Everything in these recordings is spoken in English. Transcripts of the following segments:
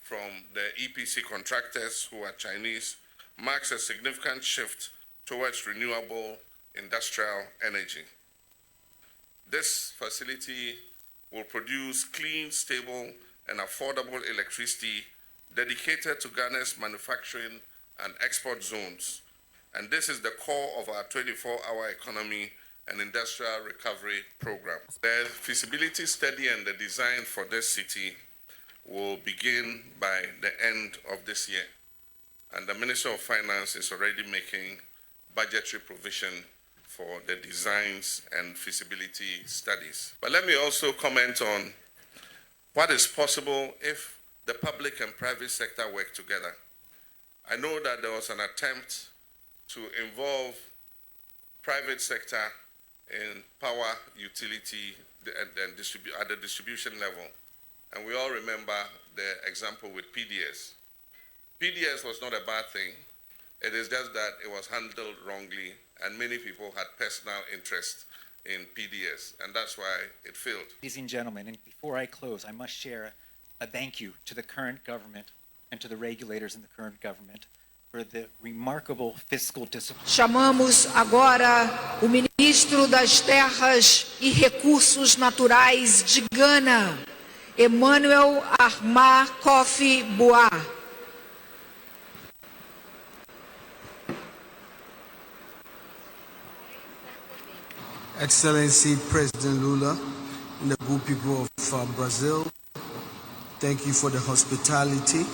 from the EPC contractors, who are Chinese, marks a significant shift towards renewable industrial energy. This facility will produce clean, stable, and affordable electricity dedicated to Ghana's manufacturing and export zones. And this is the core of our 24-hour economy and industrial recovery program. The feasibility study and the design for this city will begin by the end of this year. And the Minister of Finance is already making budgetary provision for the designs and feasibility studies. But let me also comment on what is possible if the public and private sector work together. I know that there was an attempt to involve private sector in power utility and at the distribution level. And we all remember the example with PDS. PDS was not a bad thing. It is just that it was handled wrongly, and many people had personal interest in PDS, and that's why it failed. Ladies and gentlemen, and before I close, I must share a thank you to the current government and to the regulators in the current government for the remarkable fiscal discipline. Chamamos agora o ministro das Terras e Recursos Naturais de Gana, Emmanuel Armah Kofi Boah. Excellency President Lula and the good people of Brazil, thank you for the hospitality.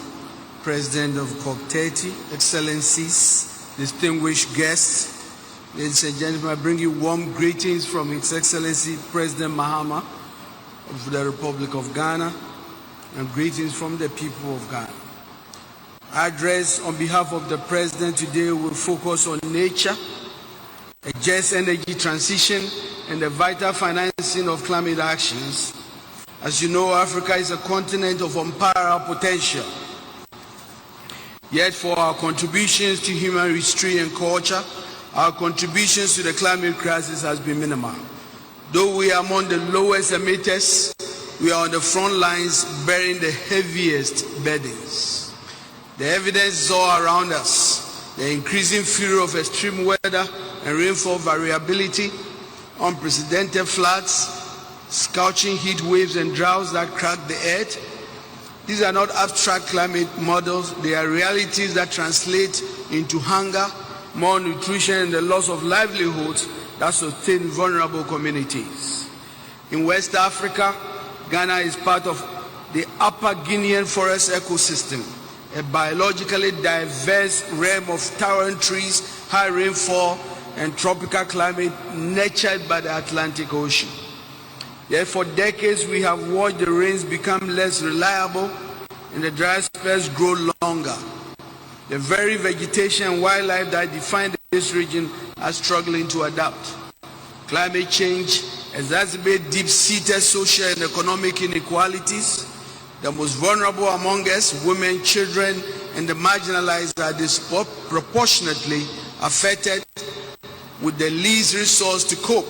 President of COP30, Excellencies, distinguished guests, ladies and gentlemen, I bring you warm greetings from His Excellency President Mahama of the Republic of Ghana, and greetings from the people of Ghana. Our address on behalf of the President today will focus on nature, a just energy transition, and the vital financing of climate actions. As you know, Africa is a continent of unparalleled potential. Yet for our contributions to human history and culture, our contributions to the climate crisis has been minimal. Though we are among the lowest emitters, we are on the front lines bearing the heaviest burdens. The evidence is all around us. The increasing fury of extreme weather and rainfall variability, unprecedented floods, scorching heat waves and droughts that crack the earth. These are not abstract climate models, they are realities that translate into hunger, malnutrition, and the loss of livelihoods that sustain vulnerable communities. In West Africa, Ghana is part of the Upper Guinean forest ecosystem, a biologically diverse realm of towering trees, high rainfall, and tropical climate nurtured by the Atlantic Ocean. Yet for decades we have watched the rains become less reliable and the dry spells grow longer. The very vegetation and wildlife that define this region are struggling to adapt. Climate change exacerbates deep-seated social and economic inequalities. The most vulnerable among us, women, children, and the marginalized, are disproportionately affected with the least resource to cope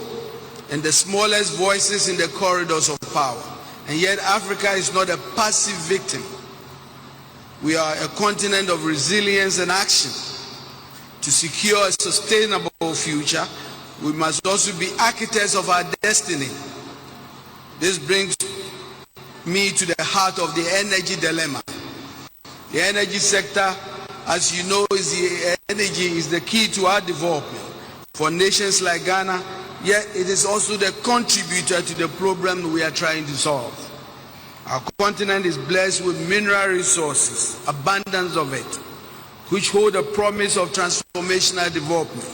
and the smallest voices in the corridors of power. And yet Africa is not a passive victim. We are a continent of resilience and action. To secure a sustainable future, we must also be architects of our destiny. This brings me to the heart of the energy dilemma. The energy sector, as you know, is the key to our development. For nations like Ghana, yet it is also the contributor to the problem we are trying to solve. Our continent is blessed with mineral resources, abundance of it, which hold a promise of transformational development.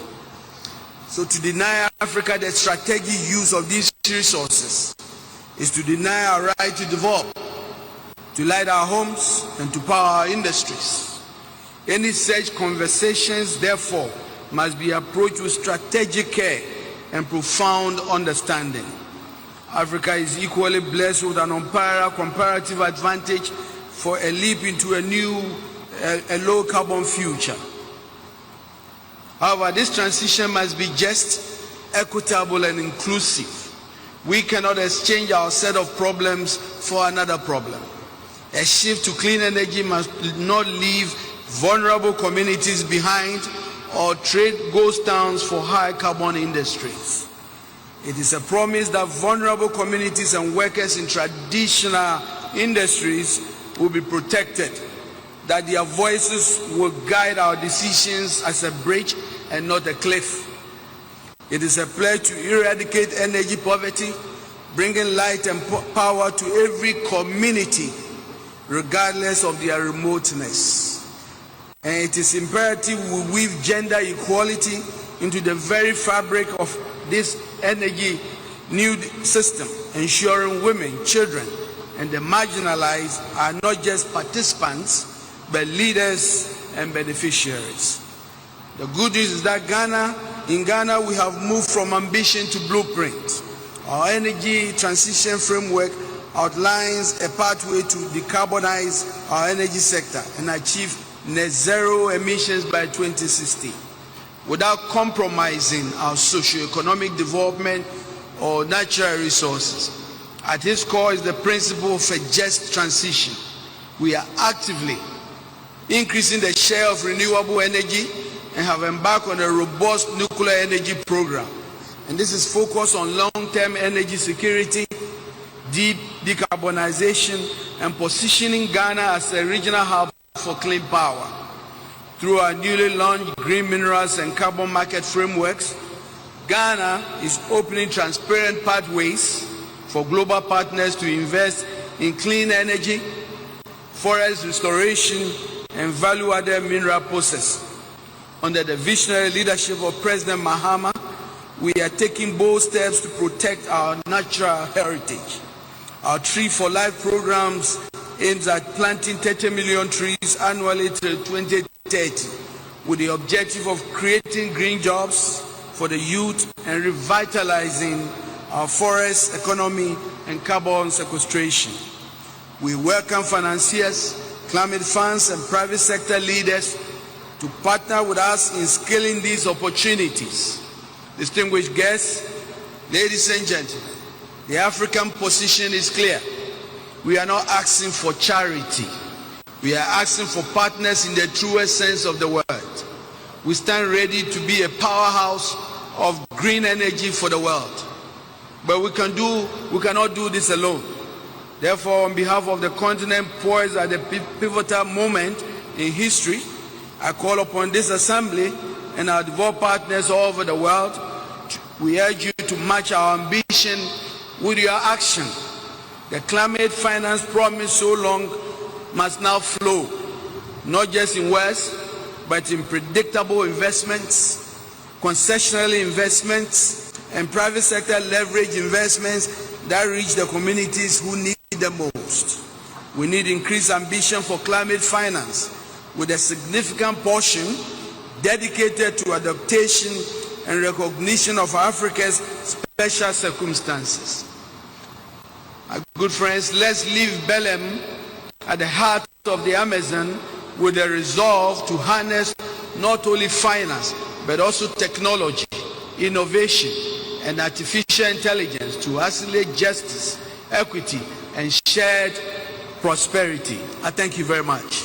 So to deny Africa the strategic use of these resources is to deny our right to develop, to light our homes, and to power our industries. Any such conversations, therefore, must be approached with strategic care and profound understanding. Africa is equally blessed with an unparalleled comparative advantage for a leap into a low-carbon future. However, this transition must be just, equitable, and inclusive. We cannot exchange our set of problems for another problem. A shift to clean energy must not leave vulnerable communities behind or trade ghost towns for high carbon industries. It is a promise that vulnerable communities and workers in traditional industries will be protected, that their voices will guide our decisions as a bridge and not a cliff. It is a pledge to eradicate energy poverty, bringing light and power to every community, regardless of their remoteness. And it is imperative we weave gender equality into the very fabric of this energy new system, ensuring women, children, and the marginalized are not just participants, but leaders and beneficiaries. The good news is that in Ghana, we have moved from ambition to blueprint. Our energy transition framework outlines a pathway to decarbonize our energy sector and achieve net zero emissions by 2060 without compromising our socio-economic development or natural resources. At its core is the principle of a just transition. We are actively increasing the share of renewable energy and have embarked on a robust nuclear energy program. And this is focused on long-term energy security, deep decarbonization, and positioning Ghana as a regional hub for clean power. Through our newly launched green minerals and carbon market frameworks, Ghana is opening transparent pathways for global partners to invest in clean energy, forest restoration, and value-added mineral processing. Under the visionary leadership of President Mahama, we are taking bold steps to protect our natural heritage. Our Tree for Life programs aims at planting 30 million trees annually till 2030, with the objective of creating green jobs for the youth and revitalizing our forest economy and carbon sequestration. We welcome financiers, climate funds, and private sector leaders to partner with us in scaling these opportunities. Distinguished guests, ladies and gentlemen, the African position is clear. We are not asking for charity. We are asking for partners in the truest sense of the word. We stand ready to be a powerhouse of green energy for the world. But we cannot do this alone. Therefore, on behalf of the continent poised at a pivotal moment in history, I call upon this assembly and our devout partners all over the world. We urge you to match our ambition with your action. The climate finance promised so long must now flow, not just in words, but in predictable investments, concessional investments, and private sector leverage investments that reach the communities who need the most. We need increased ambition for climate finance, with a significant portion dedicated to adaptation and recognition of Africa's special circumstances. My good friends, let's leave Belem at the heart of the Amazon with a resolve to harness not only finance, but also technology, innovation, and artificial intelligence to accelerate justice, equity, and shared prosperity. I thank you very much.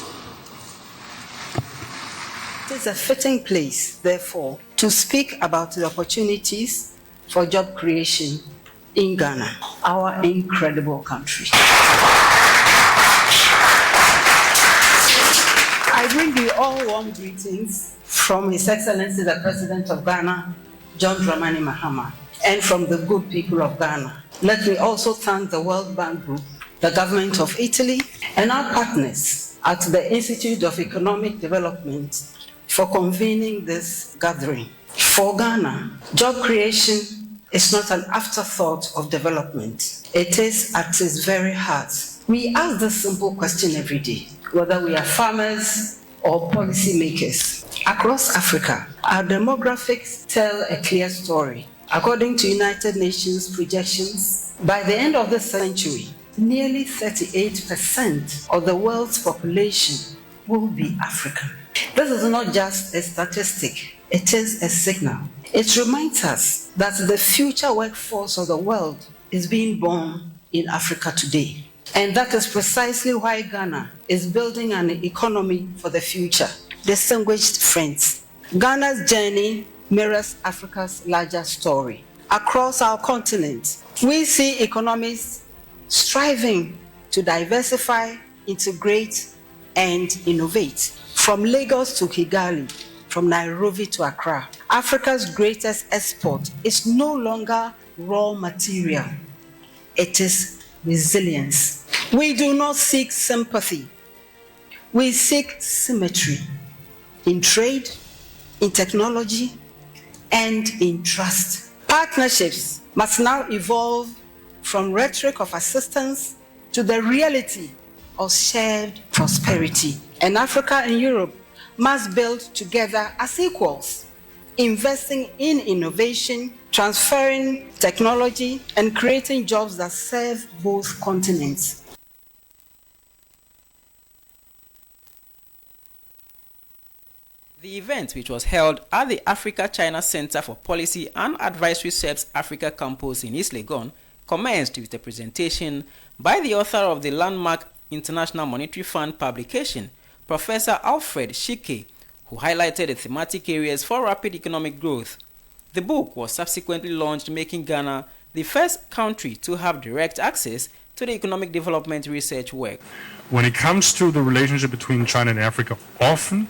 It is a fitting place, therefore, to speak about the opportunities for job creation in Ghana, our incredible country. I bring you all warm greetings from His Excellency the President of Ghana, John Dramani Mahama, and from the good people of Ghana. Let me also thank the World Bank Group, the government of Italy, and our partners at the Institute of Economic Development for convening this gathering. For Ghana, job creation is not an afterthought of development. It is at its very heart. We ask this simple question every day, whether we are farmers or policymakers. Across Africa, our demographics tell a clear story. According to United Nations projections, by the end of this century, nearly 38% of the world's population will be African. This is not just a statistic, it is a signal. It reminds us that the future workforce of the world is being born in Africa today. And that is precisely why Ghana is building an economy for the future. Distinguished friends, Ghana's journey mirrors Africa's larger story. Across our continent, we see economies striving to diversify, integrate, and innovate. From Lagos to Kigali, from Nairobi to Accra, Africa's greatest export is no longer raw material. It is resilience. We do not seek sympathy. We seek symmetry in trade, in technology, and in trust. Partnerships must now evolve from rhetoric of assistance to the reality of shared prosperity. And Africa and Europe must build together as equals, investing in innovation, transferring technology, and creating jobs that serve both continents. The event, which was held at the Africa-China Center for Policy and Advisory SEP's Africa campus in East Legon, commenced with a presentation by the author of the landmark International Monetary Fund publication, Professor Alfred Shike, who highlighted the thematic areas for rapid economic growth. The book was subsequently launched, making Ghana the first country to have direct access to the economic development research work. When it comes to the relationship between China and Africa, often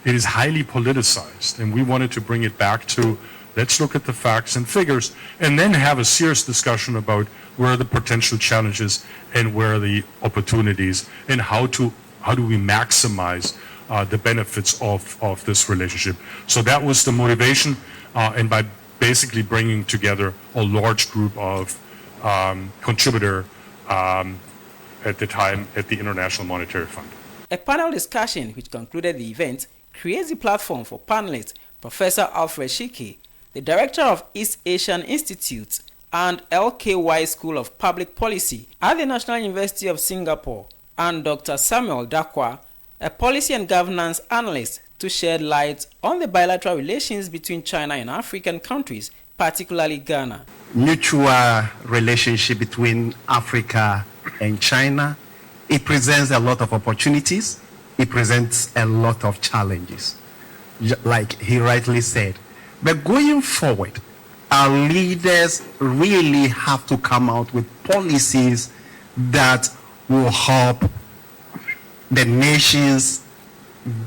it is highly politicized, and we wanted to bring it back to let's look at the facts and figures and then have a serious discussion about where are the potential challenges and where are the opportunities and how do we maximize the benefits of this relationship. So that was the motivation, and by basically bringing together a large group of contributor at the time at the International Monetary Fund. A panel discussion which concluded the event creates the platform for panelists Professor Alfred Shike, the director of East Asian Institute and LKY School of Public Policy at the National University of Singapore, and Dr. Samuel Dakwa, a policy and governance analyst, to shed light on the bilateral relations between China and African countries, particularly Ghana. Mutual relationship between Africa and China, it presents a lot of opportunities. It presents a lot of challenges, like he rightly said. But going forward, our leaders really have to come out with policies that will help the nations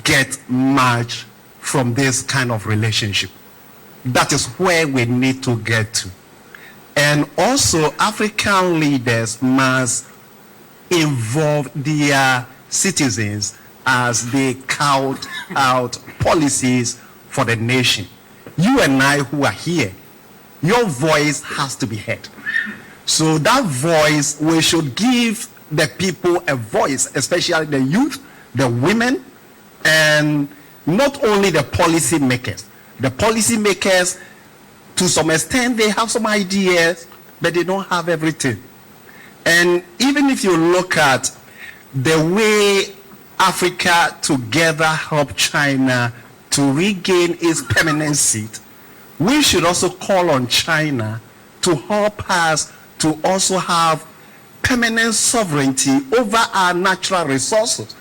get much from this kind of relationship. That is where we need to get to. And also, African leaders must involve their citizens as they count out policies for the nation. You and I who are here, your voice has to be heard. So that voice, we should give the people a voice, especially the youth, the women, and not only the policy makers. The policy makers, to some extent, they have some ideas, but they don't have everything. And even if you look at the way Africa together helped China to regain its permanent seat, we should also call on China to help us to also have permanent sovereignty over our natural resources,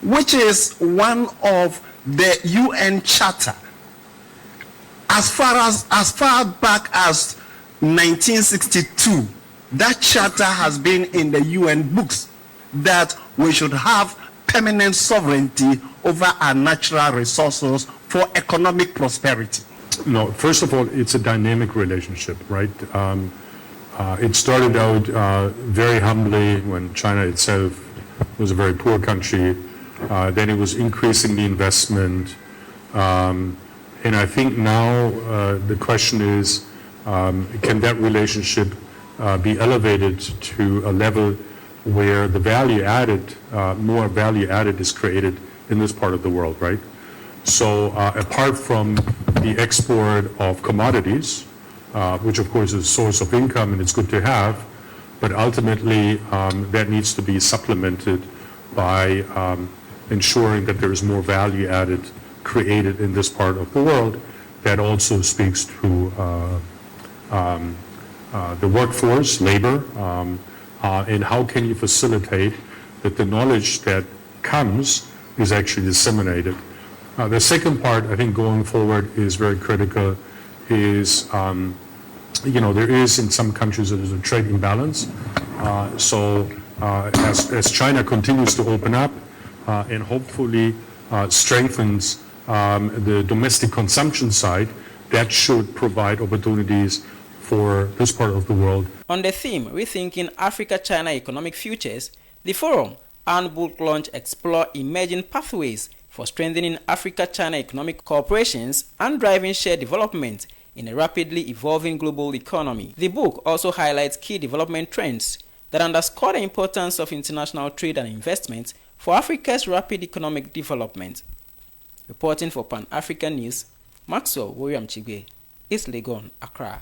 which is one of the UN Charter. As far back as 1962, that charter has been in the UN books that we should have permanent sovereignty over our natural resources for economic prosperity. No, first of all, it's a dynamic relationship, right? It started out very humbly when China itself was a very poor country. Then it was increasing the investment. And I think now the question is, can that relationship be elevated to a level where the value added, more value added is created in this part of the world, right? So apart from the export of commodities, which of course is a source of income and it's good to have, but ultimately that needs to be supplemented by ensuring that there is more value added created in this part of the world. That also speaks to the workforce, labor, and how can you facilitate that the knowledge that comes is actually disseminated. The second part, I think, going forward is very critical, is, there is in some countries there's a trade imbalance. As China continues to open up and hopefully strengthens the domestic consumption side, that should provide opportunities for this part of the world. On the theme, Rethinking Africa-China Economic Futures, the forum and book launch explore emerging pathways for strengthening Africa-China economic cooperations and driving shared development in a rapidly evolving global economy. The book also highlights key development trends that underscore the importance of international trade and investment for Africa's rapid economic development. Reporting for Pan-African News, Maxwell William-Chigwe, East Legon, Accra.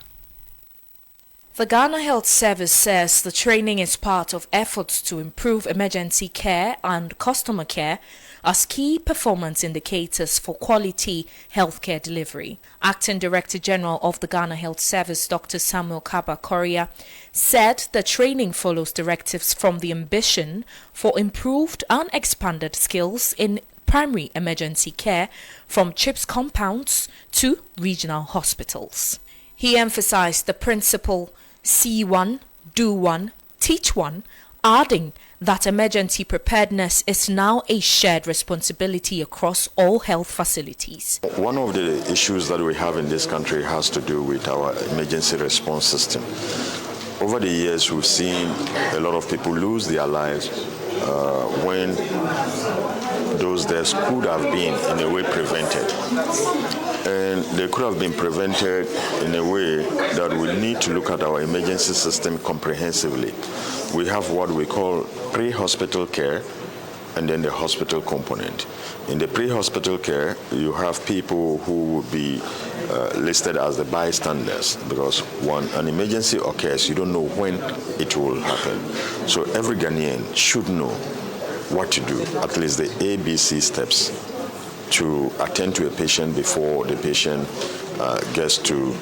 The Ghana Health Service says the training is part of efforts to improve emergency care and customer care as key performance indicators for quality healthcare delivery. Acting Director General of the Ghana Health Service, Dr. Samuel Kaba Korea, said the training follows directives from the ambition for improved and expanded skills in primary emergency care from CHIPS compounds to regional hospitals. He emphasized the principle see one, do one, teach one, adding that emergency preparedness is now a shared responsibility across all health facilities. One of the issues that we have in this country has to do with our emergency response system. Over the years, we've seen a lot of people lose their lives when those deaths could have been in a way prevented. And they could have been prevented in a way that we need to look at our emergency system comprehensively. We have what we call pre-hospital care and then the hospital component. In the pre-hospital care, you have people who would be listed as the bystanders, because when an emergency occurs, you don't know when it will happen. So every Ghanaian should know what to do, at least the ABC steps to attend to a patient before the patient gets to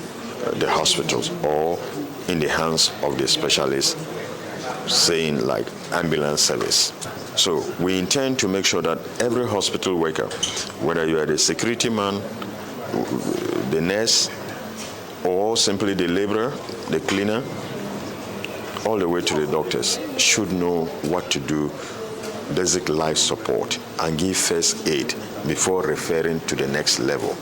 the hospitals or in the hands of the specialist, saying like ambulance service. So we intend to make sure that every hospital worker, whether you are the security man, the nurse, or simply the laborer, the cleaner, all the way to the doctors, should know what to do, basic life support, and give first aid before referring to the next level.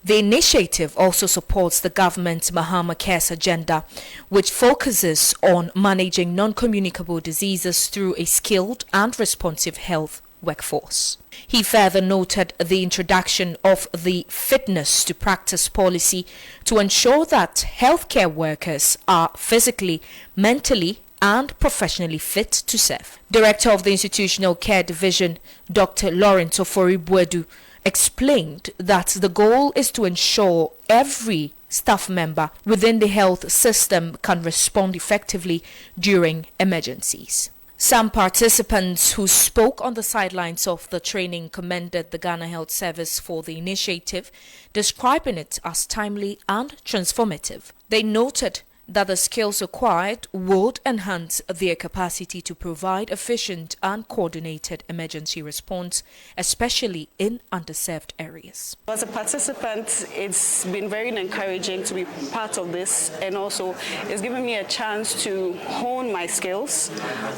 The initiative also supports the government's Mahama Cares agenda, which focuses on managing non-communicable diseases through a skilled and responsive health workforce. He further noted the introduction of the fitness to practice policy to ensure that healthcare workers are physically, mentally, and professionally fit to serve. Director of the Institutional Care Division, Dr. Lawrence Ofori-Buedu, explained that the goal is to ensure every staff member within the health system can respond effectively during emergencies. Some participants who spoke on the sidelines of the training commended the Ghana Health Service for the initiative, describing it as timely and transformative. They noted that the skills acquired would enhance their capacity to provide efficient and coordinated emergency response, especially in underserved areas. As a participant, it's been very encouraging to be part of this, and also it's given me a chance to hone my skills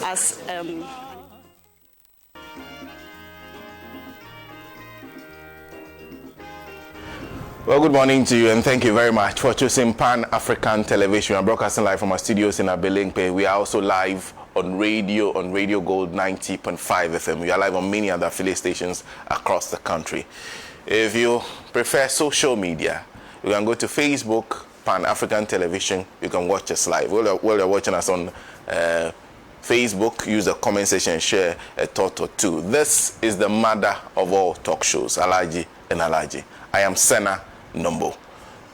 as Well, good morning to you, and thank you very much for choosing Pan-African Television. I'm broadcasting live from our studios in Abelinkpe. We are also live on Radio Gold 90.5 FM. We are live on many other affiliate stations across the country. If you prefer social media, you can go to Facebook, Pan-African Television. You can watch us live. While you're watching us on Facebook, use the comment section and share a thought or two. This is the mother of all talk shows, Alhaji and Alhaji. I am Senna Nombo.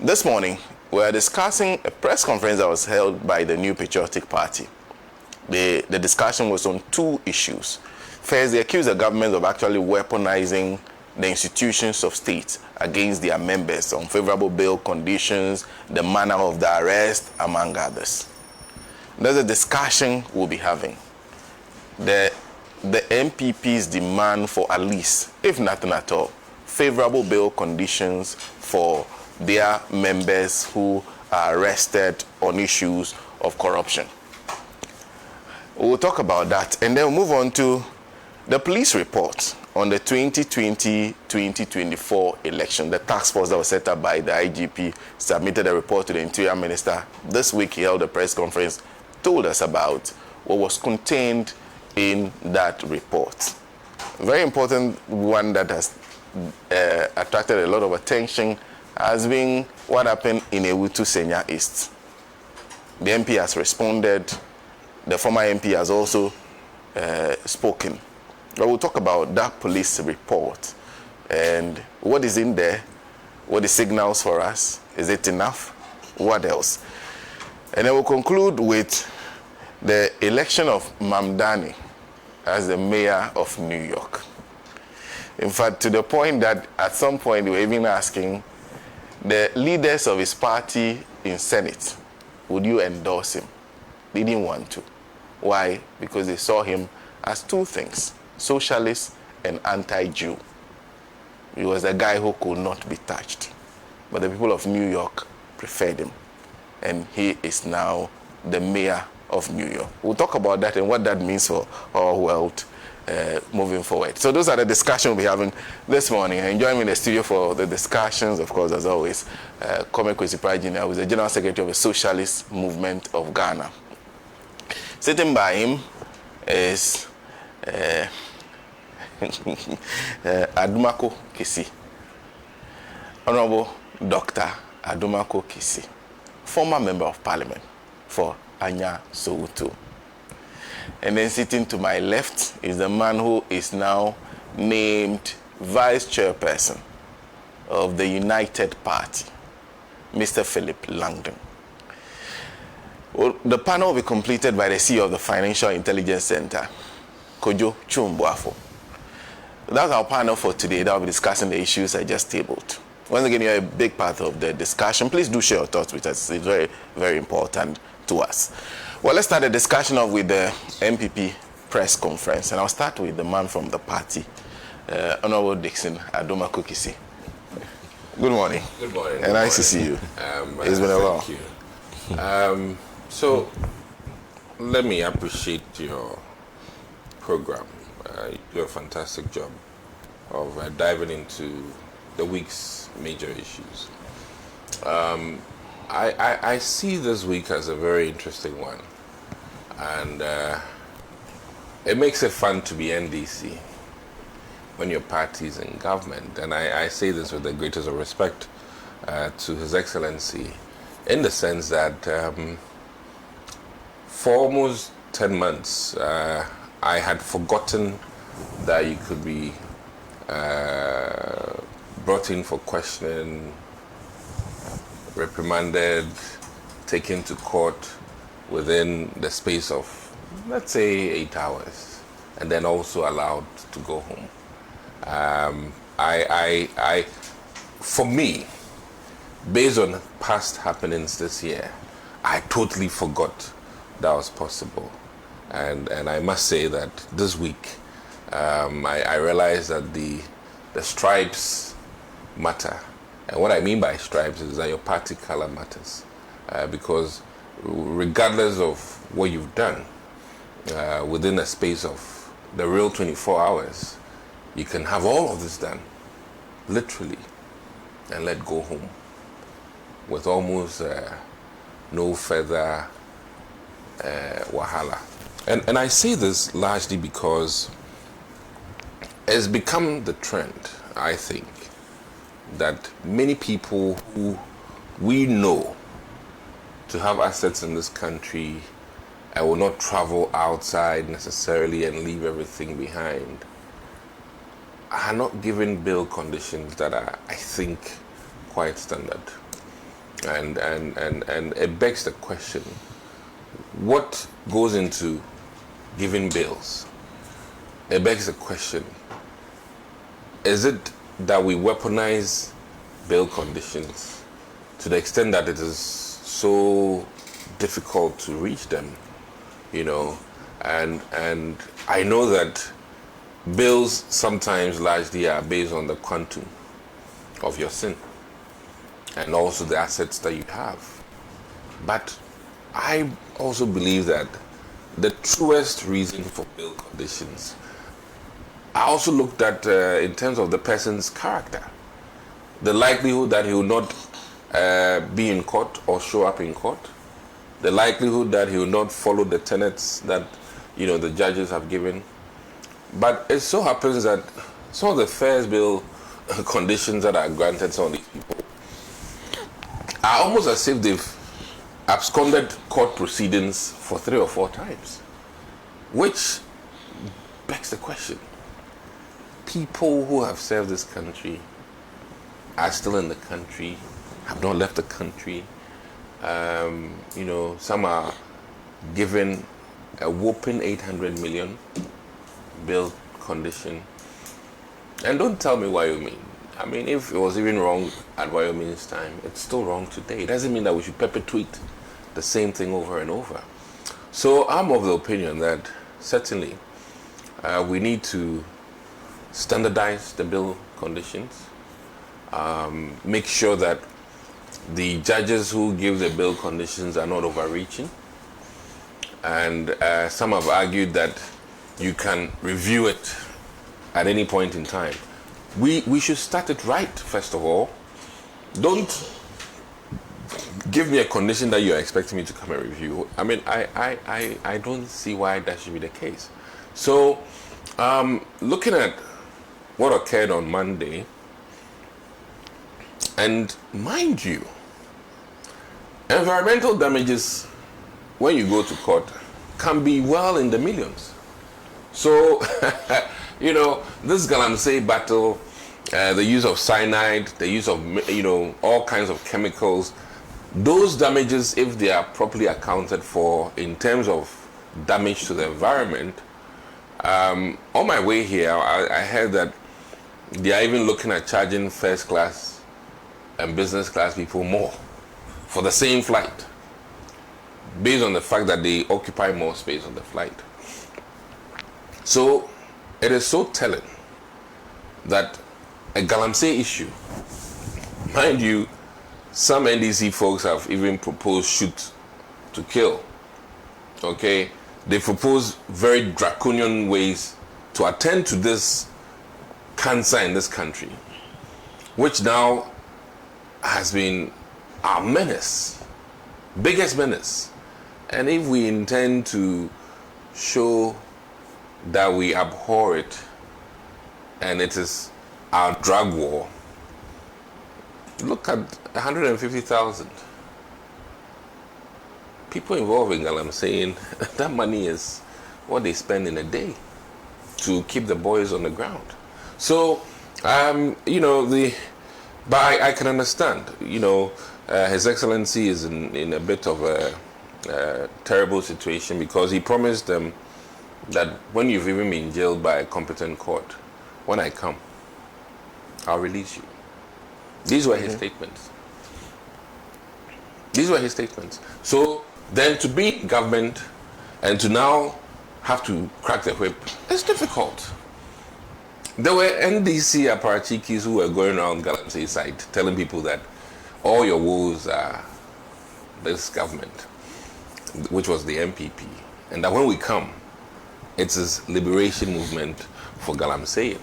This morning, we are discussing a press conference that was held by the New Patriotic Party. The discussion was on two issues. First, they accused the government of actually weaponizing the institutions of state against their members, unfavorable bail conditions, the manner of the arrest, among others. there's a discussion we'll be having. The MPP's demand for at least, if nothing at all, favorable bail conditions for their members who are arrested on issues of corruption. We'll talk about that, and then we'll move on to the police report on the 2020-2024 election. The task force that was set up by the IGP submitted a report to the Interior Minister. This week he held a press conference, told us about what was contained in that report. A very important one that has attracted a lot of attention has been what happened in Ewutu Senya East. The MP has responded. The former MP has also spoken. But we'll talk about that police report and what is in there, what it signals for us. Is it enough? What else? And then we'll conclude with the election of Mamdani as the mayor of New York. In fact, to the point that at some point they were even asking the leaders of his party in Senate, would you endorse him? They didn't want to. Why? Because they saw him as two things, socialist and anti-Jew. He was a guy who could not be touched. But the people of New York preferred him. And he is now the mayor of New York. We'll talk about that and what that means for our world moving forward. So those are the discussions we'll be having this morning. And joining me in the studio for the discussions, of course, as always, Kwame Kwesi-Prajina, who is the General Secretary of the Socialist Movement of Ghana. Sitting by him is Adumako Kisi, Honorable Dr. Adumako Kisi, former Member of Parliament for Anya Soweto. And then sitting to my left is the man who is now named Vice Chairperson of the United Party, Mr. Philip Langdon. Well, the panel will be completed by the CEO of the Financial Intelligence Center, Kojo Chumbuafo. That's our panel for today. That will be discussing the issues I just tabled. Once again, you're a big part of the discussion. Please do share your thoughts with us. It's very, very important to us. Well, let's start the discussion off with the MPP press conference. And I'll start with the man from the party, Honorable Dixon Adumako Kisi. Good morning. Good morning. And nice to see you. It's been a while. Thank you. So, let me appreciate your program. You do a fantastic job of diving into the week's major issues. I see this week as a very interesting one, and it makes it fun to be NDC when your party is in government. And I say this with the greatest of respect to His Excellency, in the sense that for almost 10 months, I had forgotten that you could be brought in for questioning, reprimanded, taken to court within the space of, let's say, 8 hours, and then also allowed to go home. For me, based on past happenings this year, I totally forgot that was possible. And I must say that this week, I realized that the stripes matter. And what I mean by stripes is that your party color matters. Because regardless of what you've done, within a space of the real 24 hours, you can have all of this done, literally, and let go home with almost no further wahala. And I say this largely because it's become the trend, I think, that many people who we know to have assets in this country and will not travel outside necessarily and leave everything behind are not given bail conditions that are, I think, quite standard. And it begs the question, what goes into giving bails? It begs the question, is it that we weaponize bail conditions to the extent that it is so difficult to reach them, and I know that bills sometimes largely are based on the quantum of your sin and also the assets that you have. But I also believe that the truest reason for bill conditions, I also looked at in terms of the person's character, the likelihood that he will not be in court or show up in court, the likelihood that he will not follow the tenets that the judges have given. But it so happens that some of the first bill conditions that are granted some of these people are almost as if they've absconded court proceedings for 3 or 4 times, which begs the question. People who have served this country are still in the country, have not left the country. Some are given a whopping 800 million bill condition. And don't tell me Wyoming. I mean, if it was even wrong at Wyoming's time, it's still wrong today. It doesn't mean that we should perpetuate the same thing over and over. So I'm of the opinion that certainly we need to standardize the bill conditions, make sure that the judges who give the bill conditions are not overreaching. And some have argued that you can review it at any point in time. We should start it right, first of all. Don't give me a condition that you're expecting me to come and review. I mean, I don't see why that should be the case. So, looking at what occurred on Monday, and mind you, environmental damages, when you go to court, can be well in the millions. So, this Galamsey battle, the use of cyanide, the use of, all kinds of chemicals, those damages, if they are properly accounted for in terms of damage to the environment, on my way here, I heard that they are even looking at charging first class and business class people more for the same flight, based on the fact that they occupy more space on the flight. So it is so telling that a Galamsey issue, mind you, some NDC folks have even proposed shoot to kill. Okay, they propose very draconian ways to attend to this cancer in this country, which now has been our menace, biggest menace. And if we intend to show that we abhor it and it is our drug war, look at 150,000 people involved in Galamsey. That money is what they spend in a day to keep the boys on the ground. So, but I can understand, His Excellency is in a bit of a terrible situation, because he promised them that when you've even been jailed by a competent court, when I come, I'll release you. These were his statements. These were his statements. So then to be in government and to now have to crack the whip, it's difficult. There were NDC apparatchiks who were going around Galamsey side telling people that all your woes are this government, which was the MPP, and that when we come, it's his liberation movement for Galamsey.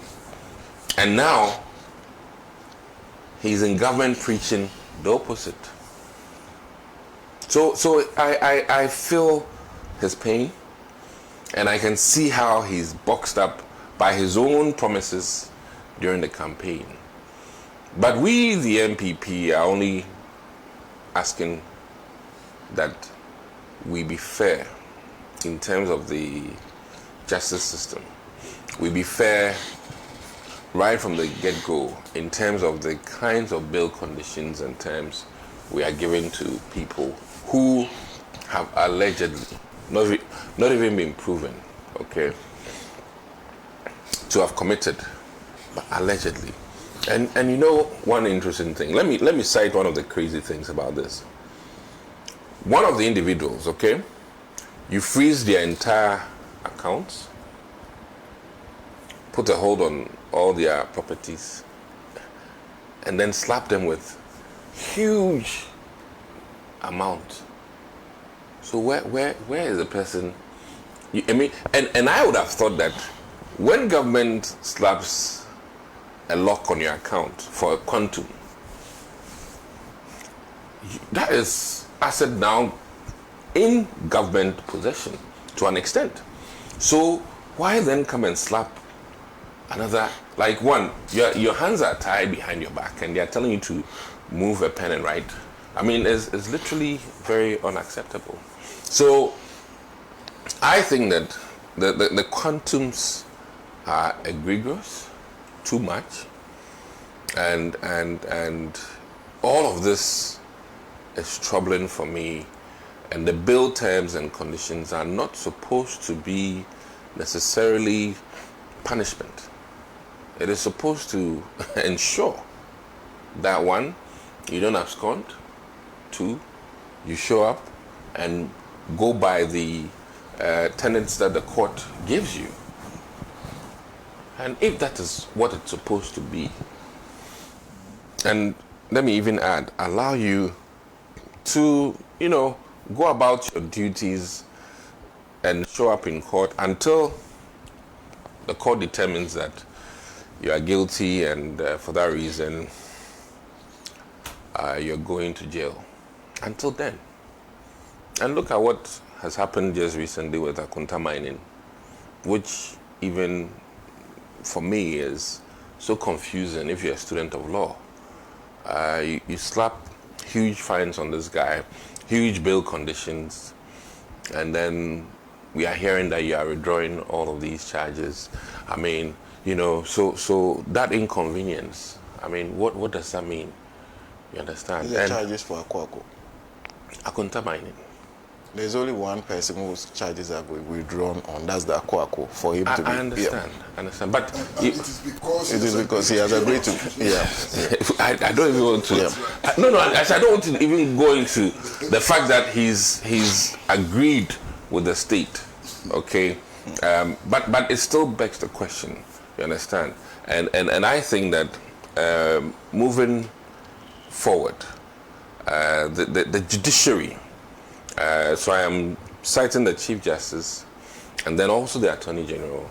And now he's in government preaching the opposite. So I feel his pain, and I can see how he's boxed up by his own promises during the campaign. But we, the MPP, are only asking that we be fair in terms of the justice system. We be fair right from the get-go in terms of the kinds of bail conditions and terms we are giving to people who have allegedly, not even been proven, okay, to have committed, but allegedly. And one interesting thing, let me cite one of the crazy things about this. one of the individuals, okay, you freeze their entire accounts, put a hold on all their properties, and then slap them with huge amount. So where is the person? I mean, and I would have thought that when government slaps a lock on your account for a quantum, that is asset now in government possession to an extent. So why then come and slap another? Like, one, your hands are tied behind your back and they are telling you to move a pen and write. I mean, it's literally very unacceptable. So I think that the quantums are egregious, too much, and all of this is troubling for me. And the bill terms and conditions are not supposed to be necessarily punishment. It is supposed to ensure that, one, you don't abscond, two, you show up and go by the tenets that the court gives you. And if that is what it's supposed to be, and let me even add, allow you to, go about your duties and show up in court until the court determines that you are guilty, and for that reason you're going to jail. Until then. And look at what has happened just recently with Akunta mining, which even for me is so confusing if you're a student of law. You slap huge fines on this guy, huge bail conditions, and then we are hearing that you are withdrawing all of these charges. I mean, so that inconvenience, I mean, what does that mean? You understand? The charges for Akunta mining. There's only one person whose charges are withdrawn on, that's the Akwako, for him to be. I understand, but it is because he has agreed to. I don't even want to. No, I don't want to even go into the fact that he's agreed with the state, okay? But it still begs the question. You understand? And I think that moving forward, the judiciary. So I am citing the Chief Justice and then also the Attorney General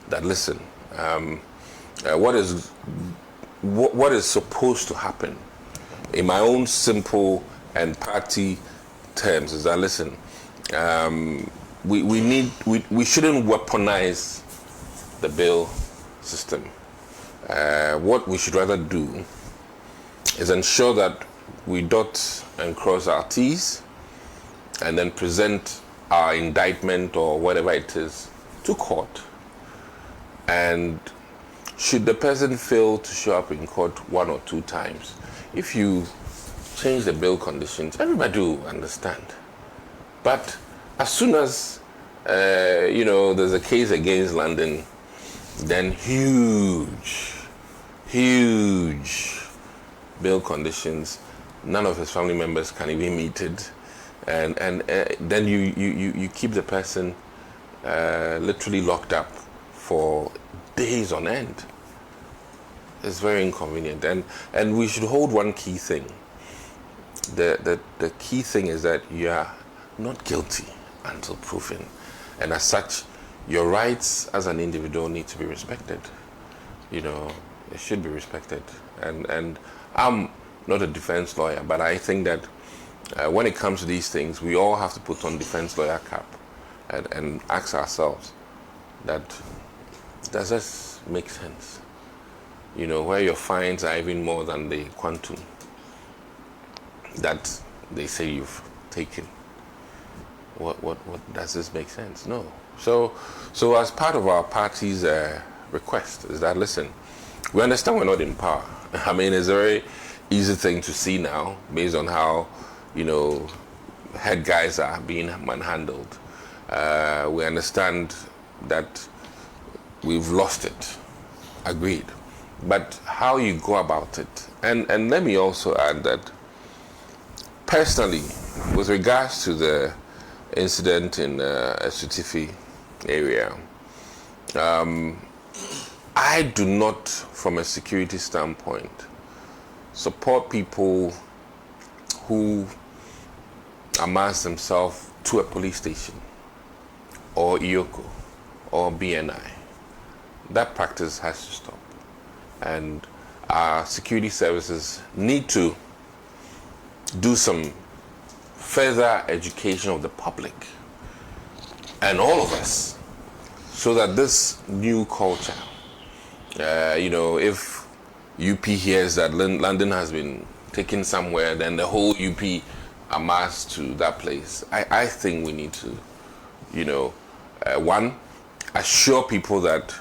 that, listen, what is supposed to happen in my own simple and party terms is that, listen, we shouldn't weaponize the bail system. What we should rather do is ensure that we dot and cross our T's and then present our indictment or whatever it is to court. And should the person fail to show up in court one or two times, if you change the bail conditions, everybody will understand. But as soon as there's a case against London, then huge bail conditions, none of his family members can even meet it. And then you keep the person literally locked up for days on end. It's very inconvenient, and we should hold one key thing. The key thing is that you are not guilty until proven, and as such, your rights as an individual need to be respected. It should be respected. And I'm not a defense lawyer, but I think that when it comes to these things, we all have to put on defense lawyer cap and ask ourselves that, does this make sense? Where your fines are even more than the quantum that they say you've taken. What does this make sense? No. So as part of our party's request is that, listen, we understand we're not in power. I mean, it's a very easy thing to see now based on how head guys are being manhandled. We understand that we've lost it. Agreed. But how you go about it. And let me also add that personally, with regards to the incident in Esutifi area, I do not, from a security standpoint, support people who amass themselves to a police station or IOCO or BNI. That practice has to stop. And our security services need to do some further education of the public and all of us, so that this new culture, if UP hears that London has been taken somewhere, then the whole UP amassed to that place. I think we need to, one, assure people that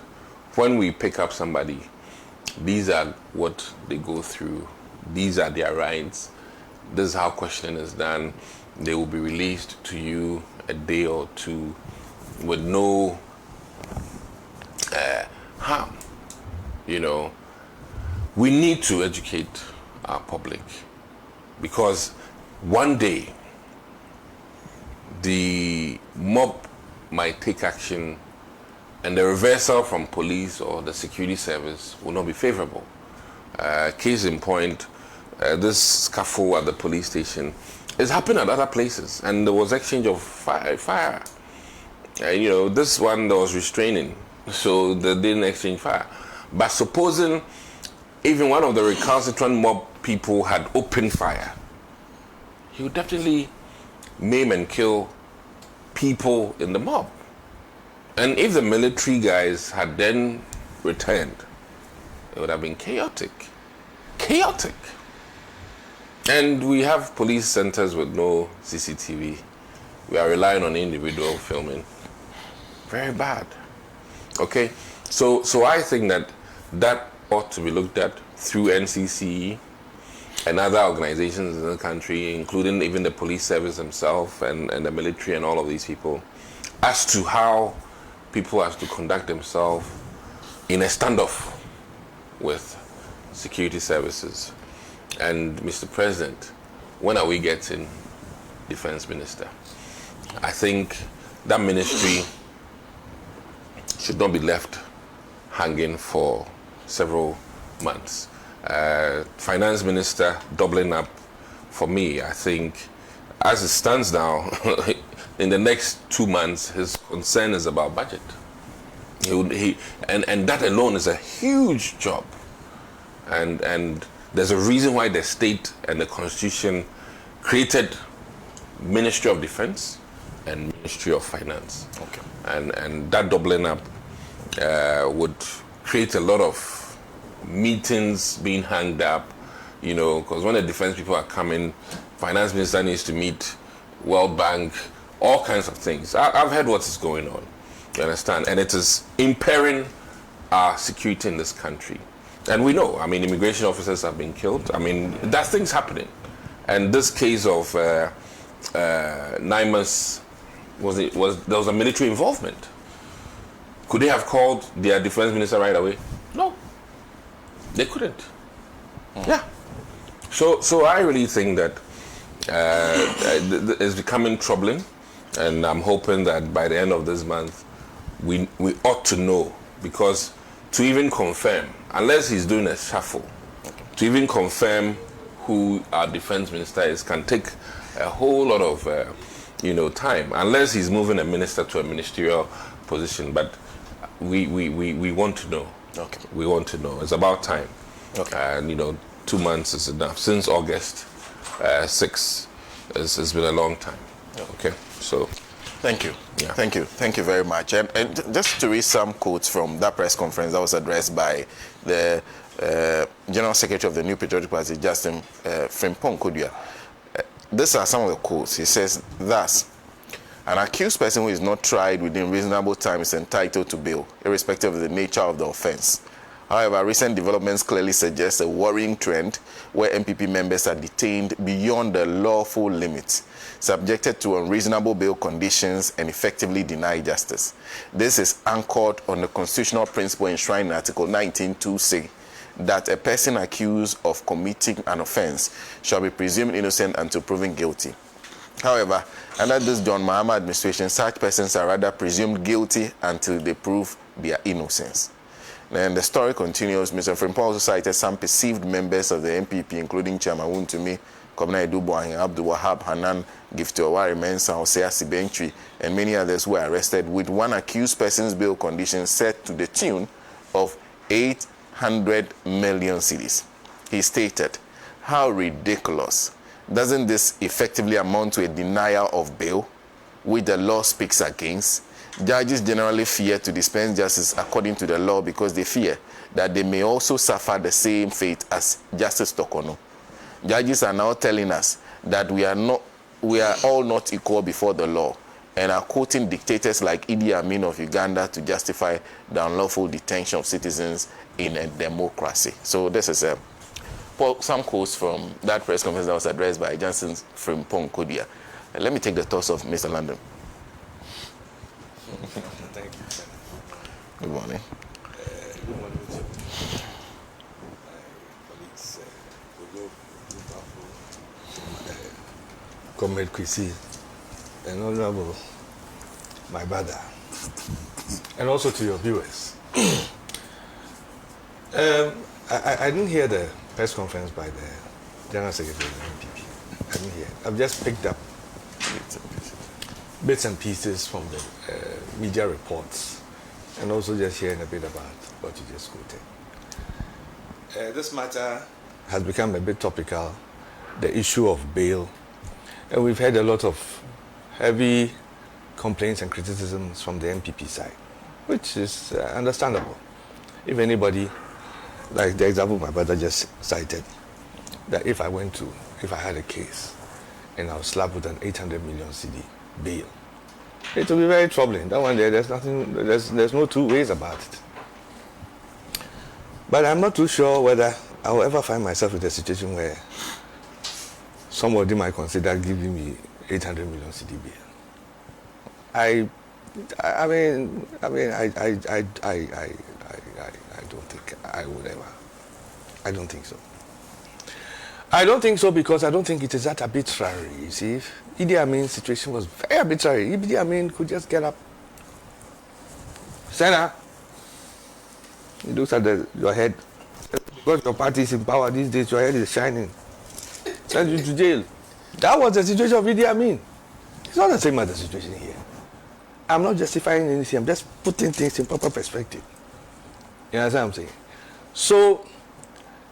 when we pick up somebody, these are what they go through, these are their rights, this is how questioning is done. They will be released to you a day or two with no harm. We need to educate our public, because one day the mob might take action and the reversal from police or the security service will not be favorable. Case in point, this scuffle at the police station is happening at other places, and there was exchange of fire. This one there was restraining, so they didn't exchange fire. But supposing even one of the recalcitrant mob people had opened fire, he would definitely maim and kill people in the mob. And if the military guys had then returned, it would have been chaotic. Chaotic. And we have police centers with no CCTV. We are relying on individual filming. Very bad. Okay? So I think that ought to be looked at through NCCE and other organizations in the country, including even the police service themselves and the military and all of these people, as to how people have to conduct themselves in a standoff with security services. And Mr. President, when are we getting Defense Minister? I think that ministry should not be left hanging for several months. Finance Minister doubling up, for me, I think, as it stands now, in the next 2 months, his concern is about budget. And that alone is a huge job. And there's a reason why the state and the Constitution created Ministry of Defense and Ministry of Finance. Okay. And that doubling up would create a lot of meetings being hanged up, because when the defense people are coming, Finance Minister needs to meet World Bank, all kinds of things. I've heard what is going on, you understand? And it is impairing our security in this country. And we know, immigration officers have been killed. There's things happening. And this case of 9 months, there was a military involvement. Could they have called their defense minister right away? No, they couldn't. Yeah. So I really think that it's becoming troubling, and I'm hoping that by the end of this month, we ought to know, because to even confirm, unless he's doing a shuffle, to even confirm who our defense minister is can take a whole lot of time, unless he's moving a minister to a ministerial position. But we want to know. Okay. We want to know. It's about time. Okay. And 2 months is enough. Since August 6th, it's been a long time. Okay. So. Thank you. Yeah. Thank you very much. And just to read some quotes from that press conference that was addressed by the General Secretary of the New Patriotic Party, Justin Frimpong Kodua. These are some of the quotes. He says, thus, an accused person who is not tried within reasonable time is entitled to bail, irrespective of the nature of the offense. However, recent developments clearly suggest a worrying trend where MPP members are detained beyond the lawful limits, subjected to unreasonable bail conditions, and effectively denied justice. This is anchored on the constitutional principle enshrined in Article 19(2)(c), that a person accused of committing an offense shall be presumed innocent until proven guilty. However, under this John Mahama administration, such persons are rather presumed guilty until they prove their innocence. Then the story continues. Mr. Frimpong also cited some perceived members of the MPP, including Chairman Wuntumi, Kobna Edubuahin, Abdul Wahab, Hanan, Giftowari, Mensa, Hosea Sibentri, and many others who were arrested, with one accused person's bail condition set to the tune of 800 million cedis. He stated, "How ridiculous. Doesn't this effectively amount to a denial of bail, which the law speaks against? Judges generally fear to dispense justice according to the law because they fear that they may also suffer the same fate as Justice Tokono. Judges are now telling us that we are all not equal before the law, and are quoting dictators like Idi Amin of Uganda to justify the unlawful detention of citizens in a democracy." So this is some quotes from that press conference that was addressed by Johnson Frimpong Kodia. Let me take the thoughts of Mr. London. Thank you. Good morning. Good morning to my colleagues, Comrade Kwesi, and Honorable, my brother, and also to your viewers. I didn't hear the press conference by the General Secretary of the MPP. I didn't hear. I've just picked up bits and pieces from the media reports, and also just hearing a bit about what you just quoted. This matter has become a bit topical, the issue of bail, and we've had a lot of heavy complaints and criticisms from the MPP side, which is understandable. If anybody, like the example my brother just cited, that if I had a case and I was slapped with an 800 million CD bail, it will be very troubling. That one there, there's no two ways about it. But I'm not too sure whether I will ever find myself in a situation where somebody might consider giving me 800 million CD bail. I don't think I would ever. I don't think so. I don't think so because I don't think it is that arbitrary. You see, Idi Amin's situation was very arbitrary. Idi Amin could just get up, Senna. He looks at your head. Because your party is in power these days, your head is shining. Send you to jail. That was the situation of Idi Amin. It's not the same as the situation here. I'm not justifying anything. I'm just putting things in proper perspective. You understand what I'm saying? So,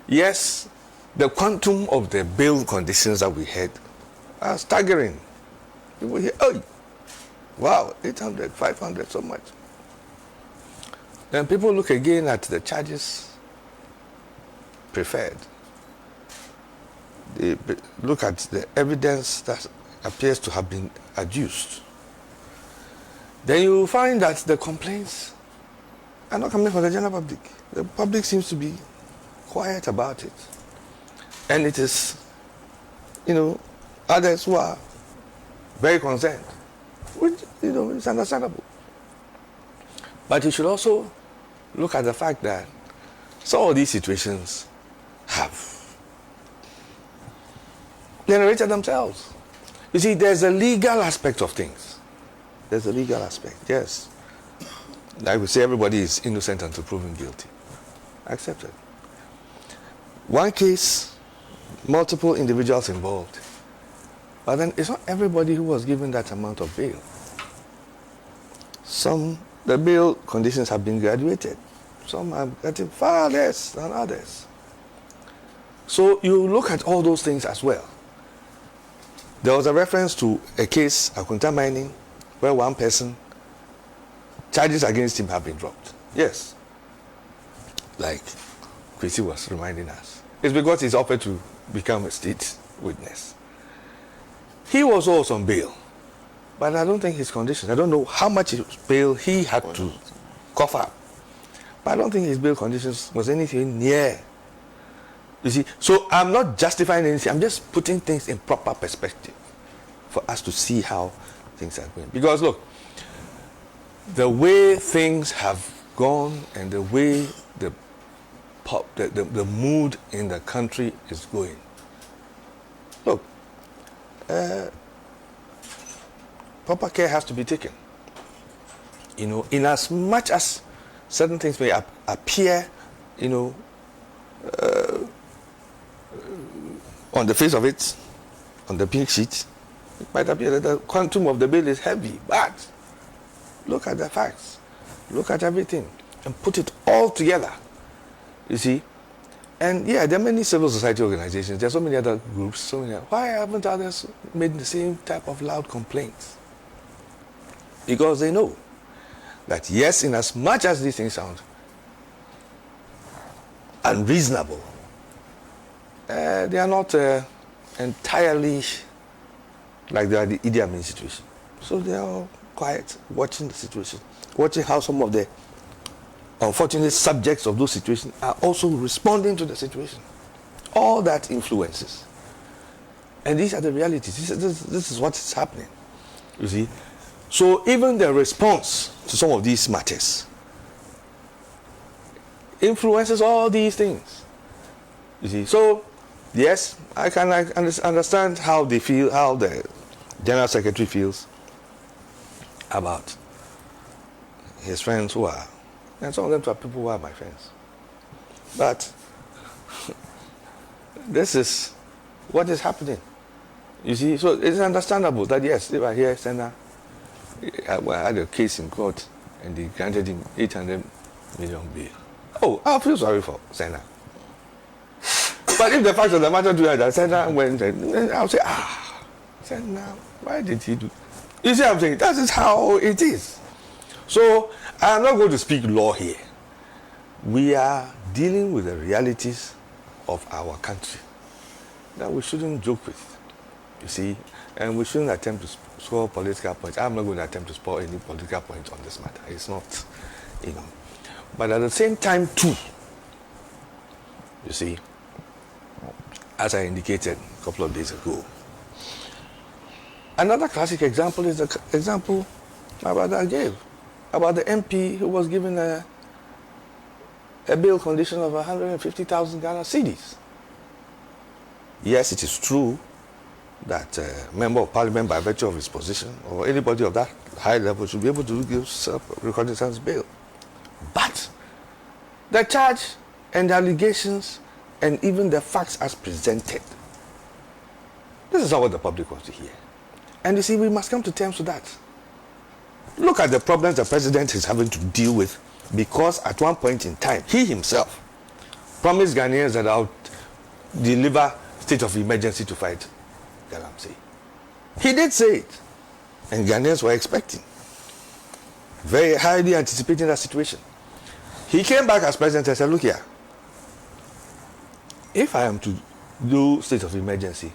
yes, the quantum of the bail conditions that we had are staggering. People hear, oh, wow, 800, 500, so much. Then people look again at the charges preferred. They look at the evidence that appears to have been adduced. Then you find that the complaints are not coming from the general public. The public seems to be quiet about it. And it is, others who are very concerned, which, is understandable. But you should also look at the fact that some of these situations have generated themselves. You see, there's a legal aspect of things. There's a legal aspect, yes. Like we say, everybody is innocent until proven guilty. Accepted. One case, multiple individuals involved. But then it's not everybody who was given that amount of bail. The bail conditions have been graduated. Some are getting far less than others. So you look at all those things as well. There was a reference to a case, Akunta Mining, where one person, charges against him have been dropped. Yes. Like Kwesi was reminding us. It's because he's offered to become a state witness. He was also on bail. But I don't think his conditions, I don't know how much bail he had to cough up. But I don't think his bail conditions was anything near. You see, so I'm not justifying anything. I'm just putting things in proper perspective for us to see how things are going. Because look, the way things have gone and the way the mood in the country is going. Look, proper care has to be taken. You know, in as much as certain things may appear, you know, on the face of it, on the pink sheet, it might appear that the quantum of the bill is heavy, but look at the facts, look at everything, and put it all together, you see. And yeah, there are many civil society organizations, there are so many other groups, so many. Why haven't others made the same type of loud complaints? Because they know that yes, in as much as these things sound unreasonable, they are not entirely like they are the Idi Amin situation. So they are all quiet, watching the situation, watching how some of the unfortunate subjects of those situations are also responding to the situation. All that influences. And these are the realities. This is what is happening, you see. So even the response to some of these matters influences all these things, you see. So yes, I can understand how they feel, how the General Secretary feels about his friends who are, and some of them are people who are my friends. But this is what is happening, you see. So it's understandable that yes, if I hear Senna, I had a case in court and they granted him 800 million bail. Oh, I feel sorry for Senna. But if the fact of the matter to that Senna went, and I'll say, Senna, why did he do? You see what I'm saying? That is how it is. So I'm not going to speak law here. We are dealing with the realities of our country that we shouldn't joke with, you see, and we shouldn't attempt to score political points. I'm not going to attempt to score any political points on this matter. It's not, you know. But at the same time, too, you see, as I indicated a couple of days ago, another classic example is the example my brother gave about the MP who was given a bail condition of 150,000 Ghana cedis. Yes, it is true that a member of parliament, by virtue of his position, or anybody of that high level, should be able to give self-reconnaissance bail. But the charge and the allegations and even the facts as presented, this is not what the public wants to hear. And you see, we must come to terms with that. Look at the problems the president is having to deal with, because at one point in time, he himself promised Ghanaians that I'll deliver state of emergency to fight Galamsey. He did say it, and Ghanaians were expecting, very highly anticipating that situation. He came back as president and said, look here, if I am to do state of emergency,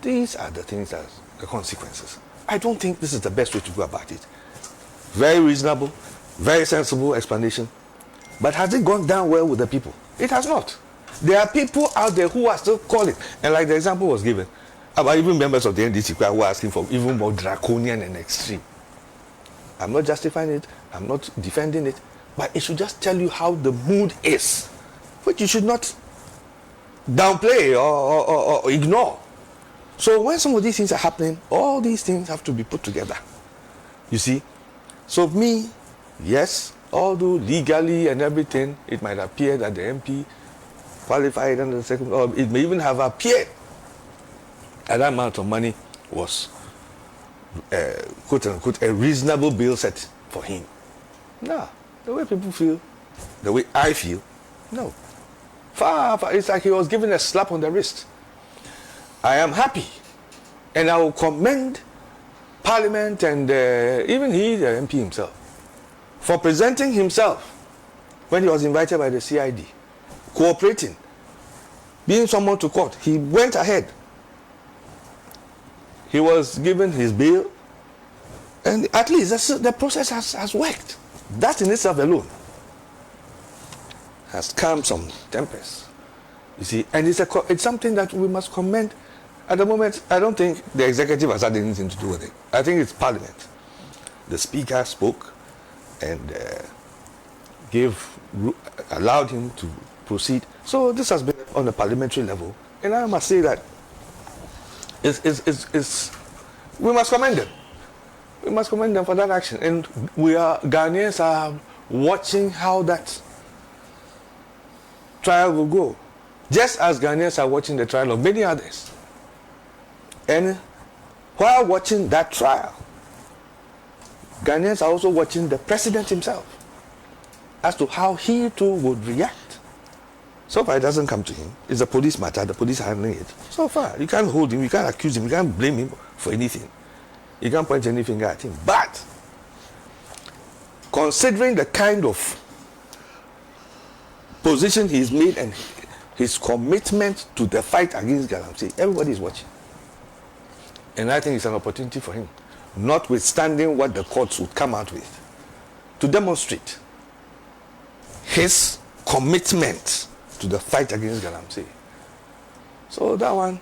these are the things that the consequences. I don't think this is the best way to go about it. Very reasonable, very sensible explanation. But has it gone down well with the people? It has not. There are people out there who are still calling. And like the example was given, about even members of the NDC who are asking for even more draconian and extreme. I'm not justifying it, I'm not defending it, but it should just tell you how the mood is, which you should not downplay or ignore. So when some of these things are happening, all these things have to be put together, you see. So me, yes, although legally and everything, it might appear that the MP qualified under the second, or it may even have appeared that amount of money was, quote unquote, a reasonable bill set for him. No, the way people feel, the way I feel, no. Far, it's like he was given a slap on the wrist. I am happy, and I will commend Parliament and even he, the MP himself, for presenting himself when he was invited by the CID, cooperating, being summoned to court. He went ahead. He was given his bail, and at least the process has worked. That in itself alone has calmed some tempers, you see, and it's something that we must commend. At the moment, I don't think the executive has had anything to do with it. I think it's Parliament. The Speaker spoke and allowed him to proceed. So this has been on a parliamentary level, and I must say that we must commend them. We must commend them for that action. And Ghanaians are watching how that trial will go. Just as Ghanaians are watching the trial of many others. And while watching that trial, Ghanaians are also watching the president himself as to how he too would react. So far, it doesn't come to him. It's a police matter. The police are handling it. So far, you can't hold him. You can't accuse him. You can't blame him for anything. You can't point any finger at him. But considering the kind of position he's made and his commitment to the fight against galamsey, everybody is watching. And I think it's an opportunity for him, notwithstanding what the courts would come out with, to demonstrate his commitment to the fight against galamsey. So that one,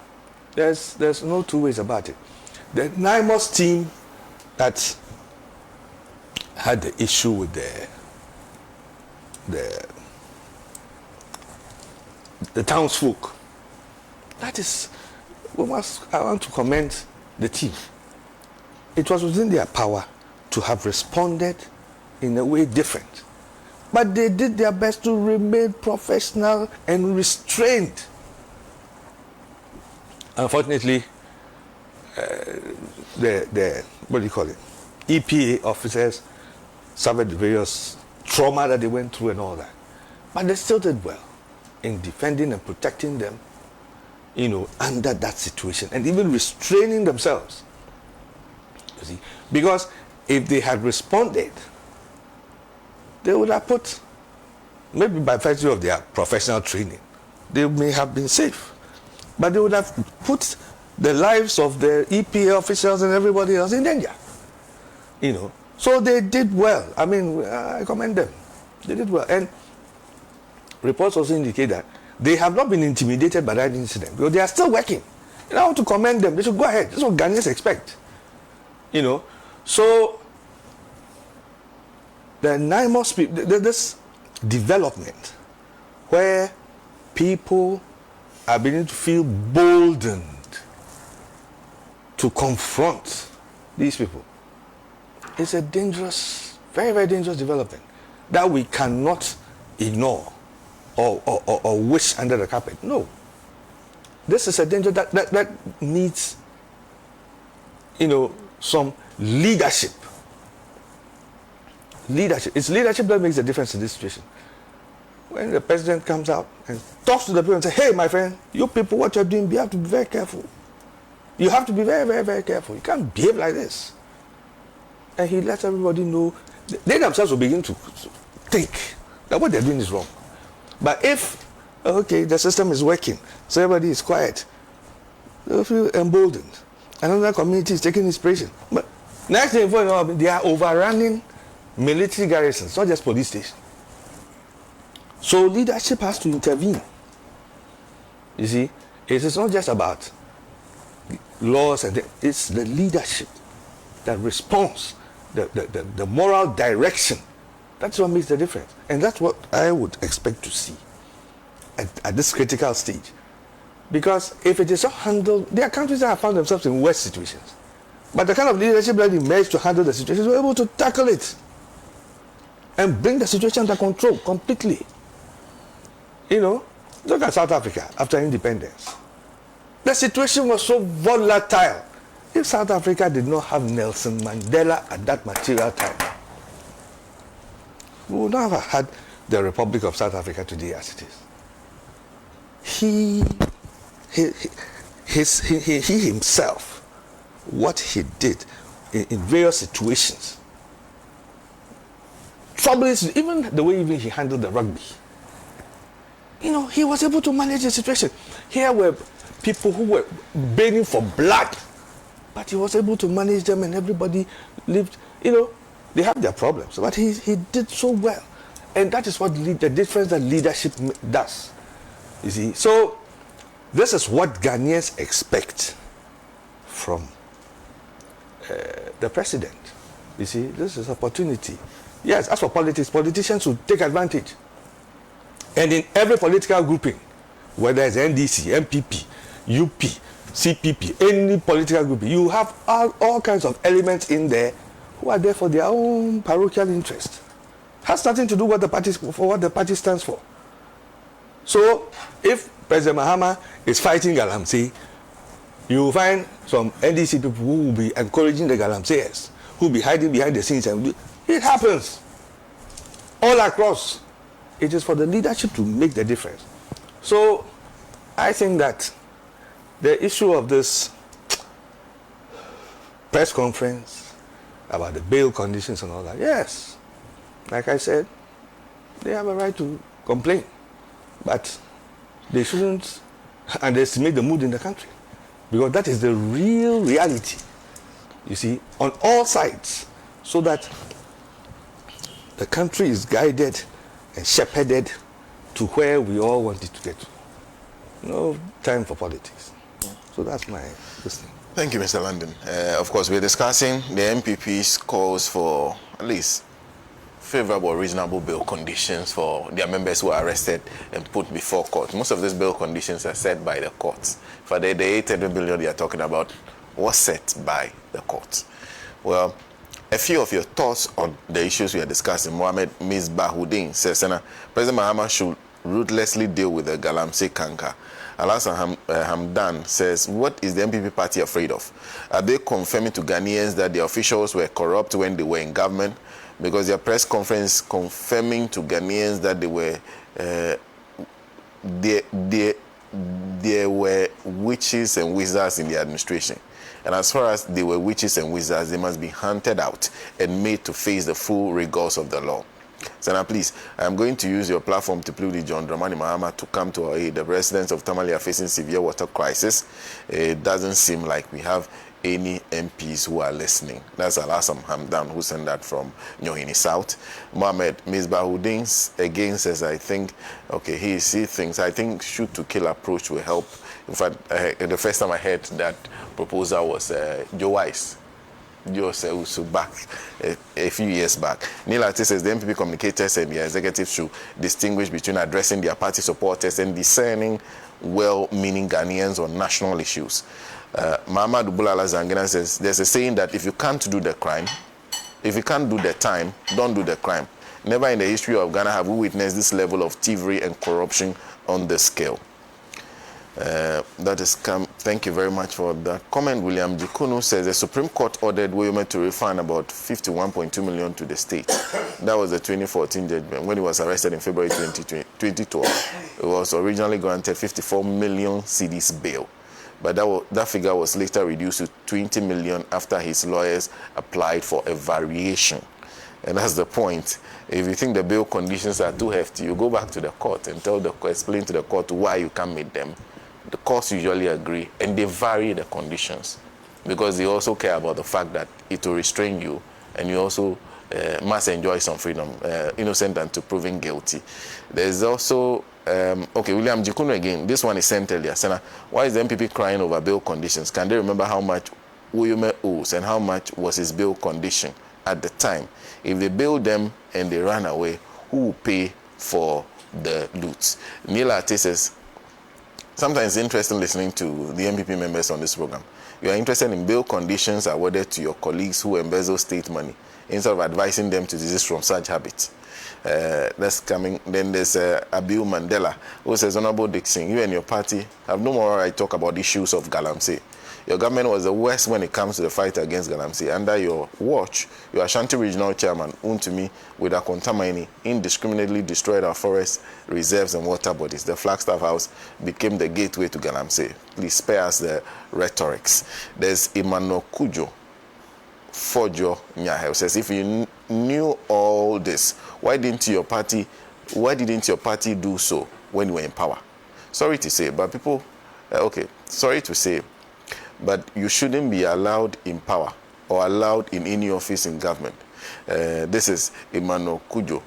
there's no two ways about it. The NIMOS team that had the issue with the townsfolk, that is, I want to commend the team. It was within their power to have responded in a way different. But they did their best to remain professional and restrained. Unfortunately, the what do you call it? EPA officers suffered various trauma that they went through and all that. But they still did well in defending and protecting them, under that situation, and even restraining themselves. You see, because if they had responded, they would have put, maybe by virtue of their professional training, they may have been safe, but they would have put the lives of the EPA officials and everybody else in danger. So they did well. I mean, I commend them. They did well. And reports also indicate that they have not been intimidated by that incident because they are still working. I want to commend them. They should go ahead. That's what Ghanaians expect. So the NIMOS people, this development where people are beginning to feel boldened to confront these people, it's a dangerous, very, very dangerous development that we cannot ignore or wish under the carpet. No. This is a danger that needs, some leadership. Leadership. It's leadership that makes a difference in this situation. When the president comes out and talks to the people and says, hey, my friend, you people, what you're doing, you have to be very careful. You have to be very, very, very careful. You can't behave like this. And he lets everybody know. They themselves will begin to think that what they're doing is wrong. But if, okay, the system is working, so everybody is quiet, they'll feel emboldened. Another community is taking inspiration. But next thing you know, they are overrunning military garrisons, not just police stations. So leadership has to intervene. You see, it is not just about laws, it's the leadership that responds, the moral direction. That's what makes the difference. And that's what I would expect to see at this critical stage. Because if it is not handled, there are countries that have found themselves in worse situations. But the kind of leadership that emerged to handle the situation were able to tackle it and bring the situation under control completely. Look at South Africa after independence. The situation was so volatile. If South Africa did not have Nelson Mandela at that material time, we would not have had the Republic of South Africa today as it is. He himself, what he did in various situations, trouble is even the way he handled the rugby. He was able to manage the situation. Here were people who were begging for blood, but he was able to manage them, and everybody lived. They have their problems, but he did so well, and that is what the difference that leadership does. You see, so this is what Ghanaians expect from the president. You see, this is opportunity. Yes, as for politics, politicians should take advantage. And in every political grouping, whether it's NDC, MPP, UP, CPP, any political grouping, you have all kinds of elements in there who are there for their own parochial interest. Has nothing to do with what the party stands for. So if President Mahama is fighting Galamsey, you will find some NDC people who will be encouraging the Galamseyers, who will be hiding behind the scenes. And it happens all across. It is for the leadership to make the difference. So I think that the issue of this press conference about the bail conditions and all that, yes, like I said, they have a right to complain, but they shouldn't underestimate the mood in the country, because that is the real reality, you see, on all sides, so that the country is guided and shepherded to where we all want it to get to. No time for politics. So that's my listening. Thank you, Mr. London. Of course, we're discussing the MPP's calls for at least favorable, reasonable bail conditions for their members who are arrested and put before court. Most of these bail conditions are set by the courts. For the 800 billion they are talking about was set by the courts. Well, a few of your thoughts on the issues we are discussing. Mohammed Misbahuddin says, President Mahama should ruthlessly deal with the Galamsey canker. Alhassan Hamdan says, what is the MPP party afraid of? Are they confirming to Ghanaians that the officials were corrupt when they were in government? Because their press conference confirming to Ghanaians that they were there were witches and wizards in the administration. And as far as they were witches and wizards, they must be hunted out and made to face the full rigors of the law. Senator, please, I'm going to use your platform to plead with John Dramani Mahama to come to our aid. The residents of Tamale are facing severe water crisis. It doesn't seem like we have any MPs who are listening. That's Alhaji Hamdan who sent that from Nyohini South. Mohammed Misbahuddin again says, I think, okay, he thinks, I think shoot to kill approach will help. In fact, the first time I heard that proposal was Joe Wise. Back a few years back. Neil Ati says the MPP communicators and the executives should distinguish between addressing their party supporters and discerning well-meaning Ghanaians on national issues. Muhammad Bulala Zangina says there's a saying that if you can't do the crime, if you can't do the time, don't do the crime. Never in the history of Ghana have we witnessed this level of thievery and corruption on the scale. Thank you very much for that comment. William Jikunu says the Supreme Court ordered Woyome to refund about 51.2 million to the state. That was the 2014 judgment. When he was arrested in February 2012, it was originally granted 54 million cedis bail. But that figure was later reduced to 20 million after his lawyers applied for a variation. And that's the point. If you think the bail conditions are too hefty, you go back to the court and explain to the court why you can't meet them. The courts usually agree, and they vary the conditions because they also care about the fact that it will restrain you, and you also must enjoy some freedom, innocent until proven guilty. There's also, William Jikunu again. This one is sent earlier. Senator, why is the MPP crying over bail conditions? Can they remember how much Woyome owes and how much was his bail condition at the time? If they bail them and they run away, who will pay for the loot? Neil Ate says, sometimes it's interesting listening to the MPP members on this program. You are interested in bail conditions awarded to your colleagues who embezzle state money instead of advising them to desist from such habits. That's coming. Then there's Abiu Mandela who says, Honorable Dixon, you and your party have no more right to talk about issues of Galamsey. Your government was the worst when it comes to the fight against Galamsey. Under your watch, your Ashanti Regional Chairman, Untumi, with Akontamani, indiscriminately destroyed our forests, reserves, and water bodies. The Flagstaff House became the gateway to Galamsey. Please spare us the rhetorics. There's Emmanuel Kujo Fojo Nyahe says, if you knew all this, why didn't your party do so when you were in power? Sorry to say, but people, sorry to say, but you shouldn't be allowed in power or allowed in any office in government. This is Emmanuel Kujo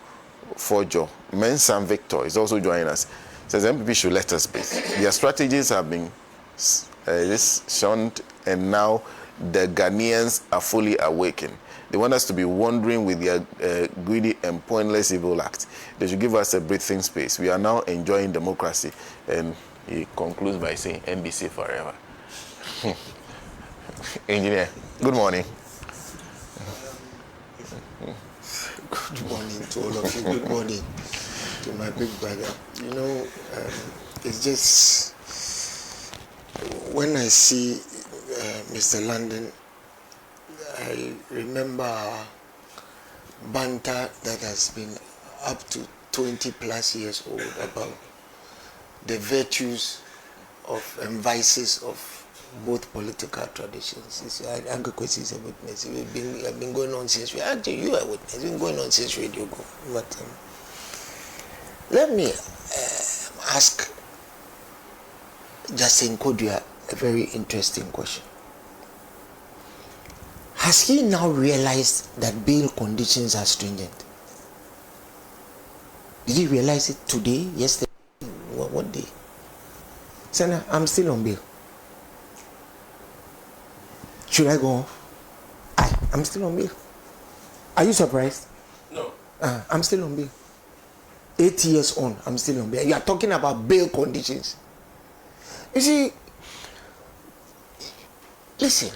Fojo. Mensam Victor is also joining us. Says MPP should let us be. Their strategies have been shunned, and now the Ghanaians are fully awakened. They want us to be wandering with their greedy and pointless evil acts. They should give us a breathing space. We are now enjoying democracy. And he concludes by saying, NDC forever. Engineer, good morning. Good morning to all of you. Good morning to my big brother. You know, it's just when I see Mr. London, I remember banter that has been up to 20 plus years old about the virtues of and vices of both political traditions. Uncle Kwesi is a witness. I've been going on since actually you are a witness. It's been going on since Radio Go. But let me ask Justin Kodua a very interesting question. Has he now realized that bail conditions are stringent? Did he realize it today, yesterday? What day? Senator, I'm still on bail. Should I go off? I'm still on bail. Are you surprised? No. I'm still on bail. 8 years on, I'm still on bail. You are talking about bail conditions. You see, listen,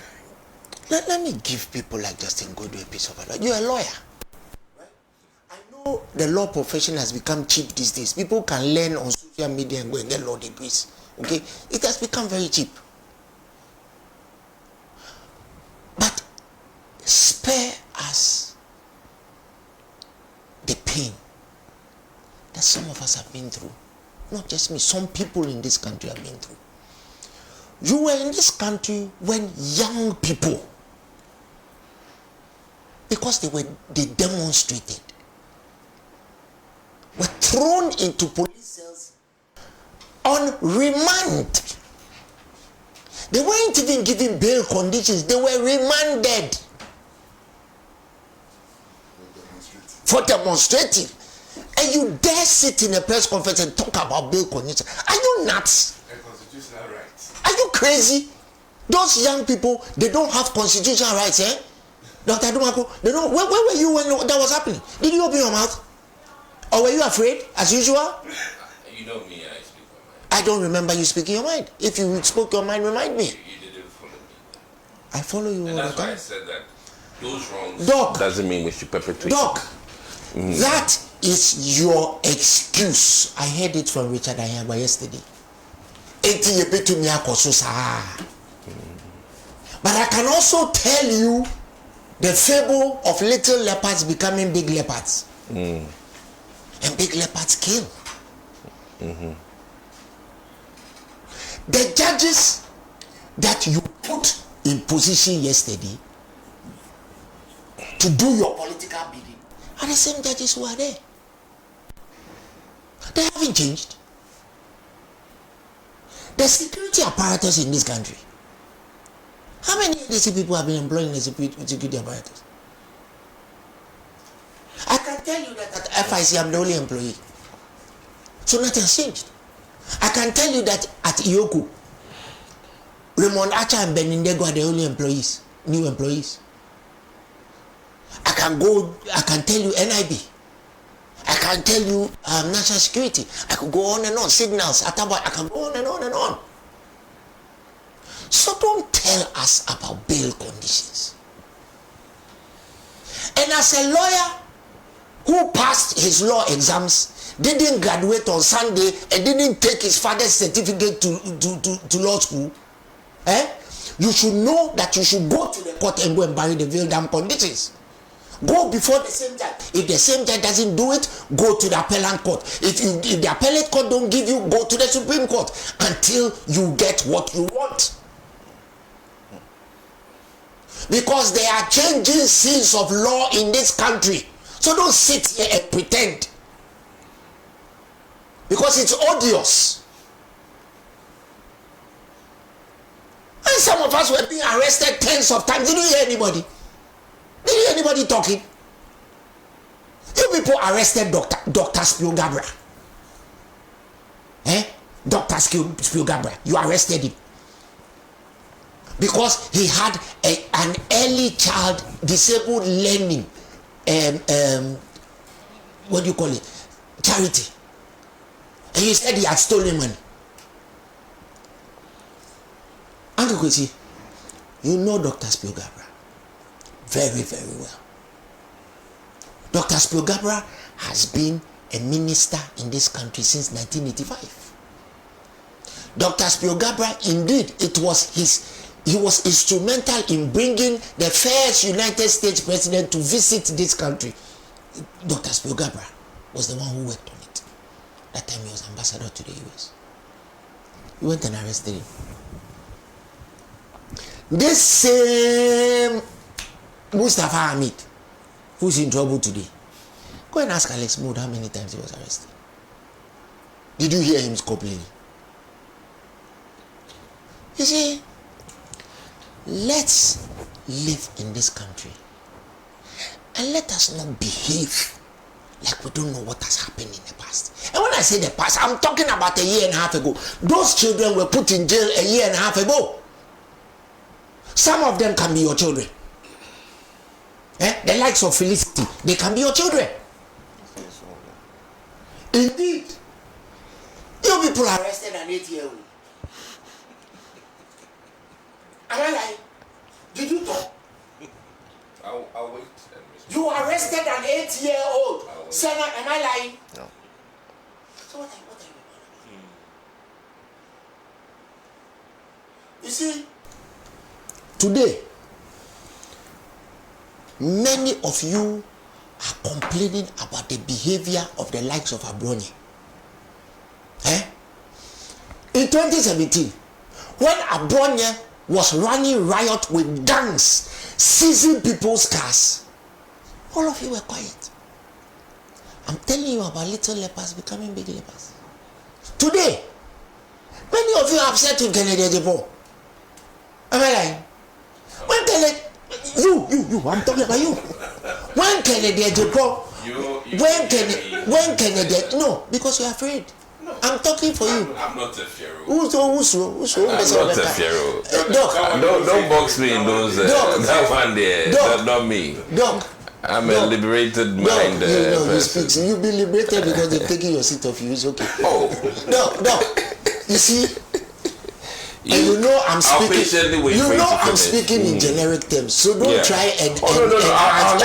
let me give people like Justin Godwin a piece of advice. You're a lawyer. Right? I know the law profession has become cheap these days. People can learn on social media and go and get law degrees. Okay? It has become very cheap. But spare us the pain that some of us have been through. Not just me, some people in this country have been through. You were in this country when young people, because they demonstrated, were thrown into police cells on remand. They weren't even given bail conditions, they were remanded for demonstrating. And you dare sit in a press conference and talk about bail conditions. Are you nuts? Constitutional rights. Are you crazy? Those young people, they don't have constitutional rights, eh? Dr. Dumako, they don't. Where were you when that was happening? Did you open your mouth? Or were you afraid, as usual? You know me, I speak my mind. I don't remember you speaking your mind. If you spoke your mind, remind me. You didn't follow me. I follow you And all the that's why I time. said that those wrongs Doc, doesn't mean we should perpetuate. Doc, that is your excuse. I heard it from Richard Ayagba yesterday. But I can also tell you the fable of little leopards becoming big leopards. And big leopards kill. The judges that you put in position yesterday to do your political bidding are the same judges who are there. They haven't changed. The security apparatus in this country. How many of these people have been employing the security apparatus? I can tell you that at FIC I'm the only employee. So nothing has changed. I can tell you that at Ioku, Raymond Archer and Benindego are the only employees, new employees. I can tell you NIB. I can tell you national security. I could go on and on. Signals, Ataba, I can go on and on and on. So don't tell us about bail conditions. And as a lawyer who passed his law exams, didn't graduate on Sunday and didn't take his father's certificate to law school, you should know that you should go to the court and go and bury the bail down conditions. Go before the same judge. If the same judge doesn't do it, go to the appellate court. If the appellate court don't give you, go to the Supreme Court until you get what you want. Because there are changing scenes of law in this country. So don't sit here and pretend. Because it's odious. And some of us were being arrested tens of times. Did you hear anybody? Did you hear anybody talking? You people arrested Dr. Spielgabra. Dr. Spielgabra. You arrested him. Because he had an early child disabled learning, what do you call it? Charity. And you said he had stolen money. Uncle Kwesi, you know Dr. Spielgabra very, very well. Dr. Spiogabra has been a minister in this country since 1985. Dr. Spiogabra, indeed, he was instrumental in bringing the first United States president to visit this country. Dr. Spiogabra was the one who worked on it. That time he was ambassador to the US. He went and arrested him. This same Mustafa Hamid, who's in trouble today, go and ask Alex Mood how many times he was arrested. Did you hear him complaining? You see, let's live in this country and let us not behave like we don't know what has happened in the past. And when I say the past, I'm talking about a year and a half ago. Those children were put in jail a year and a half ago. Some of them can be your children. The likes of Felicity, they can be your children. Indeed. You people arrested an 8-year-old. Am I lying? Did you talk? I'll wait. You arrested an 8-year-old. Senna, am I lying? No. So what are you? You see, today, many of you are complaining about the behavior of the likes of Abroni. In 2017, when Abroni was running riot with gangs, seizing people's cars, all of you were quiet. I'm telling you about little lepers becoming big lepers. Today, many of you are upset with Kennedy Ajibo. Am I lying? When Kennedy, you, I'm talking about you. When Kennedy Ajibo, when Kennedy, no, because you're afraid. No. I'm talking for you. I'm not a pharaoh. Who's I'm not a pharaoh. Don't box me in those. That one there. That's not me. Doc. I'm a liberated mind. You'll be liberated because they've taken your seat off you. It's okay. Oh. No. You see, and you know I'm speaking. I'm speaking in generic terms. So don't try and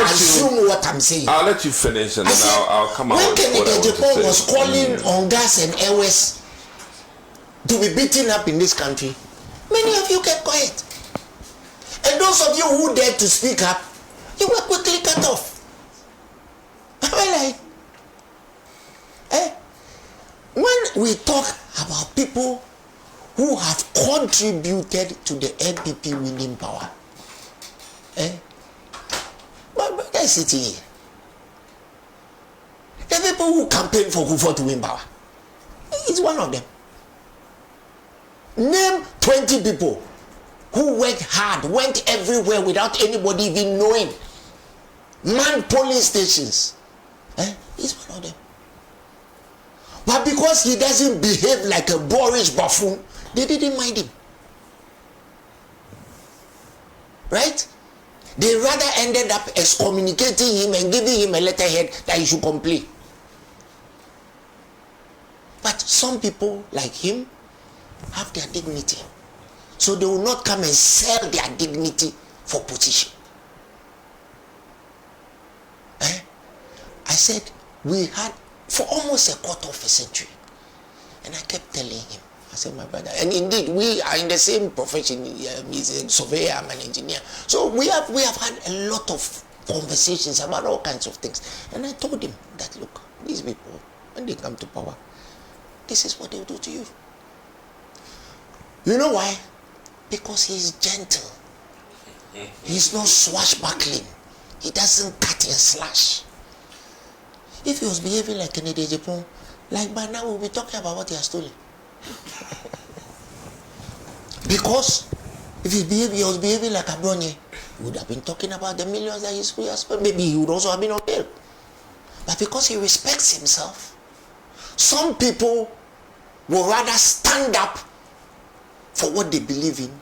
assume what I'm saying. I'll let you finish and then I'll come out. When Kennedy Ajibo was calling on gas and airways to be beaten up in this country, many of you kept quiet. And those of you who dared to speak up, you were quickly cut off. When we talk about people who have contributed to the NPP winning power, but that's it here. The people who campaign for Kufuor to win power, he's one of them. Name 20 people who worked hard, went everywhere without anybody even knowing, manned police stations. He's one of them. But because he doesn't behave like a boorish buffoon, they didn't mind him. Right? They rather ended up excommunicating him and giving him a letterhead that he should complain. But some people like him have their dignity. So they will not come and sell their dignity for position. I said, we had for almost a quarter of a century. And I kept telling him, I said, my brother, and indeed, we are in the same profession. He's a surveyor, I'm an engineer. So we have had a lot of conversations about all kinds of things. And I told him that, look, these people, when they come to power, this is what they'll do to you. You know why? Because he's gentle. He's not swashbuckling. He doesn't cut and slash. If he was behaving like Kennedy Ajibo, like by now we'll be talking about what he has stolen. Because if he was behaving like Abroni, we would have been talking about the millions that he has spent. Maybe he would also have been on bail. But because he respects himself, some people will rather stand up for what they believe in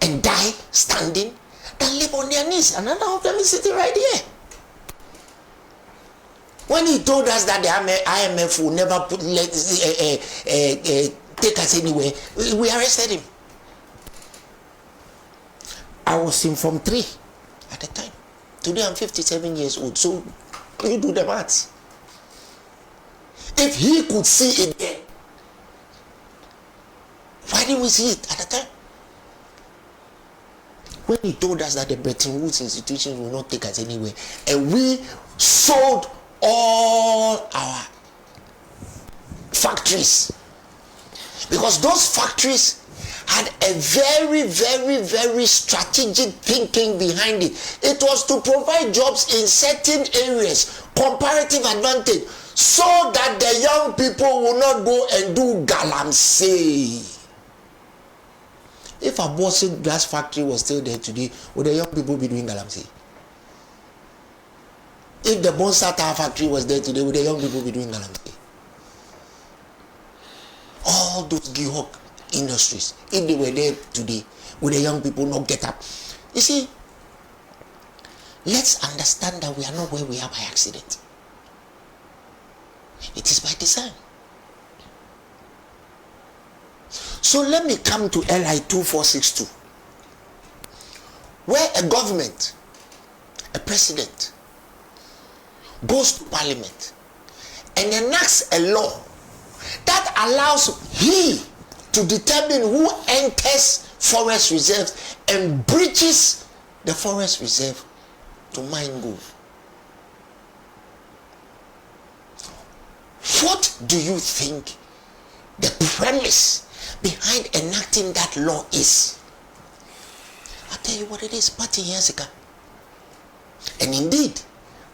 and die standing than live on their knees. Another of them is sitting right here. When he told us that the IMF will never take us anywhere, we arrested him. I was in Form 3 at the time. Today I'm 57 years old. So you do the maths. If he could see it then, why didn't we see it at the time? When he told us that the Bretton Woods institutions will not take us anywhere, and we sold all our factories, because those factories had a very, very, very strategic thinking behind it. It was to provide jobs in certain areas, comparative advantage, so that the young people will not go and do galamsey. If a Bossy glass factory was still there today, would the young people be doing galamsey? If the Bonsa Tire factory was there today, would the young people be doing galamsey? All those Gihok industries, if they were there today, would the young people not get up? You see, let's understand that we are not where we are by accident. It is by design. So let me come to LI 2462, where a government, a president, goes to parliament and enacts a law that allows he to determine who enters forest reserves and breaches the forest reserve to mine gold. What do you think the premise behind enacting that law is? I'll tell you what it is. Party Yasika. And indeed,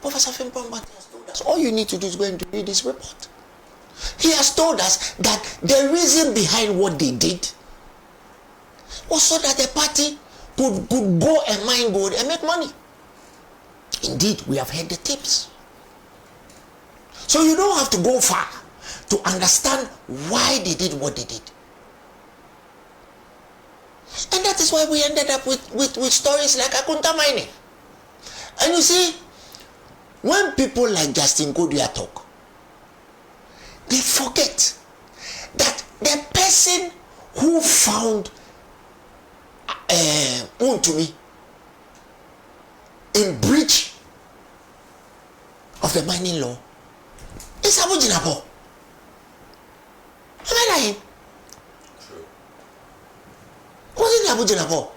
Professor Fimpong has told us all you need to do is go and read this report. He has told us that the reason behind what they did was so that the party could go and mine gold and make money. Indeed, we have heard the tips. So you don't have to go far to understand why they did what they did. And that is why we ended up with stories like Akunta mining. And you see, when people like Justin Kodua talk, they forget that the person who found Untumi in breach of the mining law is Abu Jinabo. Am I lying? True. Wasn't Abu Jinabo?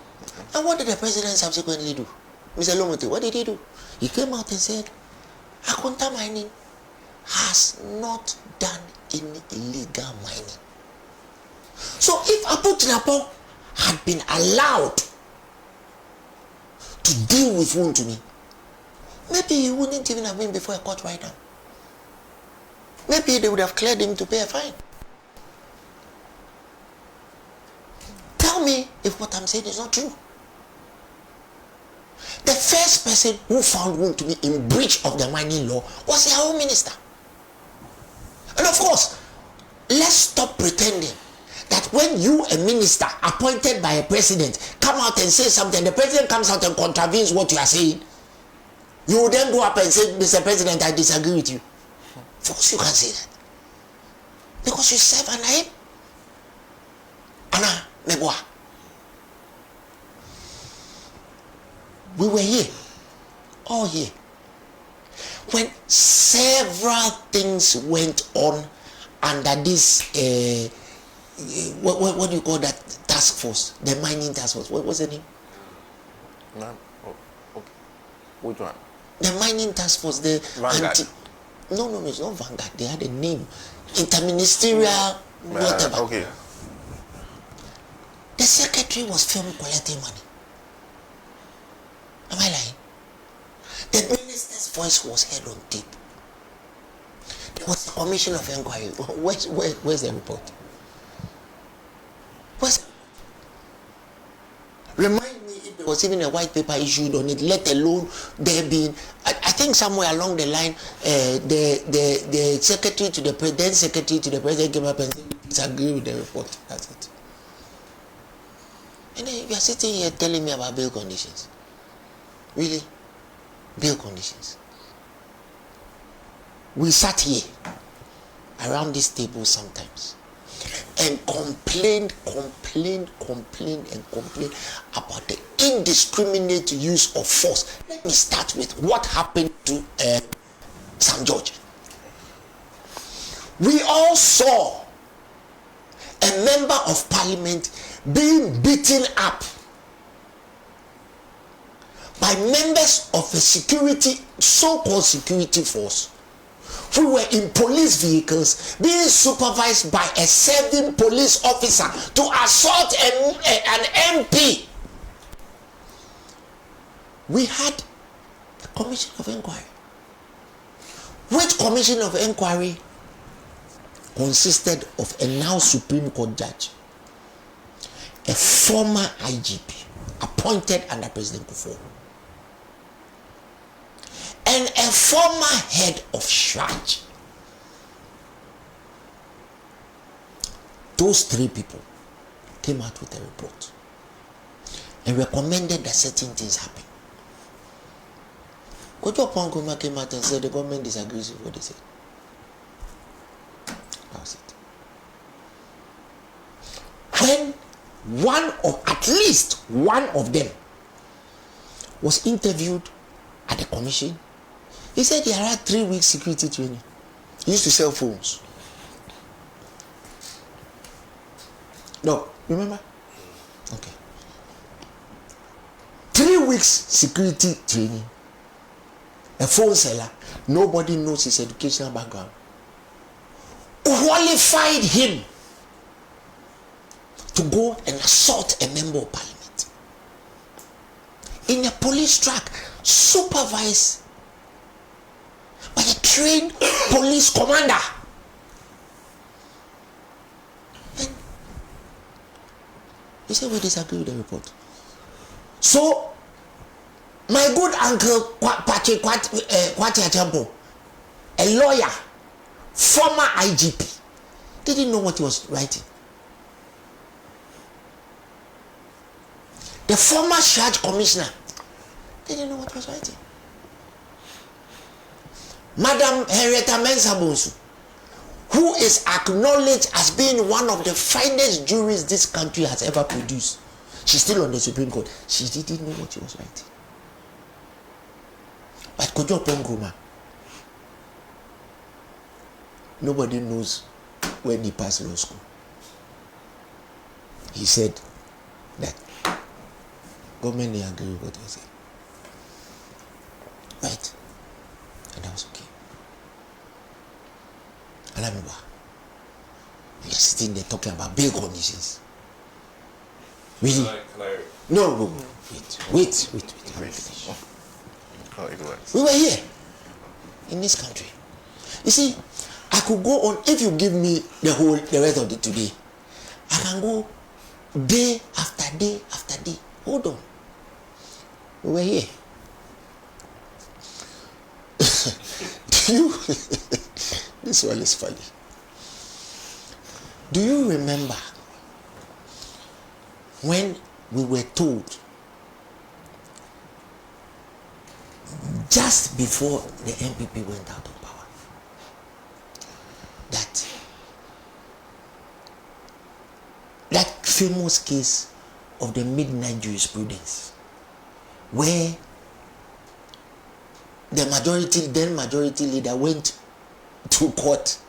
And what did the president subsequently do? Mr. Lomote, what did he do? He came out and said, Akunta mining has not done any illegal mining. So if Abu Jinabo had been allowed to deal with Untumi, maybe he wouldn't even have been before a court right now. Maybe they would have cleared him to pay a fine. Tell me if what I'm saying is not true. The first person who found Untumi in breach of the mining law was the Home Minister. And of course, let's stop pretending that when you, a minister appointed by a president, come out and say something, the president comes out and contravenes what you are saying, you will then go up and say, Mr. President, I disagree with you. Of course you can say that. Because you serve under him. Anna Meboa. We were here. All here. When several things went on under this, what do you call that task force? The mining task force. What was the name? No. Oh, okay. Which one? The mining task force. The Vanguard. No, it's not Vanguard. They had a name. Interministerial, whatever. Okay. The secretary was filmed collecting money. Am I lying? The minister's voice was heard on tape. There was a commission of inquiry. Where's the report? Remind me if there was even a white paper issued on it, let alone there being, I think somewhere along the line, the secretary to the then secretary to the president came up and said, disagree with the report. That's it. And then you are sitting here telling me about bail conditions. Really? Bail conditions. We sat here around this table sometimes and complained about the indiscriminate use of force. Let me start with what happened to St. George. We all saw a member of parliament being beaten up by members of a security, so-called security force, who were in police vehicles being supervised by a serving police officer to assault an MP. We had a commission of inquiry. Which commission of inquiry consisted of a now Supreme Court judge, a former IGP appointed under President Kufuor, and a former head of SHRAJ. Those three people came out with a report and recommended that certain things happen. Kojo Pongoma came out and said the government disagrees with what they said. That was it. When at least one of them was interviewed at the commission, he said he had 3 weeks security training. He used to sell phones. No, remember? Okay. 3 weeks security training. A phone seller, nobody knows his educational background, qualified him to go and assault a member of parliament in a police truck supervised by a trained police commander. And he said we disagree with the report. So my good uncle Kwati Achampo, a lawyer, former IGP, didn't know what he was writing. The former SHRAJ commissioner didn't know what he was writing. Madam Henrietta Mensah Bonsu, who is acknowledged as being one of the finest juries this country has ever produced, she's still on the Supreme Court. She didn't know what she was writing. But Kojo Pongoma, nobody knows when he passed law school. He said that government didn't agree with what he said. Right. And that was okay. And I remember, we are sitting there talking about bail conditions. Really? No, wait. Let me finish. We were here in this country. You see, I could go on. If you give me the rest of the today, I can go day after day after day. Hold on. We were here. This one is funny. Do you remember when we were told just before the MPP went out of power that famous case of the midnight jurisprudence where the then majority leader went to court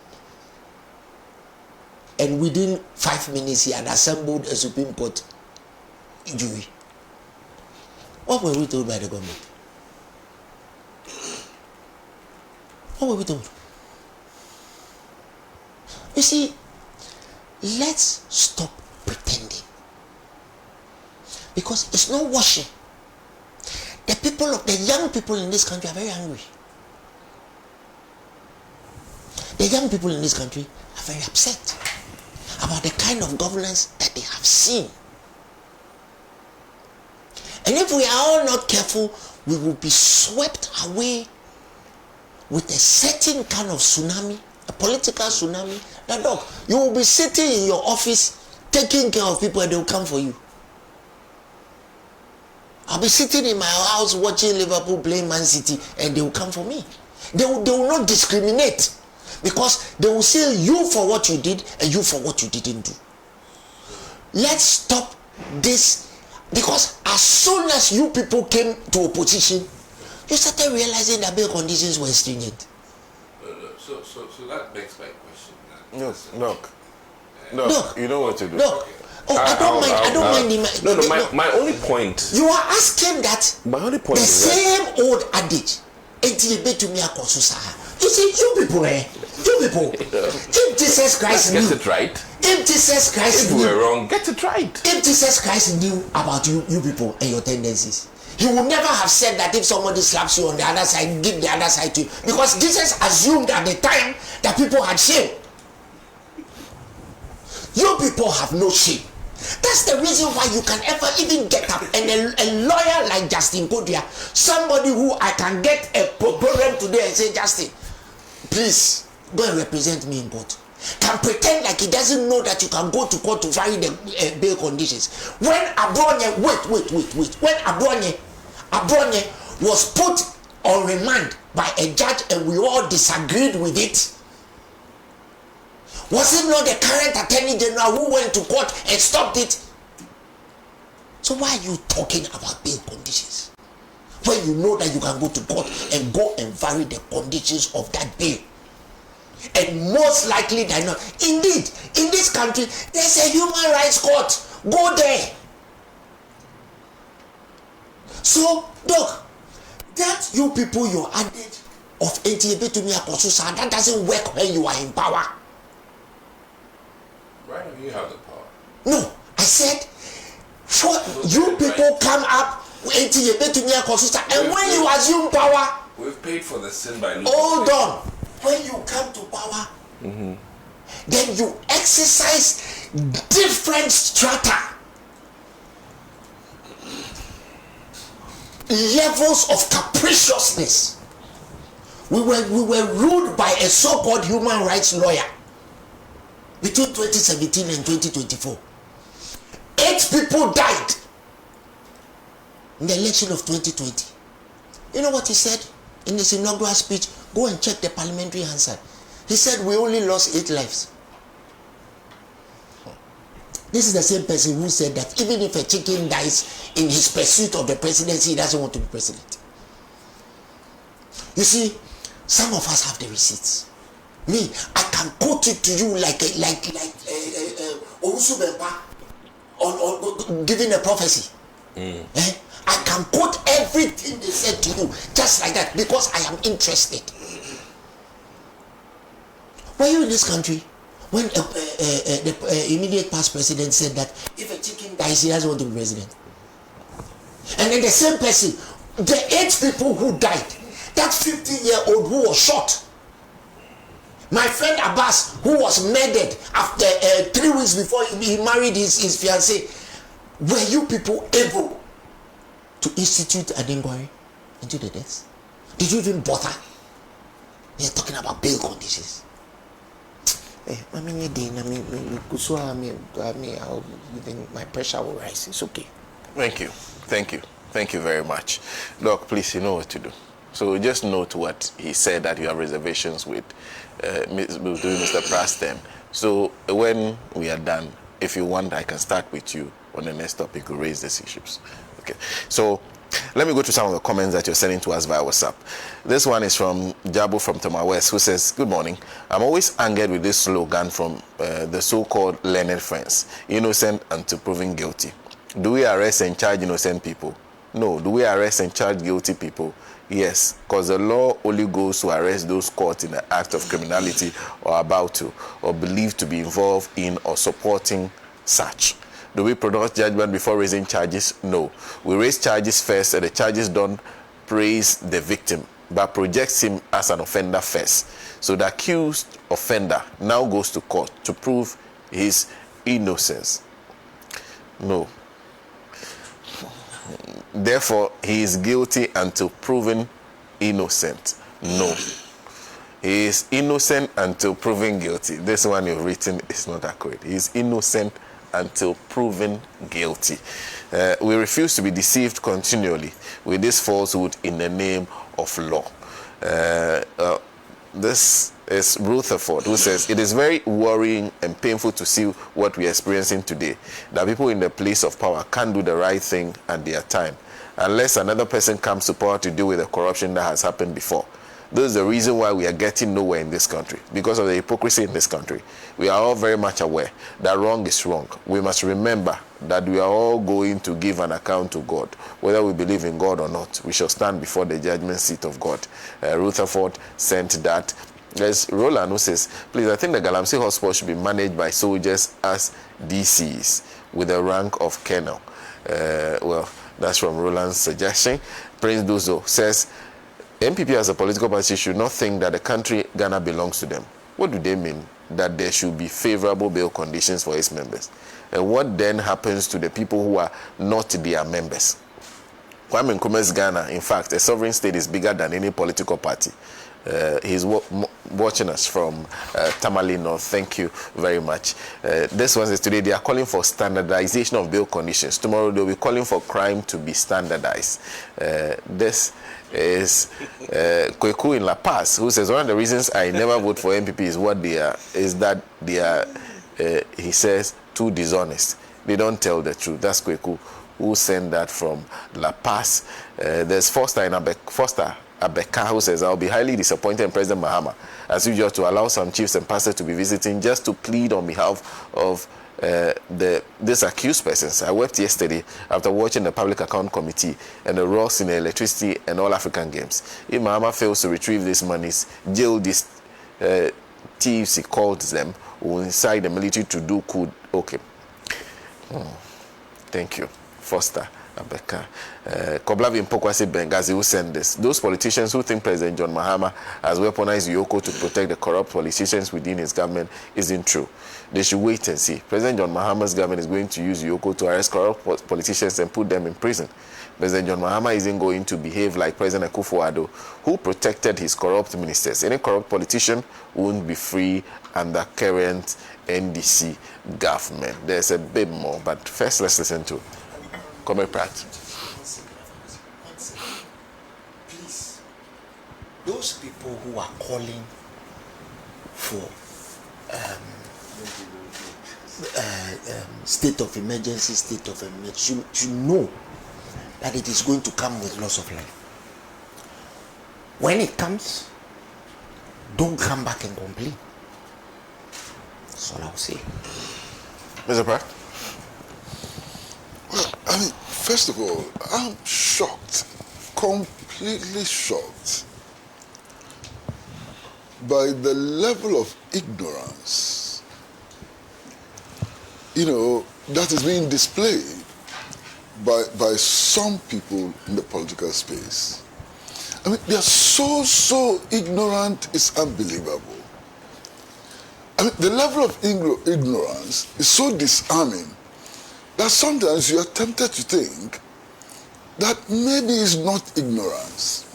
and within 5 minutes he had assembled a Supreme Court jury? What were we told by the government? What were we told? You see, let's stop pretending, because it's not washing. The young people in this country are very angry. The young people in this country are very upset about the kind of governance that they have seen. And if we are all not careful, we will be swept away with a certain kind of tsunami, a political tsunami. That dog, you will be sitting in your office taking care of people and they will come for you. I'll be sitting in my house watching Liverpool play Man City and they will come for me. They will not discriminate, because they will say you for what you did and you for what you didn't do. Let's stop this Because as soon as you people came to opposition, you started realizing that bail conditions were stringent. So that begs my question. Look, you know what to do. No. Oh, I don't mind. My only point. You are asking that. My only point the is same old adage. You see, you people, if Jesus Christ get knew, it right. If Jesus Christ if knew, we're wrong, get it right. If Jesus Christ knew about you people and your tendencies, he would never have said that if somebody slaps you on the other side, give the other side to you, because Jesus assumed at the time that people had shame. You people have no shame. That's the reason why you can ever even get up and a lawyer like Justin Kodia, somebody who I can get a program today and say, Justin, please go and represent me in court, can pretend like he doesn't know that you can go to court to vary the bail conditions. When Abronye, wait. When Abronye was put on remand by a judge and we all disagreed with it, was it not the current Attorney General who went to court and stopped it? So why are you talking about bail conditions when you know that you can go to court and go and vary the conditions of that bail? And most likely than not, indeed, in this country, there's a human rights court. Go there. So, look, that you people, your adage of that doesn't work when you are in power. Right now you have the power. No, and you people come up and when you assume power, we've paid for the sin by losing. Hold on. When you come to power, then you exercise different strata, levels of capriciousness. We were ruled by a so-called human rights lawyer between 2017 and 2024. 8 people died in the election of 2020. You know what he said in his inaugural speech? Go and check the parliamentary answer. He said we only lost 8 lives. This is the same person who said that even if a chicken dies in his pursuit of the presidency, he doesn't want to be president. You see, some of us have the receipts. Me, I can quote it to you like Owusu Bempa on giving a prophecy. I can quote everything they said to you just like that because I am interested. Were you in this country when the immediate past president said that if a chicken dies, he doesn't want to be president? And then the same person, the 8 people who died, that 50-year-old who was shot, my friend Abbas, who was murdered after 3 weeks before he married his fiancée, were you people able to institute an inquiry into the deaths? Did you even bother? They're talking about bail conditions. My pressure will rise. It's okay. Thank you very much. Doc, please, you know what to do. So just note what he said, that you have reservations with Mr. Preston. So when we are done, if you want, I can start with you on the next topic to raise these issues. Okay. So let me go to some of the comments that you're sending to us via WhatsApp. This one is from Jabo from Tama West, who says, good morning. I'm always angered with this slogan from the so-called learned friends, innocent until proven guilty. Do we arrest and charge innocent people? No. Do we arrest and charge guilty people? Yes, because the law only goes to arrest those caught in the act of criminality or about to, or believed to be involved in or supporting such. Do we pronounce judgment before raising charges? No. We raise charges first, and the charges don't praise the victim, but projects him as an offender first. So the accused offender now goes to court to prove his innocence. No. Therefore, he is guilty until proven innocent. No. He is innocent until proven guilty. This one you've written is not accurate. He is innocent until proven guilty. We refuse to be deceived continually with this falsehood in the name of law. This is Rutherford, who says, it is very worrying and painful to see what we are experiencing today, that people in the place of power can't do the right thing at their time, unless another person comes to power to deal with the corruption that has happened before. This is the reason why we are getting nowhere in this country, because of the hypocrisy in this country. We are all very much aware that wrong is wrong. We must remember that we are all going to give an account to God. Whether we believe in God or not, we shall stand before the judgment seat of God. Rutherford sent that. There's Roland who says, please, I think the Galamsey Hospital should be managed by soldiers as DCs with the rank of colonel. Well, that's from Roland's suggestion. Prince Duzo says, MPP as a political party should not think that the country Ghana belongs to them. What do they mean? That there should be favorable bail conditions for its members. And what then happens to the people who are not their members? Kwame Nkrumah's Ghana, in fact, a sovereign state, is bigger than any political party. He's watching us from Tamale North. Thank you very much. This one is today they are calling for standardization of bail conditions. Tomorrow they'll be calling for crime to be standardized. This is Kweku in La Paz, who says one of the reasons I never vote for MPP is that they are, he says, too dishonest. They don't tell the truth. That's Kweku, who sent that from La Paz. There's Foster Abeka, who says, I'll be highly disappointed in President Mahama, as usual, to allow some chiefs and pastors to be visiting just to plead on behalf of these accused persons. I wept yesterday after watching the Public Account Committee and the rocks in the electricity and all African games. If Mahama fails to retrieve these monies, jail these thieves, he called them, will incite the military to do good. Okay. Thank you, Foster Abeka. Koblavi Mpokwasi Bengazi, who sent this. Those politicians who think President John Mahama has weaponized Yoko to protect the corrupt politicians within his government isn't true. They should wait and see. President John Mahama's government is going to use Yoko to arrest corrupt politicians and put them in prison. President John Mahama isn't going to behave like President Akufo-Addo, who protected his corrupt ministers. Any corrupt politician won't be free under current NDC government. There's a bit more, but first let's listen to Comrade Pratt. Please, those people who are calling for state of emergency, should know that it is going to come with loss of life. When it comes, don't come back and complain. That's all I'll say. Mr. Pratt? Well, I mean, first of all, I'm shocked, completely shocked by the level of ignorance, that is being displayed by some people in the political space. I mean, they are so ignorant, it's unbelievable. I mean, the level of ignorance is so disarming that sometimes you are tempted to think that maybe it's not ignorance.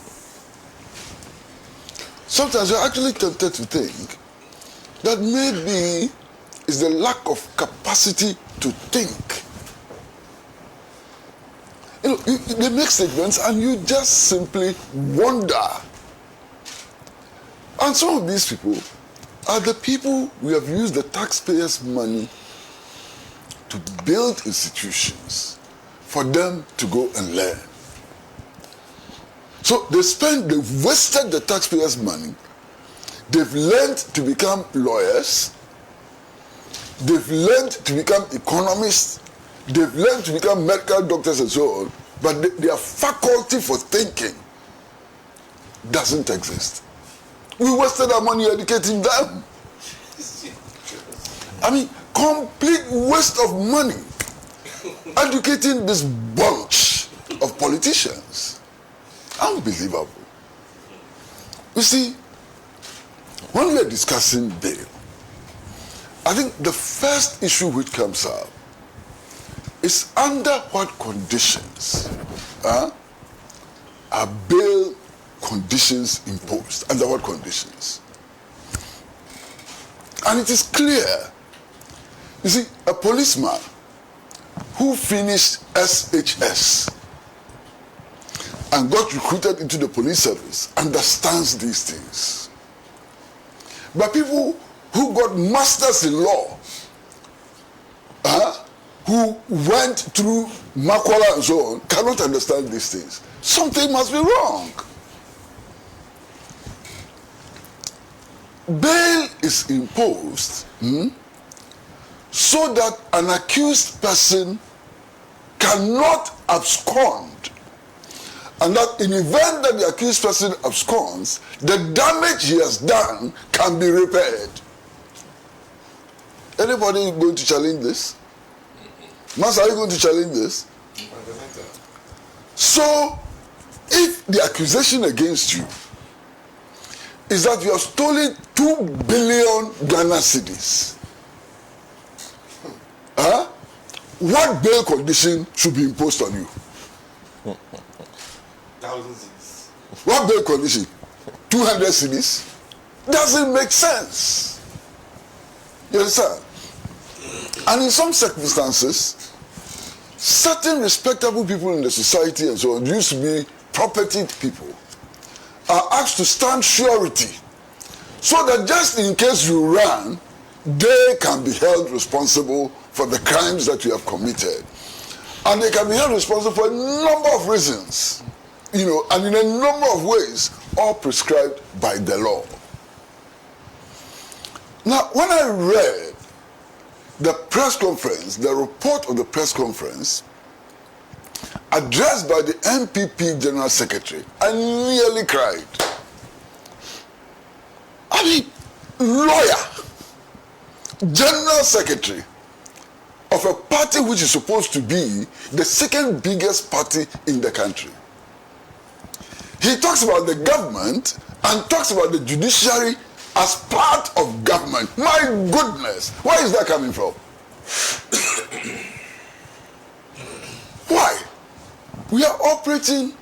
Sometimes you're actually tempted to think that maybe it's the lack of capacity to think. They make statements and you just simply wonder. And some of these people are the people we have used the taxpayers' money to build institutions for them to go and learn. So they've wasted the taxpayers' money. They've learned to become lawyers. They've learned to become economists. They've learned to become medical doctors and so on. But their faculty for thinking doesn't exist. We wasted our money educating them. I mean, complete waste of money educating this bunch of politicians. Unbelievable. You see, when we are discussing bail, I think the first issue which comes up is under what conditions are bail conditions imposed? Under what conditions? And it is clear. You see, a policeman who finished SHS and got recruited into the police service understands these things. But people who got masters in law, who went through Makwala and so on, cannot understand these things. Something must be wrong. Bail is imposed so that an accused person cannot abscond, and that in the event that the accused person absconds, the damage he has done can be repaired. Anybody going to challenge this? Master, are you going to challenge this? So, if the accusation against you is that you have stolen 2 billion Ghana cedis, what bail condition should be imposed on you? Thousands. What bail condition? 200 cedis? Doesn't make sense. You understand? And in some circumstances, certain respectable people in the society and so on, used to be propertied people, are asked to stand surety so that just in case you run, they can be held responsible for the crimes that you have committed. And they can be held responsible for a number of reasons, and in a number of ways, all prescribed by the law. Now, when I read the press conference, the report of the press conference, addressed by the MPP General Secretary, I nearly cried. I mean, lawyer, General Secretary of a party which is supposed to be the second biggest party in the country. He talks about the government and talks about the judiciary as part of government. My goodness, where is that coming from? Why? We are operating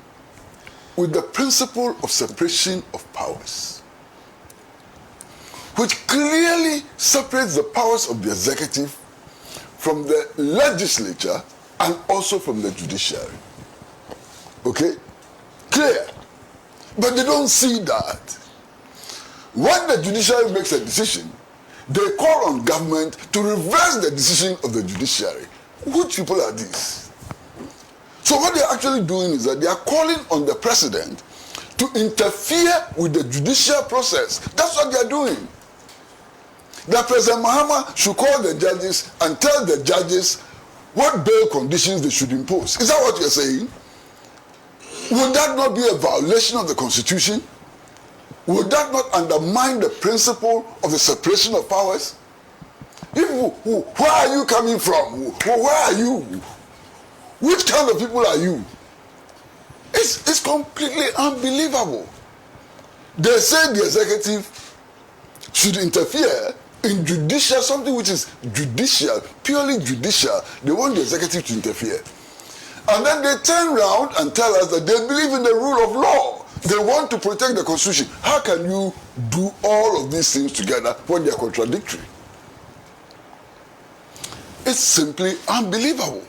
with the principle of separation of powers, which clearly separates the powers of the executive from the legislature and also from the judiciary. Okay? Clear. But they don't see that. When the judiciary makes a decision, they call on government to reverse the decision of the judiciary. Which people are these? So what they're actually doing is that they are calling on the president to interfere with the judicial process. That's what they're doing. That President Mahama should call the judges and tell the judges what bail conditions they should impose. Is that what you're saying? Would that not be a violation of the Constitution? Would that not undermine the principle of the separation of powers? Where are you coming from? Where are you? Which kind of people are you? It's completely unbelievable. They say the executive should interfere in judicial, something which is judicial, purely judicial. They want the executive to interfere. And then they turn around and tell us that they believe in the rule of law. They want to protect the Constitution. How can you do all of these things together when they are contradictory? It's simply unbelievable.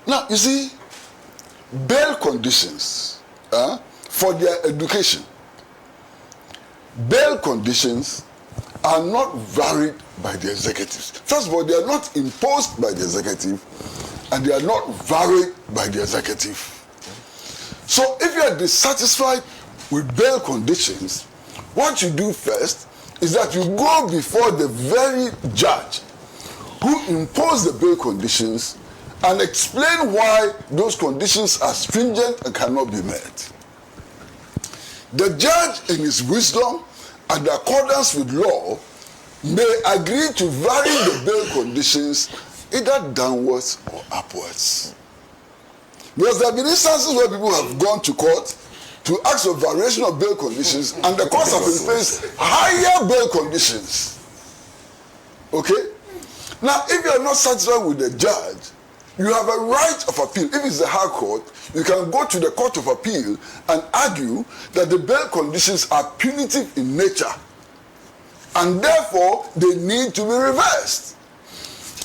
Now, you see, bail conditions for their education, bail conditions are not varied by the executives. First of all, they are not imposed by the executive, and they are not varied by the executive. So if you are dissatisfied with bail conditions, what you do first is that you go before the very judge who imposed the bail conditions and explain why those conditions are stringent and cannot be met. The judge, in his wisdom and accordance with law, may agree to vary the bail conditions either downwards or upwards. Because there have been instances where people have gone to court to ask for variation of bail conditions, and the courts have imposed higher bail conditions. Okay? Now, if you are not satisfied with the judge, you have a right of appeal. If it's the High Court, you can go to the Court of Appeal and argue that the bail conditions are punitive in nature, and therefore they need to be reversed.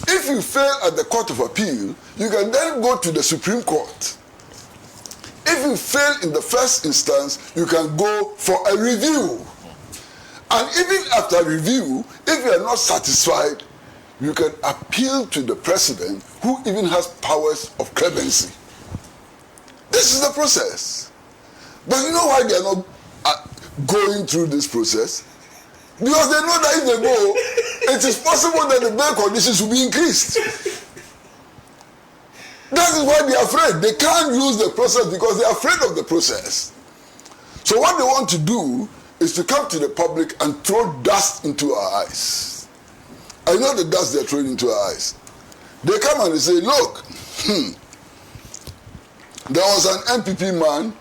If you fail at the Court of Appeal, you can then go to the Supreme Court. If you fail in the first instance, you can go for a review. And even after review, if you are not satisfied, you can appeal to the president, who even has powers of clemency. This is the process. But you know why they are not going through this process? Because they know that if they go, it is possible that the bail conditions will be increased. That is why they are afraid. They can't use the process because they are afraid of the process. So what they want to do is to come to the public and throw dust into our eyes. I know the dust they're throwing into our eyes. They come and they say, look, there was an MPP man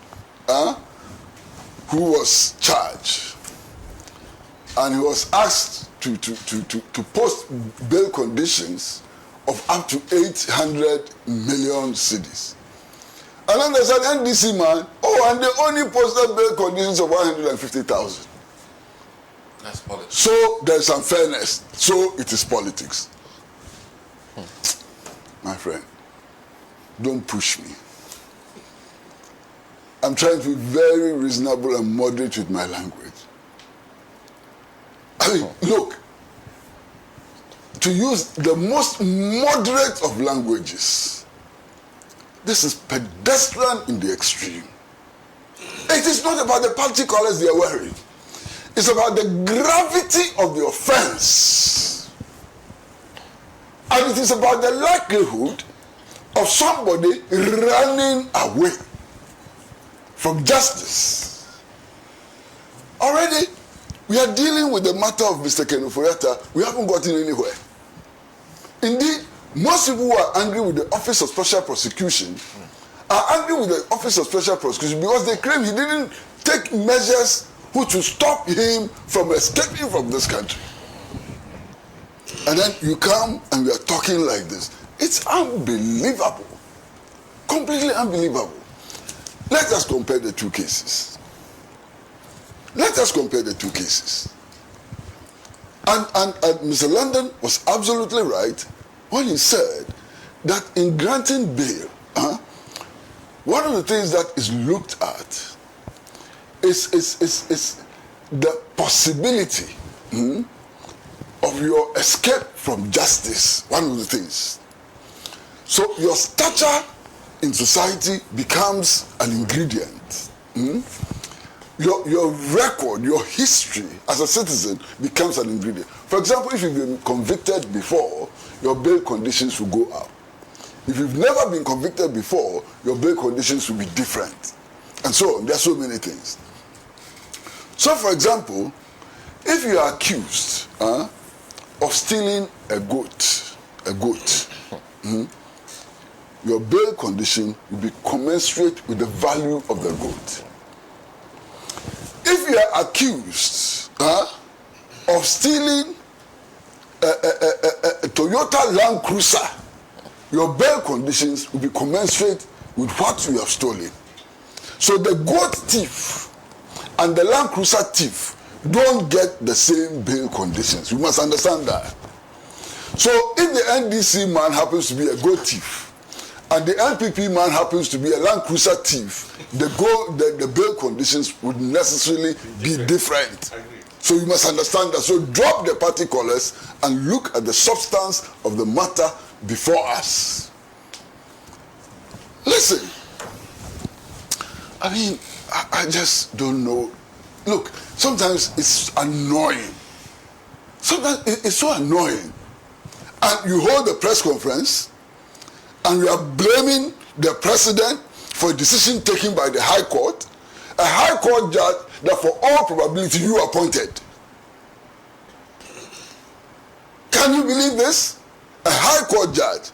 who was charged. And he was asked to post bail conditions of up to 800 million cedis. And then there's an NDC man, and they only posted bail conditions of 150,000. That's politics. So there's some fairness. So it is politics. My friend, don't push me. I'm trying to be very reasonable and moderate with my language. I mean, look, to use the most moderate of languages, this is pedestrian in the extreme. It is not about the party colors they are wearing. It's about the gravity of the offense. And it is about the likelihood of somebody running away from justice. Already, we are dealing with the matter of Mr. Kenuforiata. We haven't gotten anywhere. Indeed, most people who are angry with the Office of Special Prosecution are angry with the Office of Special Prosecution because they claim he didn't take measures to stop him from escaping from this country. And then you come and we are talking like this. It's unbelievable. Completely unbelievable. Let us compare the two cases. Let us compare the two cases. And Mr. London was absolutely right when he said that in granting bail, one of the things that is looked at is the possibility of your escape from justice. One of the things. So your stature in society becomes an ingredient. Your record, your history as a citizen becomes an ingredient. For example, if you've been convicted before, your bail conditions will go up. If you've never been convicted before, your bail conditions will be different. And so on. There are so many things. So, for example, if you are accused of stealing a goat, your bail condition will be commensurate with the value of the goat. If you are accused of stealing a Toyota Land Cruiser, your bail conditions will be commensurate with what you have stolen. So the goat thief and the Land Cruiser thief don't get the same bail conditions. You must understand that. So if the NDC man happens to be a goat thief, and the NPP man happens to be a Land Cruiser thief, the bail conditions would necessarily be different. So you must understand that. So drop the party colors and look at the substance of the matter before us. Listen, I mean, I just don't know. Look, sometimes it's annoying. Sometimes it's so annoying. And you hold a press conference and we are blaming the president for a decision taken by the High Court, a High Court judge that for all probability you appointed. Can you believe this? A High Court judge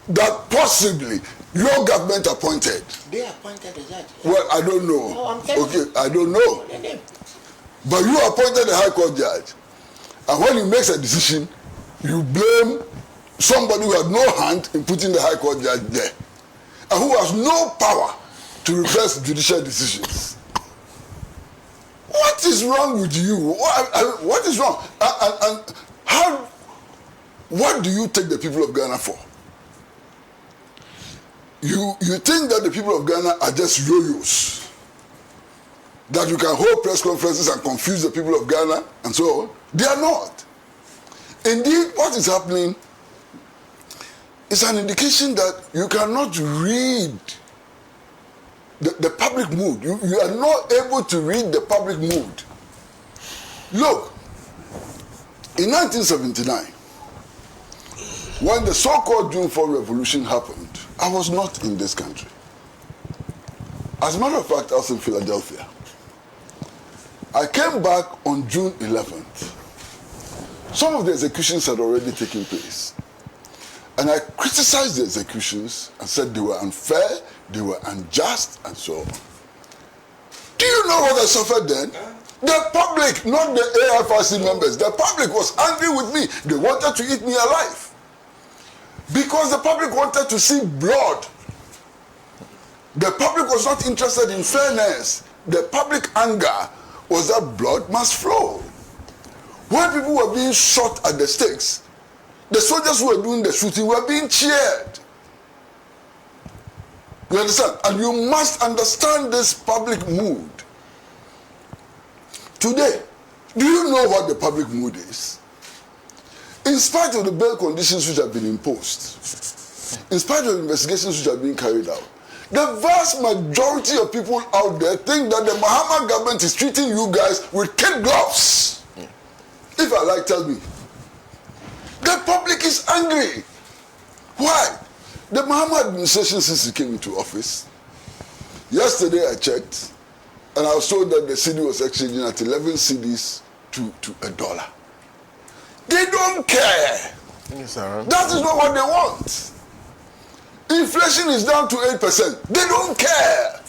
that possibly your government appointed. They appointed the judge. Well, I don't know. No, I'm telling you. I don't know. But you appointed a High Court judge. And when he makes a decision, you blame somebody who had no hand in putting the High Court judge there. And who has no power to reverse judicial decisions. What is wrong with you? What is wrong? And how? What do you take the people of Ghana for? You think that the people of Ghana are just yo-yos. that you can hold press conferences and confuse the people of Ghana and so on. They are not. Indeed, what is happening is an indication that you cannot read the public mood. You are not able to read the public mood. Look, in 1979, when the so-called June 4 revolution happened, I was not in this country. As a matter of fact, I was in Philadelphia. I came back on June 11th. Some of the executions had already taken place. And I criticized the executions and said they were unfair, they were unjust, and so on. Do you know what I suffered then? The public, not the AFRC members, the public was angry with me. They wanted to eat me alive. Because the public wanted to see blood. The public was not interested in fairness. The public anger was that blood must flow. When people were being shot at the stakes, the soldiers who were doing the shooting were being cheered. You understand? And you must understand this public mood. Today, do you know what the public mood is? In spite of the bail conditions which have been imposed, in spite of the investigations which are being carried out, the vast majority of people out there think that the Mahama government is treating you guys with kid gloves. If I like, tell me. The public is angry. Why? The Mahama administration, since he came into office, yesterday I checked, and I was told that the cedi was exchanging at 11 cedis to $1. They don't care. Yes, sir. That is not what they want. Inflation is down to 8%. They don't care.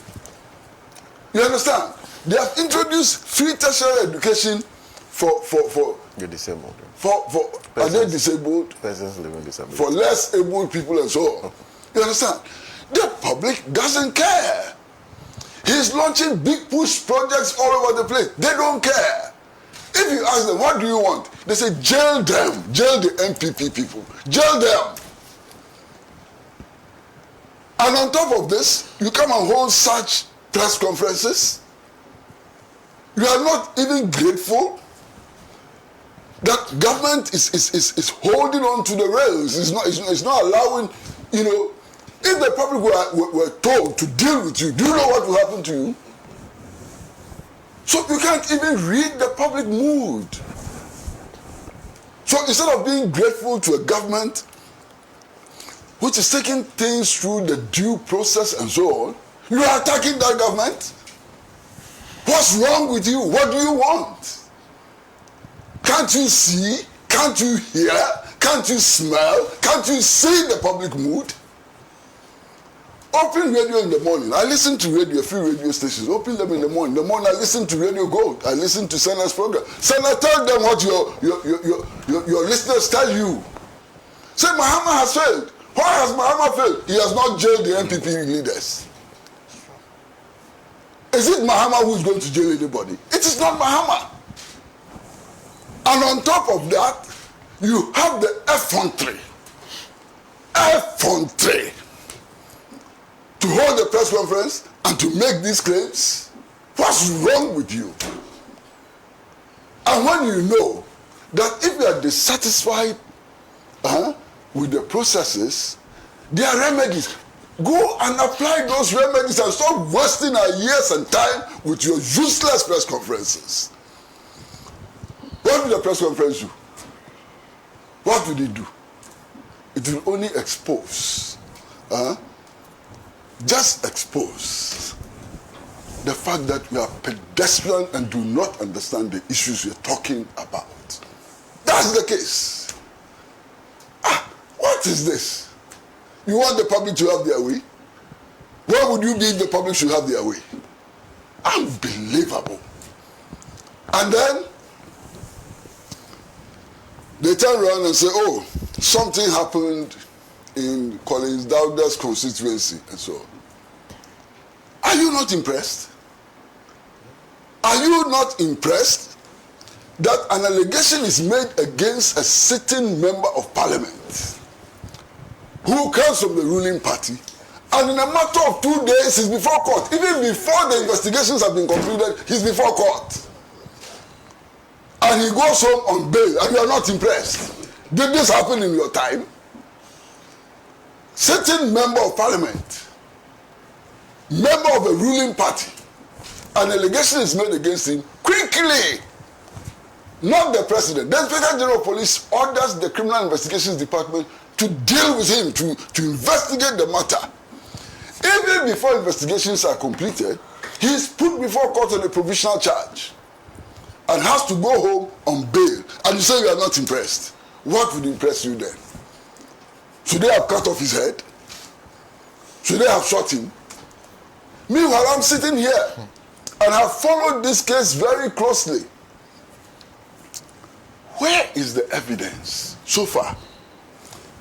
You understand? They have introduced free tertiary education for you're disabled. Are they disabled? Persons living disabled. For less able people and so on. You understand? The public doesn't care. He's launching big push projects all over the place. They don't care. If you ask them, what do you want? They say, jail them. Jail the MPP people. Jail them. And on top of this, you come and hold such press conferences. You are not even grateful that government is holding on to the rails. It's not allowing, you know, if the public were told to deal with you, do you know what will happen to you? So you can't even read the public mood. So instead of being grateful to a government which is taking things through the due process and so on, you are attacking that government? What's wrong with you? What do you want? Can't you see? Can't you hear? Can't you smell? Can't you see the public mood? Open radio in the morning. I listen to radio, a few radio stations. Open them in the morning. In the morning, I listen to Radio Gold. I listen to Sena's program. Sena, tell them what your listeners tell you. Say Mahama has failed. Why has Mahama failed? He has not jailed the MPP leaders. Is it Mahama who is going to jail anybody? It is not Mahama. And on top of that, you have the effrontery to hold a press conference and to make these claims. What's wrong with you? And when you know that if you are dissatisfied with the processes, there are remedies. Go and apply those remedies and stop wasting our years and time with your useless press conferences. What will the press conference do? What will it do? It will only expose, just expose the fact that you are pedestrian and do not understand the issues you're talking about. That's the case. What is this? You want the public to have their way? Where would you be if the public should have their way? Unbelievable. And then they turn around and say, oh, something happened in Collins Dowda's constituency and so on. Are you not impressed? Are you not impressed that an allegation is made against a sitting member of parliament who comes from the ruling party, And in a matter of 2 days, he's before court. Even before the investigations have been concluded, he's before court. And he goes home on bail, and you are not impressed. Did this happen in your time? Certain member of parliament, member of a ruling party, an allegation is made against him, quickly, not the president, the Inspector General of Police orders the Criminal Investigations Department to deal with him, to investigate the matter. Even before investigations are completed, he is put before court on a provisional charge and has to go home on bail. And you say you are not impressed. What would impress you then? Should they have cut off his head? Should they have shot him? Meanwhile, I'm sitting here and have followed this case very closely. Where is the evidence so far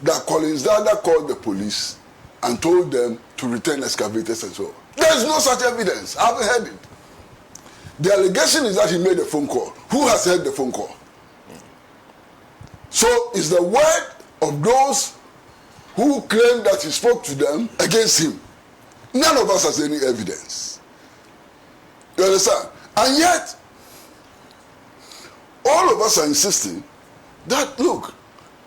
that Collins Dada called the police and told them to return excavators and so on? There is no such evidence. I haven't heard it. The allegation is that he made a phone call. Who has heard the phone call? So is the word of those who claim that he spoke to them against him. None of us has any evidence. You understand? And yet, all of us are insisting that, look,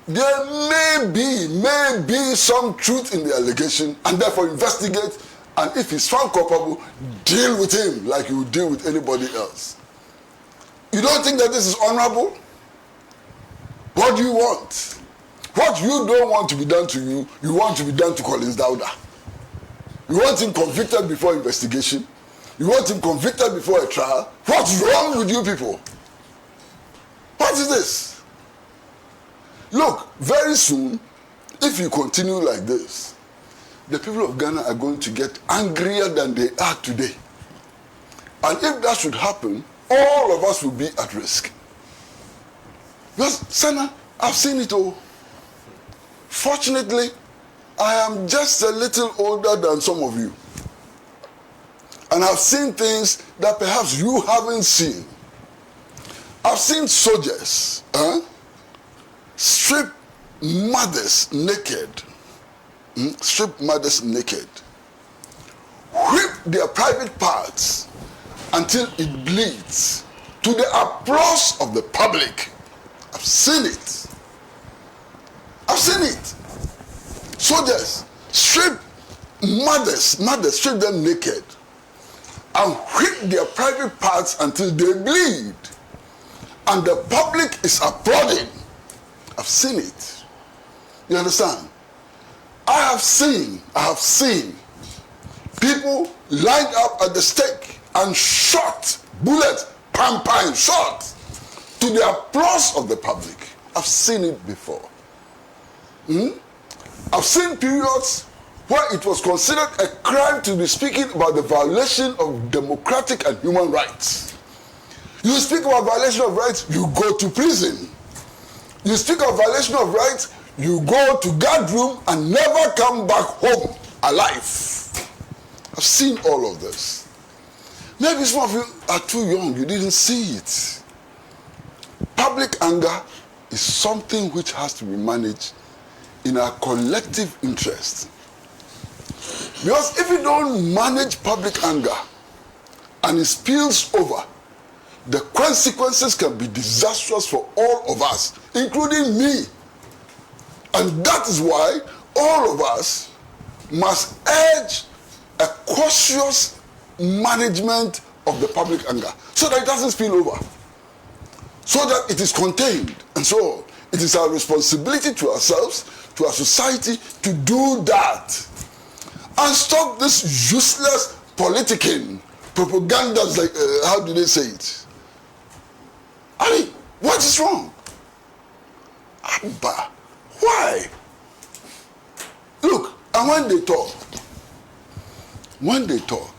there may be some truth in the allegation, and therefore investigate, and if he's found culpable, deal with him like you would deal with anybody else. You don't think that this is honorable? What do you want? What you don't want to be done to you, you want to be done to Collins Dauda. You want him convicted before investigation. You want him convicted before a trial. What's wrong with you people? What is this? Look, very soon, if you continue like this, the people of Ghana are going to get angrier than they are today. And if that should happen, all of us will be at risk. Because, Sana, I've seen it all. Fortunately, I am just a little older than some of you. And I've seen things that perhaps you haven't seen. I've seen soldiers strip mothers naked. Strip mothers naked. Whip their private parts until it bleeds to the applause of the public. I've seen it. I've seen it. Soldiers strip mothers, strip them naked and whip their private parts until they bleed. And the public is applauding. I've seen it. You understand? I have seen people lined up at the stake and shot, bullets, pam, shot to the applause of the public. I've seen it before. I've seen periods where it was considered a crime to be speaking about the violation of democratic and human rights. You speak about violation of rights, you go to prison. You speak of violation of rights, you go to guard room and never come back home alive. I've seen all of this. Maybe some of you are too young, you didn't see it. Public anger is something which has to be managed in our collective interest. Because if you don't manage public anger and it spills over, the consequences can be disastrous for all of us, including me. And that is why all of us must urge a cautious management of the public anger so that it doesn't spill over, so that it is contained. And so it is our responsibility to ourselves, to our society, to do that. And stop this useless politicking, propagandas like, how do they say it? I mean, what is wrong? Abba, why? Look, and when they talk,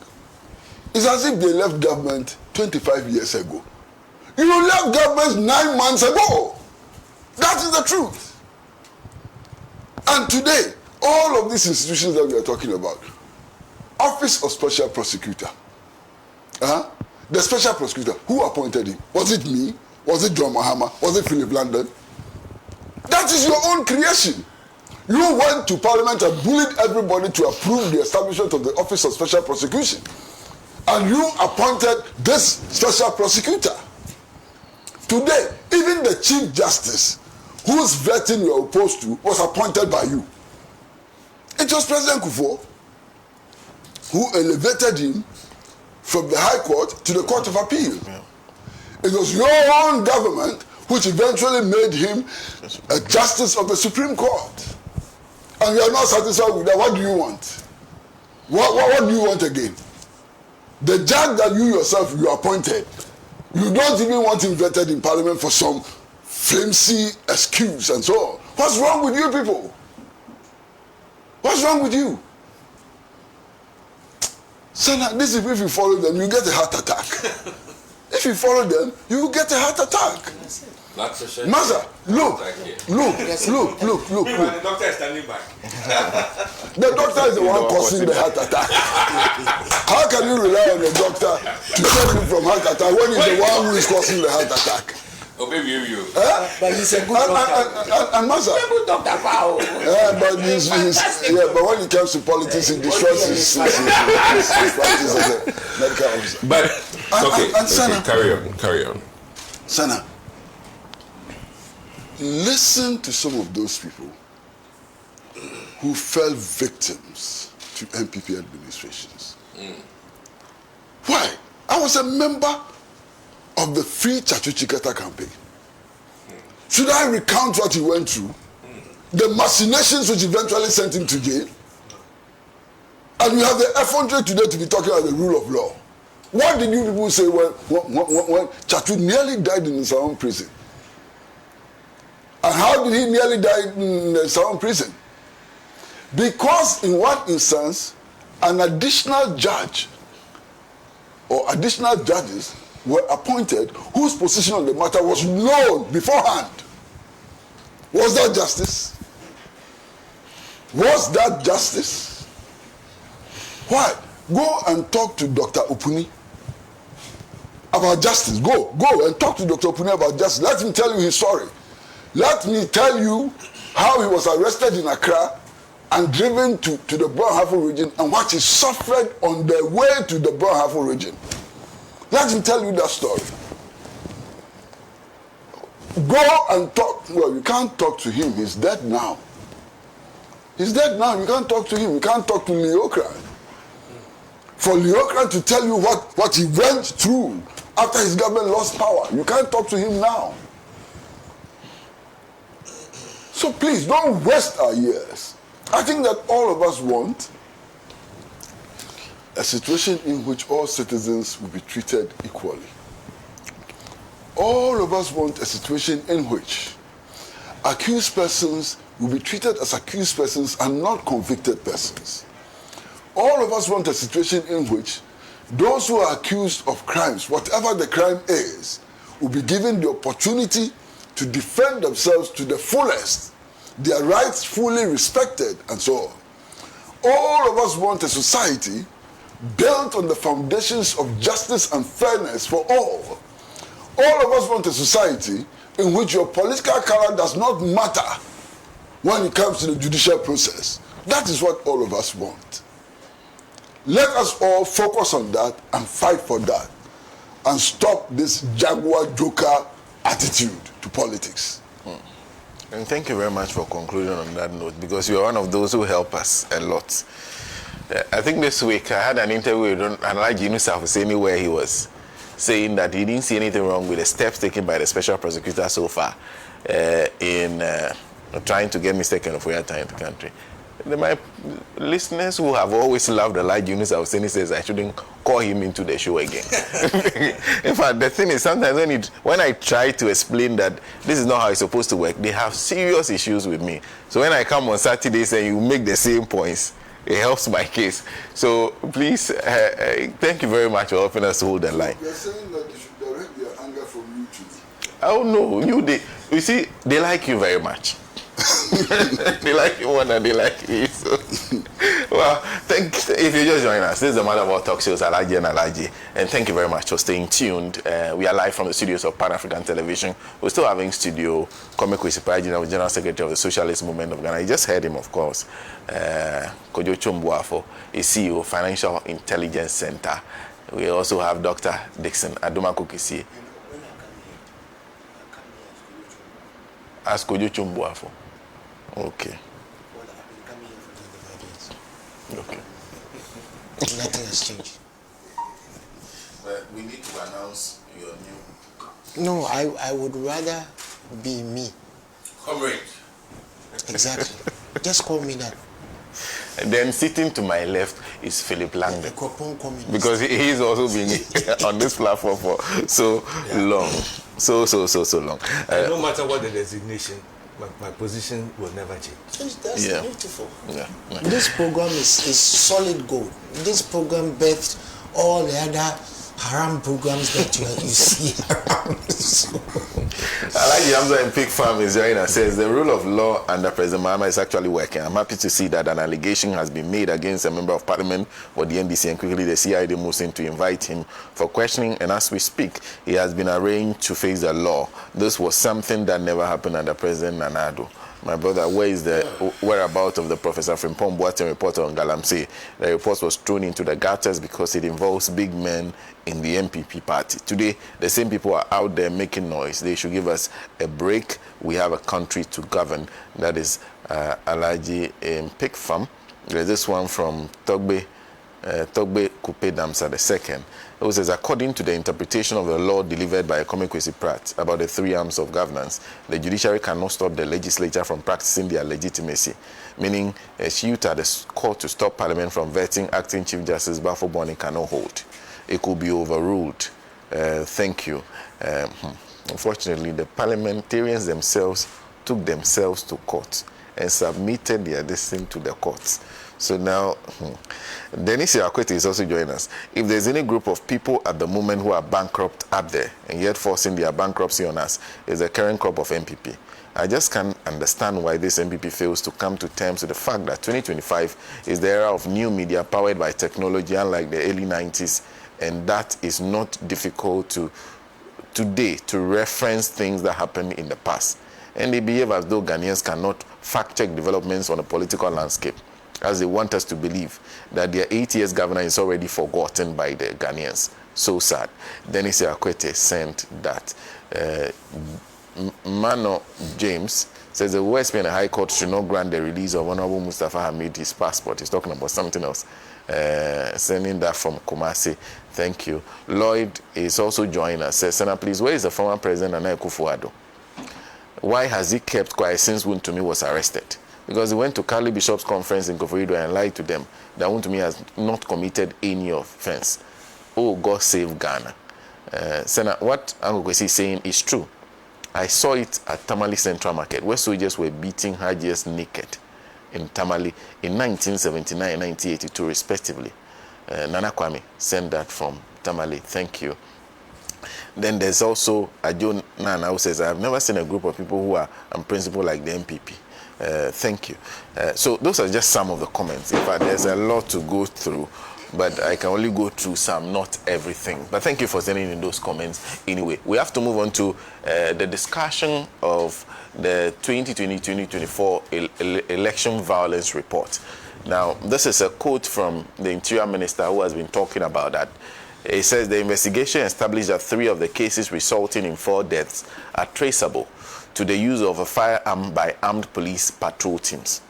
it's as if they left government 25 years ago. You left government 9 months ago. That is the truth. And today, all of these institutions that we are talking about, Office of Special Prosecutor, the Special Prosecutor, who appointed him? Was it me? Was it John Mahama? Was it Philip London? That is your own creation. You went to Parliament and bullied everybody to approve the establishment of the Office of Special Prosecution. And you appointed this special prosecutor. Today, even the Chief Justice, whose vetting you are opposed to, was appointed by you. It was President Kufuor who elevated him from the High Court to the Court of Appeal. Yeah. It was your own government which eventually made him a Justice of the Supreme Court. And you are not satisfied with that. What do you want? What do you want again? The judge that you yourself you appointed, you don't even want him vetted in Parliament for some flimsy excuse and so on. What's wrong with you people? What's wrong with you? Son, this is if you follow them, you get a heart attack. If you follow them, you will get a heart attack. Master, look. The doctor is standing back. The doctor is the one causing the heart attack. How can you rely on the doctor to save you from heart attack when he's the one who is causing the heart attack? Oh, baby, you. But he's a good doctor. And Master. He's a good doctor. But when it comes to politics, he destroys his practice as a medical officer. But, okay, carry on. Sana, listen to some of those people who fell victims to MPP administrations. Why? I was a member of the Free Chachuchiketa campaign. Should I recount what he went through? The machinations which eventually sent him to jail? And we have the effrontery today to be talking about the rule of law. What did you people say when Chachu nearly died in his own prison? And how did he nearly die in his own prison? Because in one instance, an additional judge or additional judges were appointed whose position on the matter was known beforehand. Was that justice? Was that justice? Why? Go and talk to Dr. Opuni about justice. Go and talk to Dr. Opuni about justice. Let him tell you his story. Let me tell you how he was arrested in Accra and driven to the Brown-Hafo region and what he suffered on the way to the Brown-Hafo region. Let him tell you that story. Go and talk. Well, you can't talk to him. He's dead now. He's dead now. You can't talk to him. You can't talk to Leokran. For Leokran to tell you what he went through after his government lost power, you can't talk to him now. So please, don't waste our years. I think that all of us want a situation in which all citizens will be treated equally. All of us want a situation in which accused persons will be treated as accused persons and not convicted persons. All of us want a situation in which those who are accused of crimes, whatever the crime is, will be given the opportunity to defend themselves to the fullest, their rights fully respected, and so on. All of us want a society built on the foundations of justice and fairness for all. All of us want a society in which your political color does not matter when it comes to the judicial process. That is what all of us want. Let us all focus on that and fight for that and stop this Jaguar Joker attitude to politics. And thank you very much for concluding on that note, because you are one of those who help us a lot. I think this week I had an interview with Alhaji Husseini where he was saying that he didn't see anything wrong with the steps taken by the special prosecutor so far in trying to get Mr. Kenofoya into the country. My listeners who have always loved Alhaji Husseini says I shouldn't call him into the show again. In fact, the thing is, sometimes when I try to explain that this is not how it's supposed to work, they have serious issues with me. So when I come on Saturdays and you make the same points, it helps my case. So please, thank you very much for helping us to hold the line. You're saying that you should direct your anger from you to me. Oh no, you see, they like you very much. They like you more than they like me. So Well, if you just join us, this is the Mother of All Talk Shows, Alhaji and Alhaji. And thank you very much for staying tuned. We are live from the studios of Pan-African Television. We're still having studio Kwame Kwesi, General Secretary of the Socialist Movement of Ghana. You just heard him, of course. Kojo Chumbuafo, is CEO, Financial Intelligence Center. We also have Dr. Dixon Adumakukisi. As Kojo Chumbuafo. Okay. Okay. Nothing has changed. But we need to announce your new. No, I would rather be me. Comrade. Exactly. Just call me that. And then sitting to my left is Philip Langdon. Because he is also been on this platform for so long. So long. No matter what the designation, my position will never change. That's beautiful. Yeah. This program is solid gold. This program birthed all the other haram programs that you see around. Alhaji Hamza in Pig Farm is joining us. Says the rule of law under President Mahama is actually working. I'm happy to see that an allegation has been made against a member of parliament for the NDC, and quickly the CID moves in to invite him for questioning. And as we speak, he has been arraigned to face the law. This was something that never happened under President Nana Addo. My brother, where is the whereabouts of the Professor Frimpong Boateng report on Galamsey? The report was thrown into the gutters because it involves big men in the MPP party. Today, the same people are out there making noise. They should give us a break. We have a country to govern. That is Alhaji in Pig Farm. There's this one from Togbe Kupe Damsa II. It says, according to the interpretation of the law delivered by Kwame Kwesi Pratt about the three arms of governance, the judiciary cannot stop the legislature from practicing their legitimacy, meaning a suit at the court to stop parliament from vetting acting Chief Justice Bafo Boni cannot hold. It could be overruled. Thank you. Unfortunately, the parliamentarians themselves took themselves to court and submitted their decision to the courts. So now, Dennis Yakwete is also joining us. If there's any group of people at the moment who are bankrupt up there and yet forcing their bankruptcy on us, is the current crop of MPP. I just can't understand why this MPP fails to come to terms with the fact that 2025 is the era of new media powered by technology, unlike the early 90s, and that is not difficult to today to reference things that happened in the past. And they behave as though Ghanaians cannot fact-check developments on the political landscape, as they want us to believe that their 8 years governor is already forgotten by the Ghanaians. So sad. Dennis Akwete sent that. Mano James says the West and the High Court should not grant the release of Honorable Mustafa Hamid his passport. He's talking about something else. Sending that from Kumasi. Thank you. Lloyd is also joining us. Says, Senator, please, where is the former president Nana Akufo-Addo? Why has he kept quiet since Wontumi was arrested? Because he went to Kali Bishop's conference in Koforidua and lied to them that Wontumi has not committed any offense. Oh, God save Ghana. Senator, what Uncle Kwesi is saying is true. I saw it at Tamale Central Market, where soldiers were beating Hajias naked in Tamale in 1979 and 1982, respectively. Nana Kwame sent that from Tamale. Thank you. Then there's also Ajo Nana who says, I have never seen a group of people who are unprincipled like the MPP. Thank you. So those are just some of the comments. In fact, there's a lot to go through, but I can only go through some, not everything. But thank you for sending in those comments anyway. We have to move on to the discussion of the 2020-2024 election violence report. Now, this is a quote from the Interior Minister who has been talking about that. It says the investigation established that 3 of the cases resulting in 4 deaths are traceable to the use of a firearm by armed police patrol teams.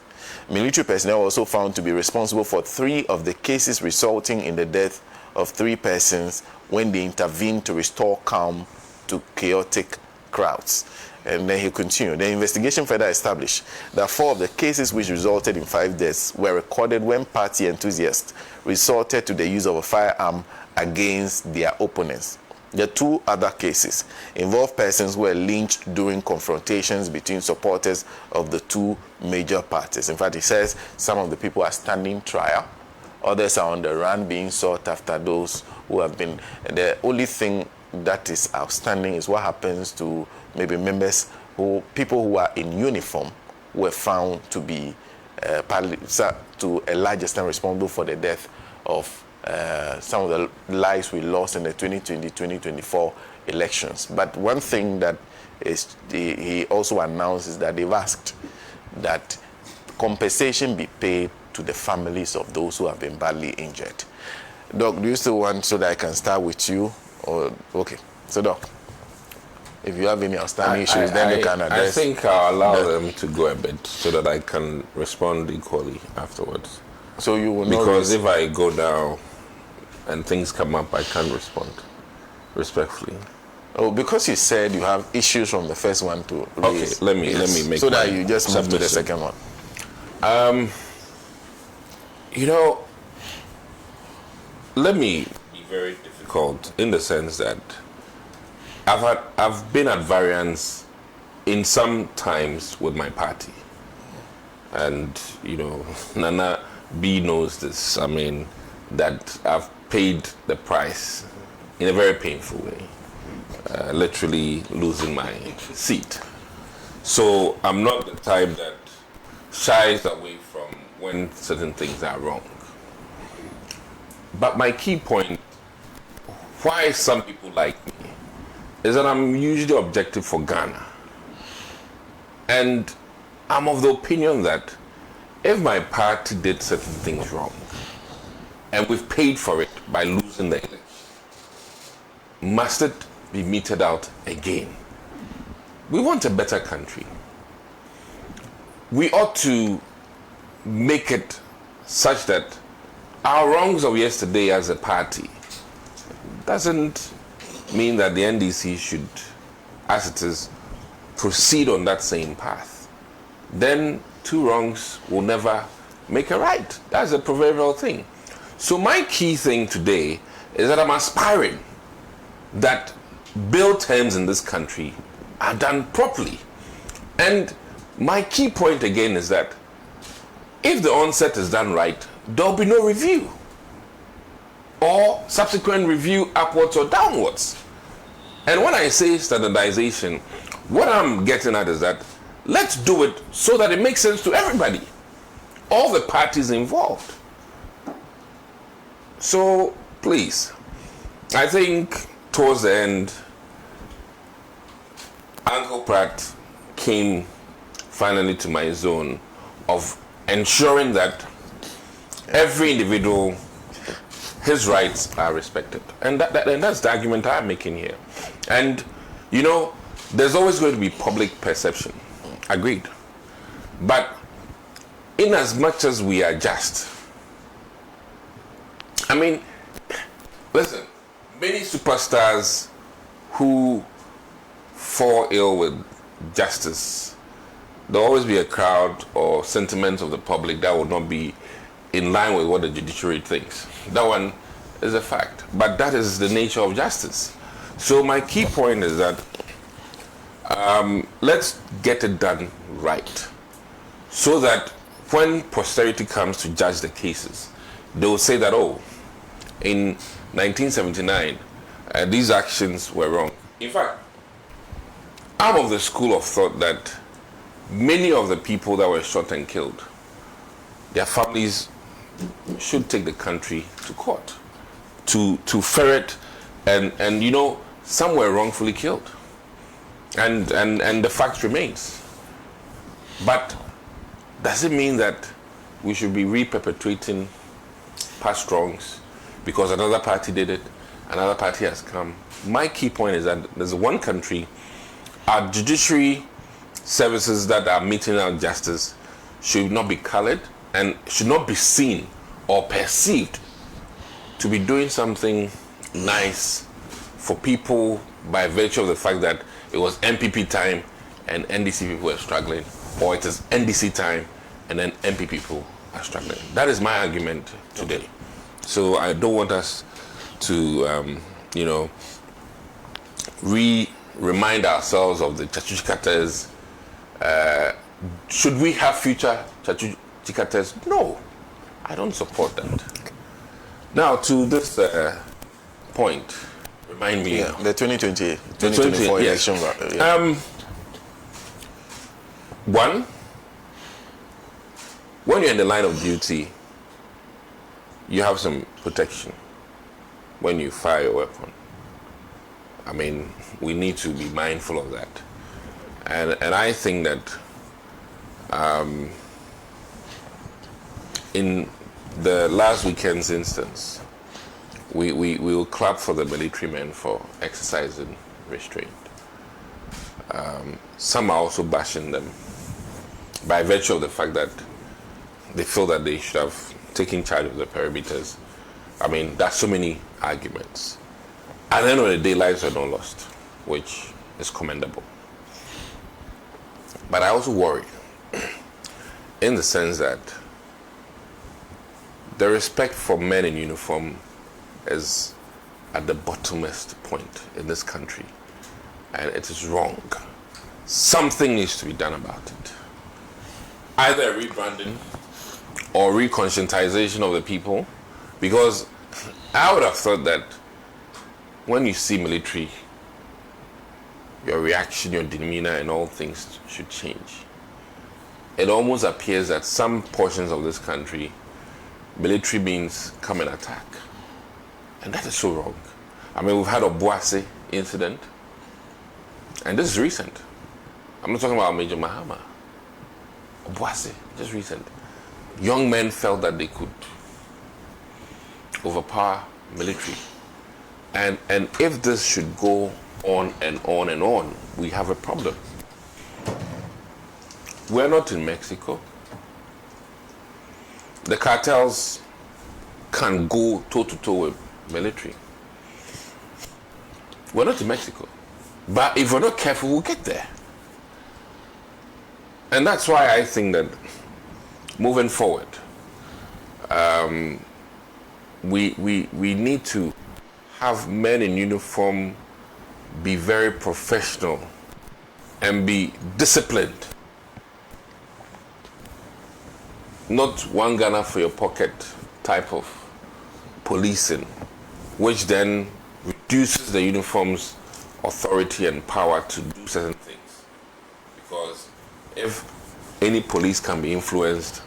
Military personnel were also found to be responsible for 3 of the cases resulting in the death of 3 persons when they intervened to restore calm to chaotic crowds. And then he continued. The investigation further established that 4 of the cases which resulted in 5 deaths were recorded when party enthusiasts resorted to the use of a firearm against their opponents. The 2 other cases involve persons who were lynched during confrontations between supporters of the 2 major parties. In fact, he says some of the people are standing trial, others are on the run being sought after. Those who have been, the only thing that is outstanding is what happens to maybe members people who are in uniform were found to be partly to a large extent responsible for the death of some of the lives we lost in the 2020-2024 elections. But one thing that he also announced is that they've asked that compensation be paid to the families of those who have been badly injured. Doc, do you still want so that I can start with you? Or okay, so Doc, if you have any outstanding issues, then you can address. I think I'll allow them to go a bit so that I can respond equally afterwards. So you will because if I go down and things come up, I can't respond respectfully. Oh, because you said you have issues from the first one to raise. Okay, let me make so that you just move to the second one. You know, let me be very difficult in the sense that I've been at variance in some times with my party, and you know, Nana B knows this. I mean, that I've paid the price in a very painful way. Literally losing my seat. So I'm not the type that shies away from when certain things are wrong. But my key point, why some people like me, is that I'm usually objective for Ghana. And I'm of the opinion that if my party did certain things wrong, and we've paid for it by losing the election, must it be meted out again? We want a better country. We ought to make it such that our wrongs of yesterday as a party doesn't mean that the NDC should, as it is, proceed on that same path. Then two wrongs will never make a right. That's a proverbial thing. So my key thing today is that I'm aspiring that bill terms in this country are done properly. And my key point again is that if the onset is done right, there'll be no review or subsequent review upwards or downwards. And when I say standardization, what I'm getting at is that let's do it so that it makes sense to everybody, all the parties involved. So please, I think towards the end, Uncle Pratt came finally to my zone of ensuring that every individual, his rights are respected. And that's the argument I'm making here. And, you know, there's always going to be public perception. Agreed. But in as much as we are just, I mean, listen, many superstars who fall ill with justice, there'll always be a crowd or sentiments of the public that will not be in line with what the judiciary thinks. That one is a fact, but that is the nature of justice. So my key point is that let's get it done right, so that when posterity comes to judge the cases, they will say that, oh, in 1979, these actions were wrong. In fact, I'm of the school of thought that many of the people that were shot and killed, their families should take the country to court to ferret, and you know, some were wrongfully killed, and the fact remains. But does it mean that we should be re-perpetuating past wrongs because another party did it, another party has come? My key point is that there's one country, our judiciary services that are meting out justice should not be colored and should not be seen or perceived to be doing something nice for people by virtue of the fact that it was MPP time and NDC people were struggling, or it is NDC time and then MP people are struggling. That is my argument today. So I don't want us to, you know, remind ourselves of the Chachuchikatas. Should we have future Chachuchikatas? No, I don't support that. Now to this point, remind me. Yeah, the 2024 election. One, when you're in the line of duty, you have some protection when you fire a weapon. I mean, we need to be mindful of that. And I think that in the last weekend's instance, we will clap for the military men for exercising restraint. Some are also bashing them by virtue of the fact that they feel that they should have taken charge of the perimeters. I mean, there's so many arguments. At the end of the day, lives are not lost, which is commendable. But I also worry in the sense that the respect for men in uniform is at the bottomest point in this country, and it is wrong. Something needs to be done about it. Either rebranding or reconscientization of the people, because I would have thought that when you see military, your reaction, your demeanor, and all things should change. It almost appears that some portions of this country, military means come and attack. And that is so wrong. I mean, we've had a Boise incident, and this is recent. I'm not talking about Major Mahama. Boise, just recent. Young men felt that they could overpower military. And if this should go on and on and on, we have a problem. We're not in Mexico. The cartels can go toe-to-toe with military. We're not in Mexico. But if we're not careful, we'll get there. And that's why I think that moving forward, we need to have men in uniform be very professional and be disciplined. Not one Ghana for your pocket type of policing, which then reduces the uniform's authority and power to do certain things. Because if any police can be influenced,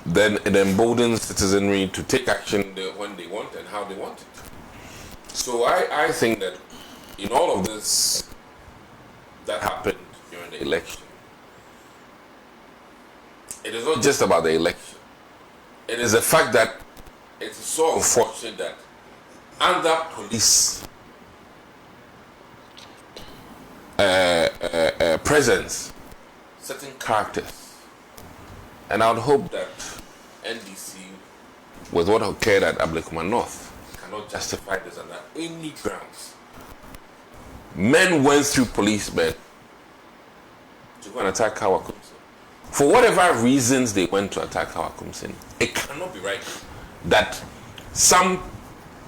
then it emboldens citizenry to take action when they want and how they want it. So I think that in all of this that happened during the election, it is not just about the election. It is the fact that it's so unfortunate that under police presence, certain characters, and I would hope that NDC, with what occurred at Ablekuma North, cannot justify this under any grounds. Men went through policemen to go and attack Kawakumsin. For whatever reasons they went to attack Kawakumsin, it cannot be right that some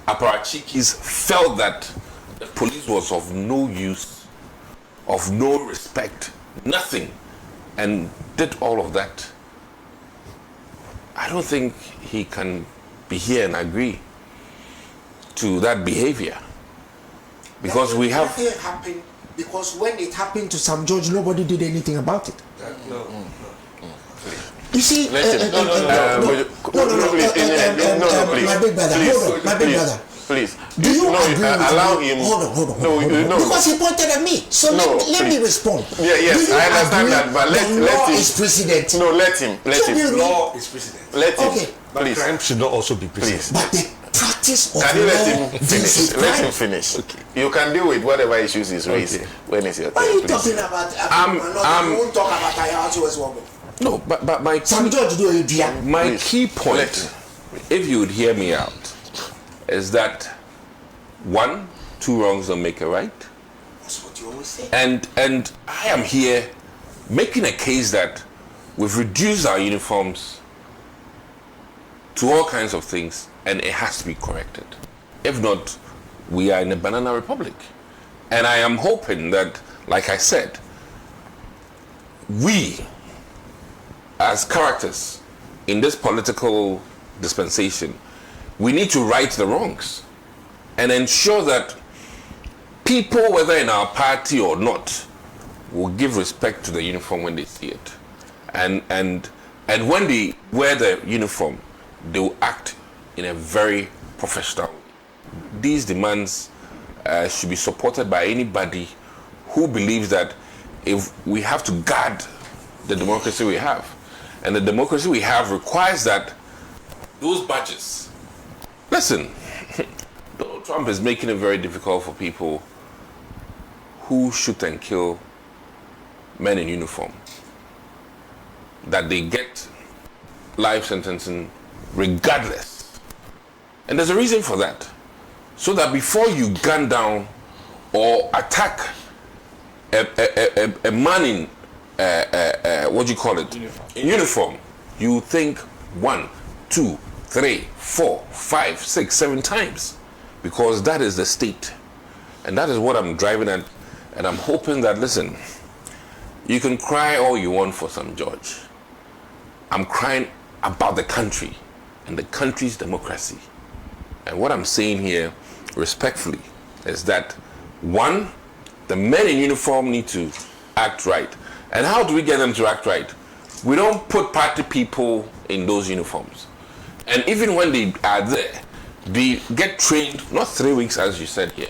apparatchiks felt that the police was of no use, of no respect, nothing, and did all of that. I don't think he can be here and agree to that behavior. Because we have... Nothing happened, because when it happened to Sam George, nobody did anything about it. You see, my big brother, my big brother. Please. Do you agree with allow me? him? Hold on. Because he pointed at me. So let me respond. Yes, I understand that, but let him. Is precedent. No, let him. Law is precedent. Let him. Okay. But crime should not also be precedent. But the practice of can you law let him finish? Let him crime. finish. Okay. You can deal with whatever issues he's raised when it's your turn. What are you please. talking about? We won't talk about Ayahuasca was woman. No, but my Sam George do it, dear. My key point, if you would hear me out, is that 1, 2 wrongs don't make a right. That's what you always say. And I am here making a case that we've reduced our uniforms to all kinds of things, and it has to be corrected. If not, we are in a banana republic. And I am hoping that, like I said, we, as characters in this political dispensation, we need to right the wrongs and ensure that people, whether in our party or not, will give respect to the uniform when they see it. And And when they wear the uniform, they will act in a very professional way. These demands should be supported by anybody who believes that if we have to guard the democracy we have, and the democracy we have requires that those badges. Listen, Donald Trump is making it very difficult for people who shoot and kill men in uniform, that they get life sentencing regardless. And there's a reason for that. So that before you gun down or attack a man in what do you call it? In uniform, you think 1, 2, 3, 4, 5, 6, 7 times, because that is the state. And that is what I'm driving at. And I'm hoping that, listen, you can cry all you want for some George. I'm crying about the country and the country's democracy. And what I'm saying here, respectfully, is that, one, the men in uniform need to act right. And how do we get them to act right? We don't put party people in those uniforms. And even when they are there, they get trained, not 3 weeks as you said here,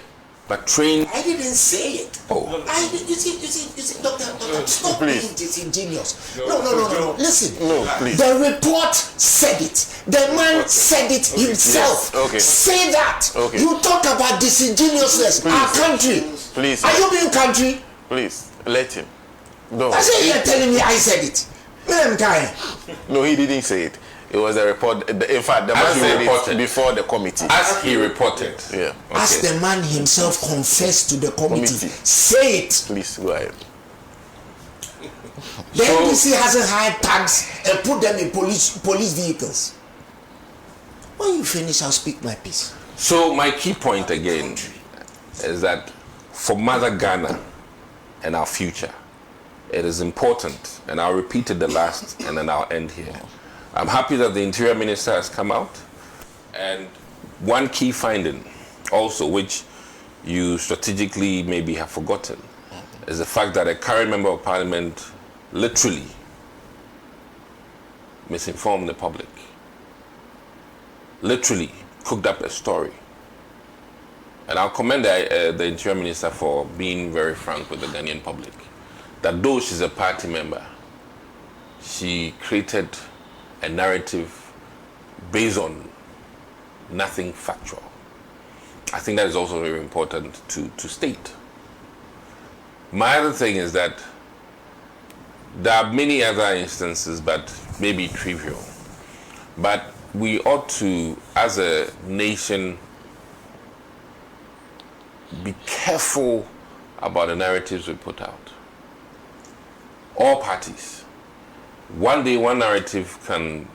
but trained. I didn't say it. Oh. You see, Doctor, stop Please. being disingenuous. No. Listen. No, please. The report said it. The man said it himself. Yes. Okay. Say that. Okay. You talk about disingenuousness. Please. Our country. Please. Are you being country? Please, let him. No. I say you're telling me I said it. No, he didn't say it. It was a report. In fact, the man said it before the committee. As he reported. Yeah. Okay. As the man himself confessed to the committee. Say it. Please go ahead. The NDC hasn't hired tags and put them in police vehicles. When you finish, I'll speak my piece. So my key point again is that for Mother Ghana and our future, it is important, and I'll repeat it the last, and then I'll end here. I'm happy that the Interior Minister has come out, and one key finding also, which you strategically maybe have forgotten, is the fact that a current Member of Parliament literally misinformed the public, literally cooked up a story. And I'll commend the Interior Minister for being very frank with the Ghanaian public, that though she's a party member, she created a narrative based on nothing factual. I think that is also very important to state. My other thing is that there are many other instances, but maybe trivial. But we ought to, as a nation, be careful about the narratives we put out. All parties. One day, one narrative can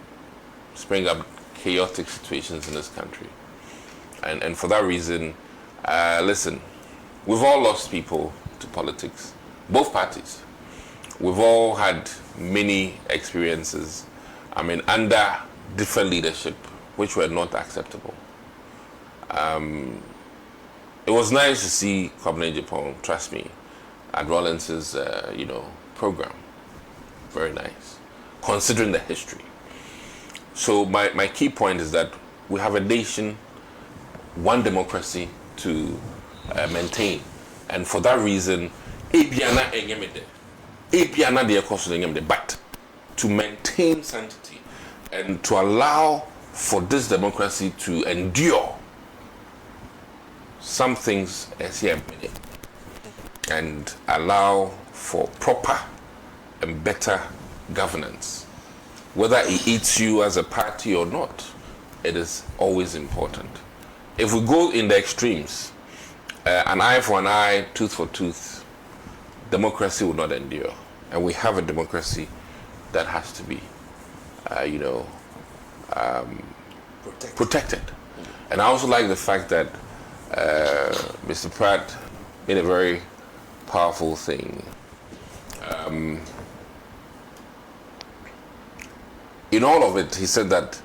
spring up chaotic situations in this country. And for that reason, listen, we've all lost people to politics, both parties. We've all had many experiences, under different leadership, which were not acceptable. It was nice to see Kwabena Japan, trust me, at Rawlins's, program. Very nice, considering the history. So my key point is that we have a nation, one democracy to maintain. And for that reason, but to maintain sanctity and to allow for this democracy to endure, some things as here and allow for proper and better governance. Whether it eats you as a party or not, it is always important. If we go in the extremes, an eye for an eye, tooth for tooth, democracy will not endure. And we have a democracy that has to be, protected. And I also like the fact that Mr. Pratt made a very powerful thing. In all of it, he said that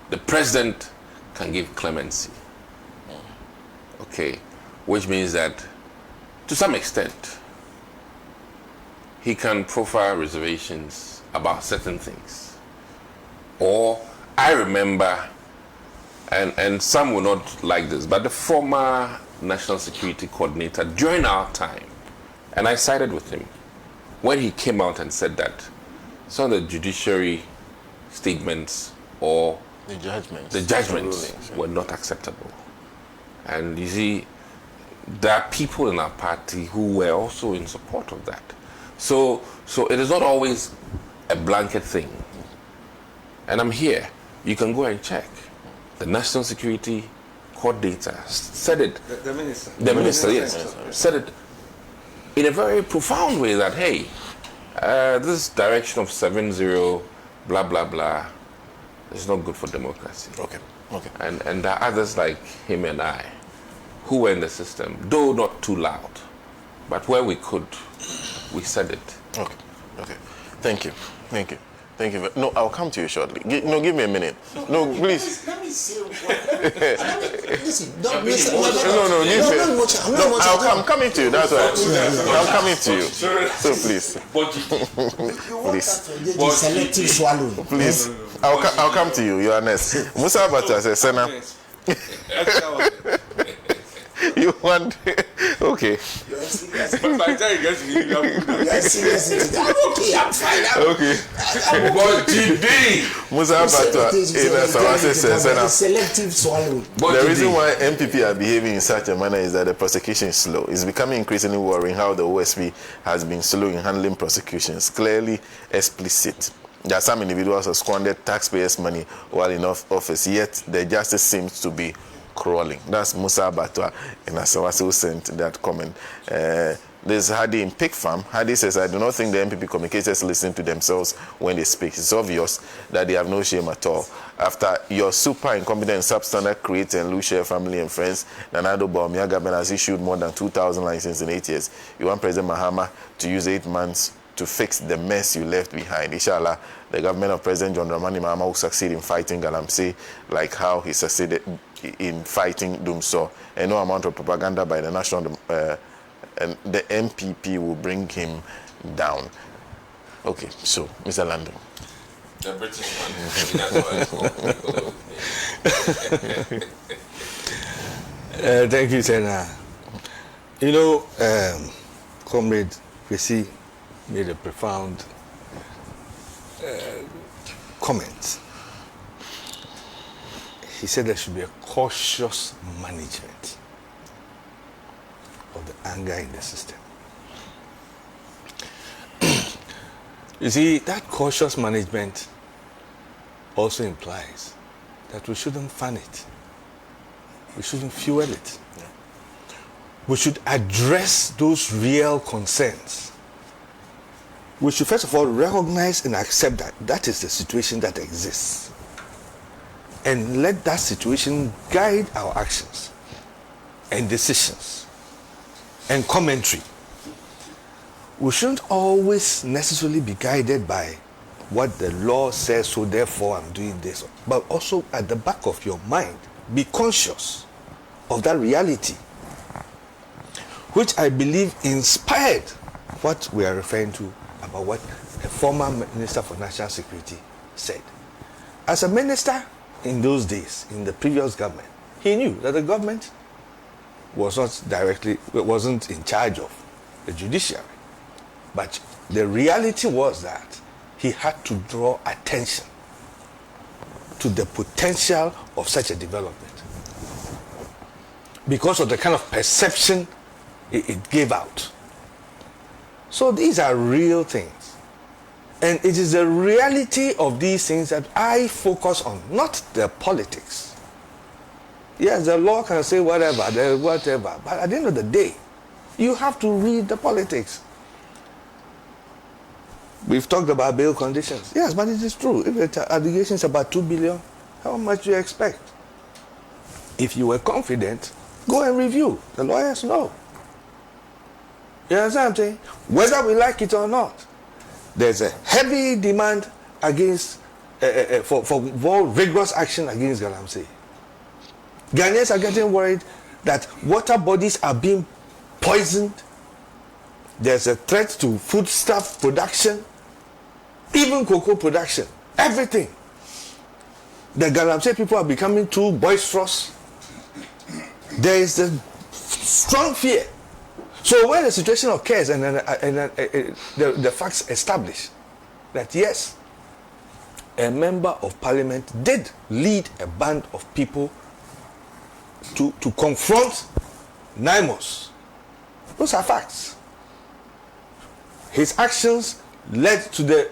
the president can give clemency. Okay, which means that to some extent, he can profile reservations about certain things. Or I remember, and some will not like this, but the former National Security Coordinator during our time, and I sided with him, when he came out and said that some of the judiciary statements or the judgments were not acceptable. And you see, there are people in our party who were also in support of that. So it is not always a blanket thing. And I'm here. You can go and check. The National Security Coordinator said it. The minister. The minister, yes, said it in a very profound way that, hey, this direction of 7-0, blah, blah, blah, is not good for democracy. Okay. And there are others like him and I who were in the system, though not too loud, but where we could, we said it. Okay. Thank you. No, I'll come to you shortly. Give me a minute. No, please. Let me say listen, don't I'm coming to you. That's right. I'm coming to you. So please. Selective swallowing. Please. I'll come to you. You are next. Musa Batu says, Senna. You want? Okay. I'm fine. Okay. Musa Batu selective swallowing. The reason why MPP are behaving in such a manner is that the prosecution is slow. It's becoming increasingly worrying how the OSP has been slow in handling prosecutions. Clearly explicit. There are some individuals who have squandered taxpayers' money while in office, yet the justice seems to be crawling. That's Musa Batua in Asawasi who sent that comment. There's Hadi in Pig Farm. Hadi says, I do not think the MPP communicators listen to themselves when they speak. It's obvious that they have no shame at all. After your super incompetent substandard creator and Lucia family and friends, Nanado Baumia government has issued more than 2,000 licenses in 8 years. You want President Mahama to use 8 months to fix the mess you left behind. Inshallah, the government of President John Dramani Mahama will succeed in fighting Galamsey like how he succeeded in fighting Dumso. And no amount of propaganda by the national and the MPP will bring him down. Okay, so Mr. Landon. The British one. Thank you, Senna. You know, Comrade Kwesi made a profound comment. He said there should be a cautious management of the anger in the system. You see, that cautious management also implies that we shouldn't fan it. We shouldn't fuel it. We should address those real concerns. We should first of all recognize and accept that that is the situation that exists. And let that situation guide our actions and decisions and commentary. We shouldn't always necessarily be guided by what the law says, so therefore I'm doing this. But also at the back of your mind, be conscious of that reality, which I believe inspired what we are referring to about what the former Minister for National Security said. As a minister in those days, in the previous government, he knew that the government wasn't in charge of the judiciary. But the reality was that he had to draw attention to the potential of such a development because of the kind of perception it gave out. So these are real things. And it is the reality of these things that I focus on, not the politics. Yes, the law can say whatever, but at the end of the day, you have to read the politics. We've talked about bail conditions. Yes, but it is true. If the allegation is about 2 billion, how much do you expect? If you were confident, go and review. The lawyers know. You understand what I'm saying? Whether we like it or not, there's a heavy demand against for more rigorous action against Galamsey. Ghanaians are getting worried that water bodies are being poisoned. There's a threat to foodstuff production. even cocoa production, everything. The Galamsey people are becoming too boisterous. There is a strong fear. So when the situation occurs and the facts establish that yes, a member of parliament did lead a band of people to confront Naimos, those are facts. His actions led to the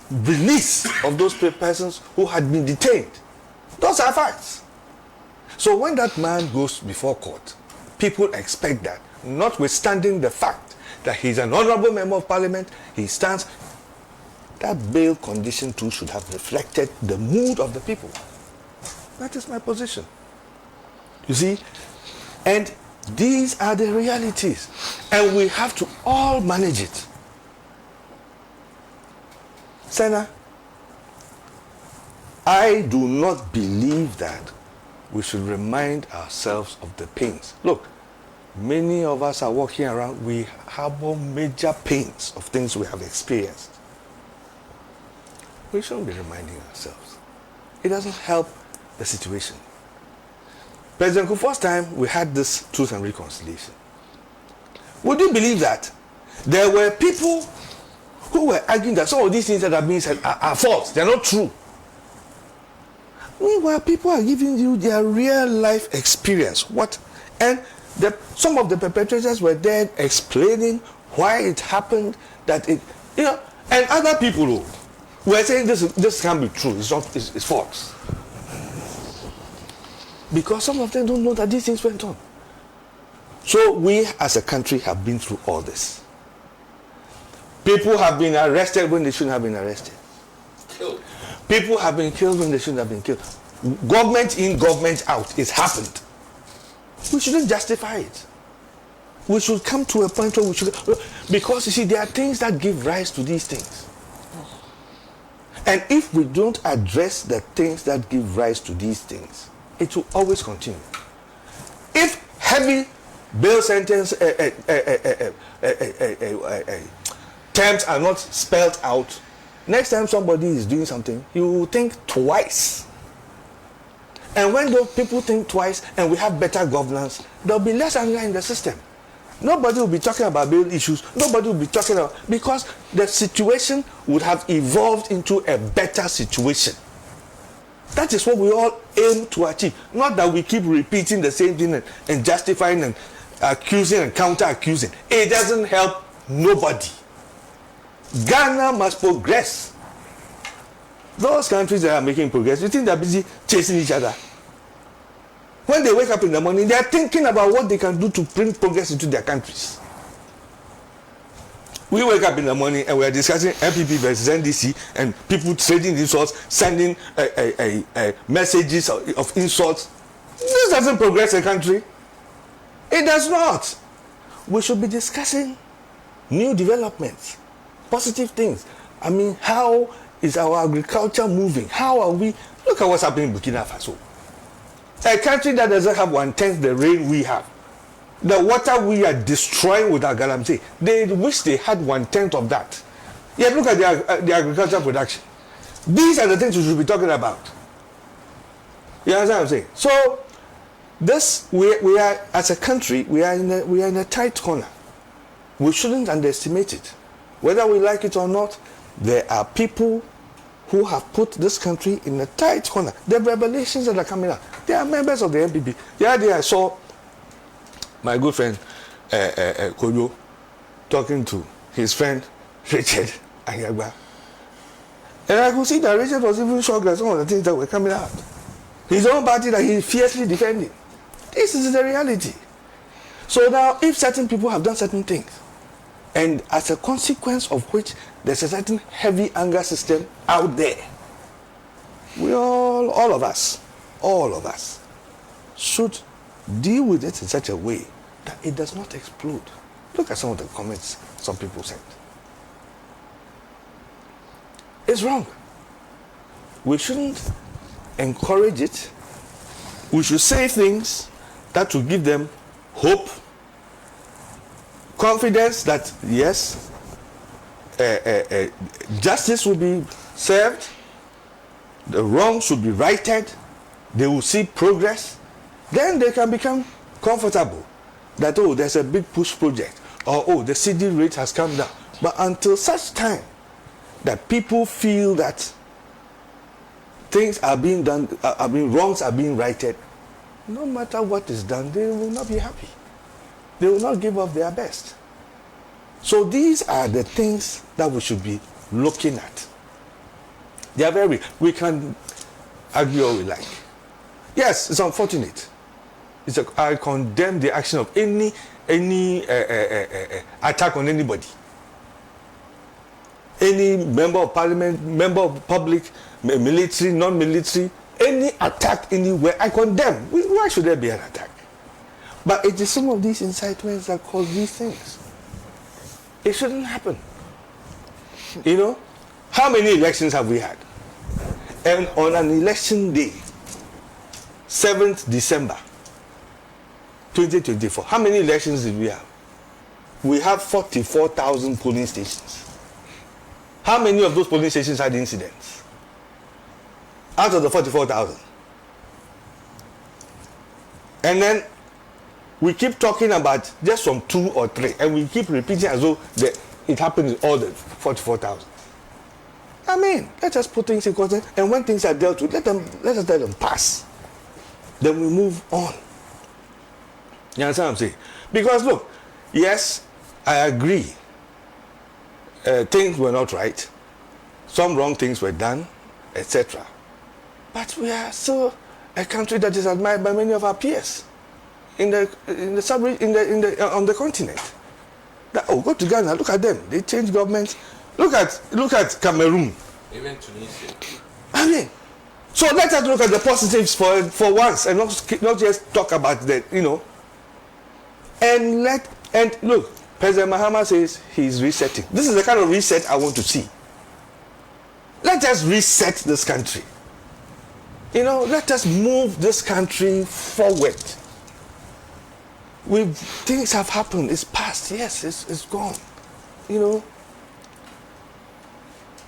release of those persons who had been detained. Those are facts. So when that man goes before court, people expect that, notwithstanding the fact that he's an honorable member of parliament, he stands, that bail condition too should have reflected the mood of the people. That is my position. You see, and these are the realities, and we have to all manage it. Senna, I do not believe that we should remind ourselves of the pains. Look, many of us are walking around, we have major pains of things we have experienced. We shouldn't be reminding ourselves. It doesn't help the situation. President Kufuor's time, we had this Truth and Reconciliation. Would you believe that there were people who were arguing that some of these things that are being said are false, they're not true? Meanwhile, people are giving you their real life experience. Some of the perpetrators were there explaining why it happened, that it, and other people were saying this can't be true, it's false. Because some of them don't know that these things went on. So we as a country have been through all this. People have been arrested when they shouldn't have been arrested. Killed. People have been killed when they shouldn't have been killed. Government in, government out. It's happened. We shouldn't justify it. We should come to a point where we should... Because, you see, there are things that give rise to these things. And if we don't address the things that give rise to these things, it will always continue. If heavy bail sentence terms are not spelled out, next time somebody is doing something, you will think twice. And when those people think twice and we have better governance, there will be less anger in the system. Nobody will be talking about bail issues. Nobody will be talking about... Because the situation would have evolved into a better situation. That is what we all aim to achieve. Not that we keep repeating the same thing and justifying and accusing and counter-accusing. It doesn't help nobody. Ghana must progress. Those countries that are making progress, you think they're busy chasing each other? When they wake up in the morning, they're thinking about what they can do to bring progress into their countries. We wake up in the morning and we are discussing MPP versus NDC and people trading insults, sending messages of insults. This doesn't progress a country. It does not. We should be discussing new developments, positive things. I mean, how is our agriculture moving? How are we? Look at what's happening in Burkina Faso. A country that doesn't have 1/10 the rain we have. The water we are destroying with our galamsey, they wish they had 1/10 of that. Yet look at the agricultural production. These are the things we should be talking about. You understand what I'm saying? So, we are as a country, we are in a tight corner. We shouldn't underestimate it. Whether we like it or not, there are people who have put this country in a tight corner. The revelations that are coming out, they are members of the NPP. The other day I saw my good friend Koyo talking to his friend Richard Ayagba. And I could see that Richard was even shocked at some of the things that were coming out. His own party that he fiercely defending. This is the reality. So now, if certain people have done certain things, and as a consequence of which there's a certain heavy anger system out there, we all of us should deal with it in such a way that it does not explode. Look at some of the comments some people said. It's wrong. We shouldn't encourage it. We should say things that will give them hope, confidence that yes, justice will be served, the wrong should be righted, they will see progress, then they can become comfortable that, oh, there's a big push project, or, oh, the CD rate has come down. But until such time that people feel that things are being done, wrongs are being righted, no matter what is done, they will not be happy. They will not give up their best. So these are the things that we should be looking at. They are we can argue all we like. Yes, it's unfortunate. I condemn the action of any attack on anybody. Any member of parliament, member of public, military, non-military, any attack anywhere, I condemn. Why should there be an attack? But it is some of these incitements that cause these things. It shouldn't happen. You know, how many elections have we had? And on an election day, 7th December 2024, how many elections did we have? We have 44,000 polling stations. How many of those polling stations had incidents? Out of the 44,000. And then we keep talking about just from 2 or 3, and we keep repeating as though it happened in all the 44,000. I mean, let us put things in context, and when things are dealt with, let us let them pass. Then we move on. You understand what I'm saying? Because look, yes, I agree. Things were not right. Some wrong things were done, etc. But we are still a country that is admired by many of our peers on the continent. Go to Ghana, look at them. They change governments. Look at Cameroon. Even Tunisia. I mean, so let us look at the positives for once, and not just talk about that, you know. And look, President Mahama says he's resetting. This is the kind of reset I want to see. Let us reset this country. You know, let us move this country forward. Things have happened. It's past. Yes, it's gone. You know,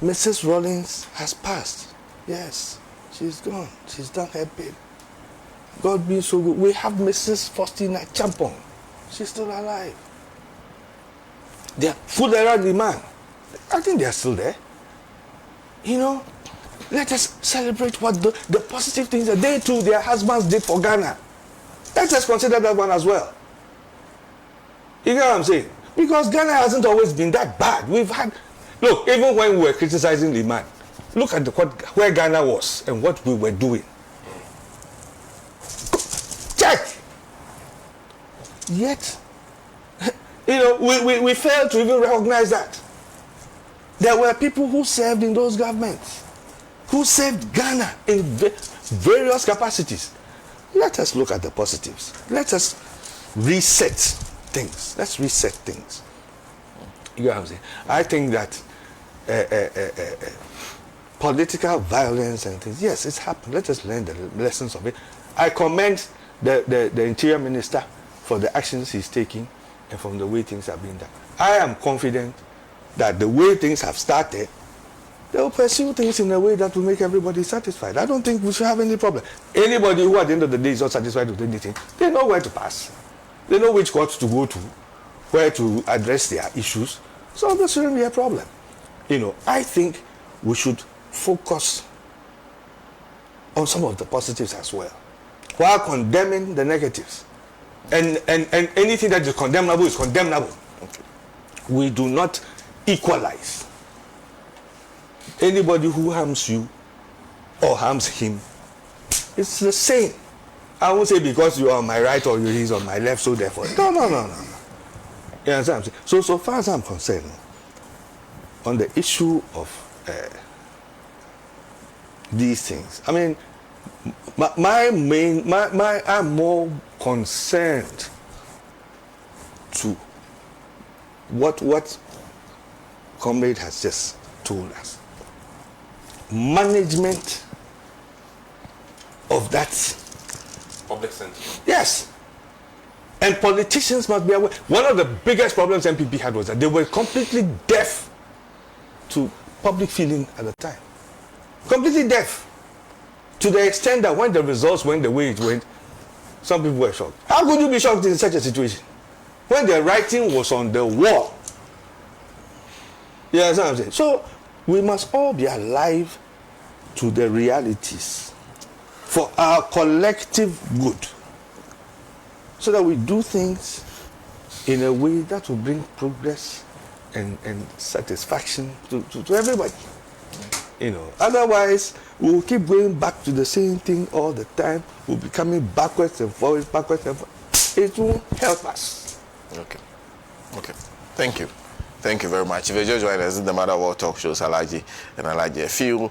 Mrs. Rawlings has passed. Yes, she's gone. She's done her bit. God being so good. We have Mrs. Faustina Champong. She's still alive. They are full around the man. I think they are still there. You know, let us celebrate what the positive things that they too, their husbands did for Ghana. Let us consider that one as well. You know what I'm saying? Because Ghana hasn't always been that bad. We've had, look, even when we were criticizing the man, look at where Ghana was and what we were doing. Check! Yet, you know, we failed to even recognize that. There were people who served in those governments, who served Ghana in various capacities. Let us look at the positives. Let us reset things. Let's reset things. You know what I'm saying? I think that political violence and things, yes, it's happened. Let us learn the lessons of it. I commend the Interior Minister for the actions he's taking and from the way things are being done. I am confident that the way things have started, they will pursue things in a way that will make everybody satisfied. I don't think we should have any problem. Anybody who at the end of the day is not satisfied with anything, they know where to pass. They know which courts to go to, where to address their issues. So there shouldn't be a problem. You know, I think we should focus on some of the positives as well, while condemning the negatives. And anything that is condemnable is condemnable. Okay. We do not equalize. Anybody who harms you or harms him, it's the same. I won't say because you are on my right or he's on my left, so therefore. No. You understand what I'm saying? So far as I'm concerned, on the issue of these things, I mean, I'm more concerned to what Comrade has just told us. Management of that public sentiment. Yes. And politicians must be aware. One of the biggest problems MPP had was that they were completely deaf to public feeling at the time. Completely deaf. To the extent that when the results went the way it went, some people were shocked. How could you be shocked in such a situation? When the writing was on the wall. You understand what I'm saying? So we must all be alive to the realities for our collective good, so that we do things in a way that will bring progress and satisfaction to everybody. You know, otherwise we'll keep going back to the same thing all the time. We'll be coming backwards and forwards, It won't help us. Okay. Thank you. Thank you very much. If you're just joining us, this is the Mother of All Talk Shows, Alhaji and Alhaji. I feel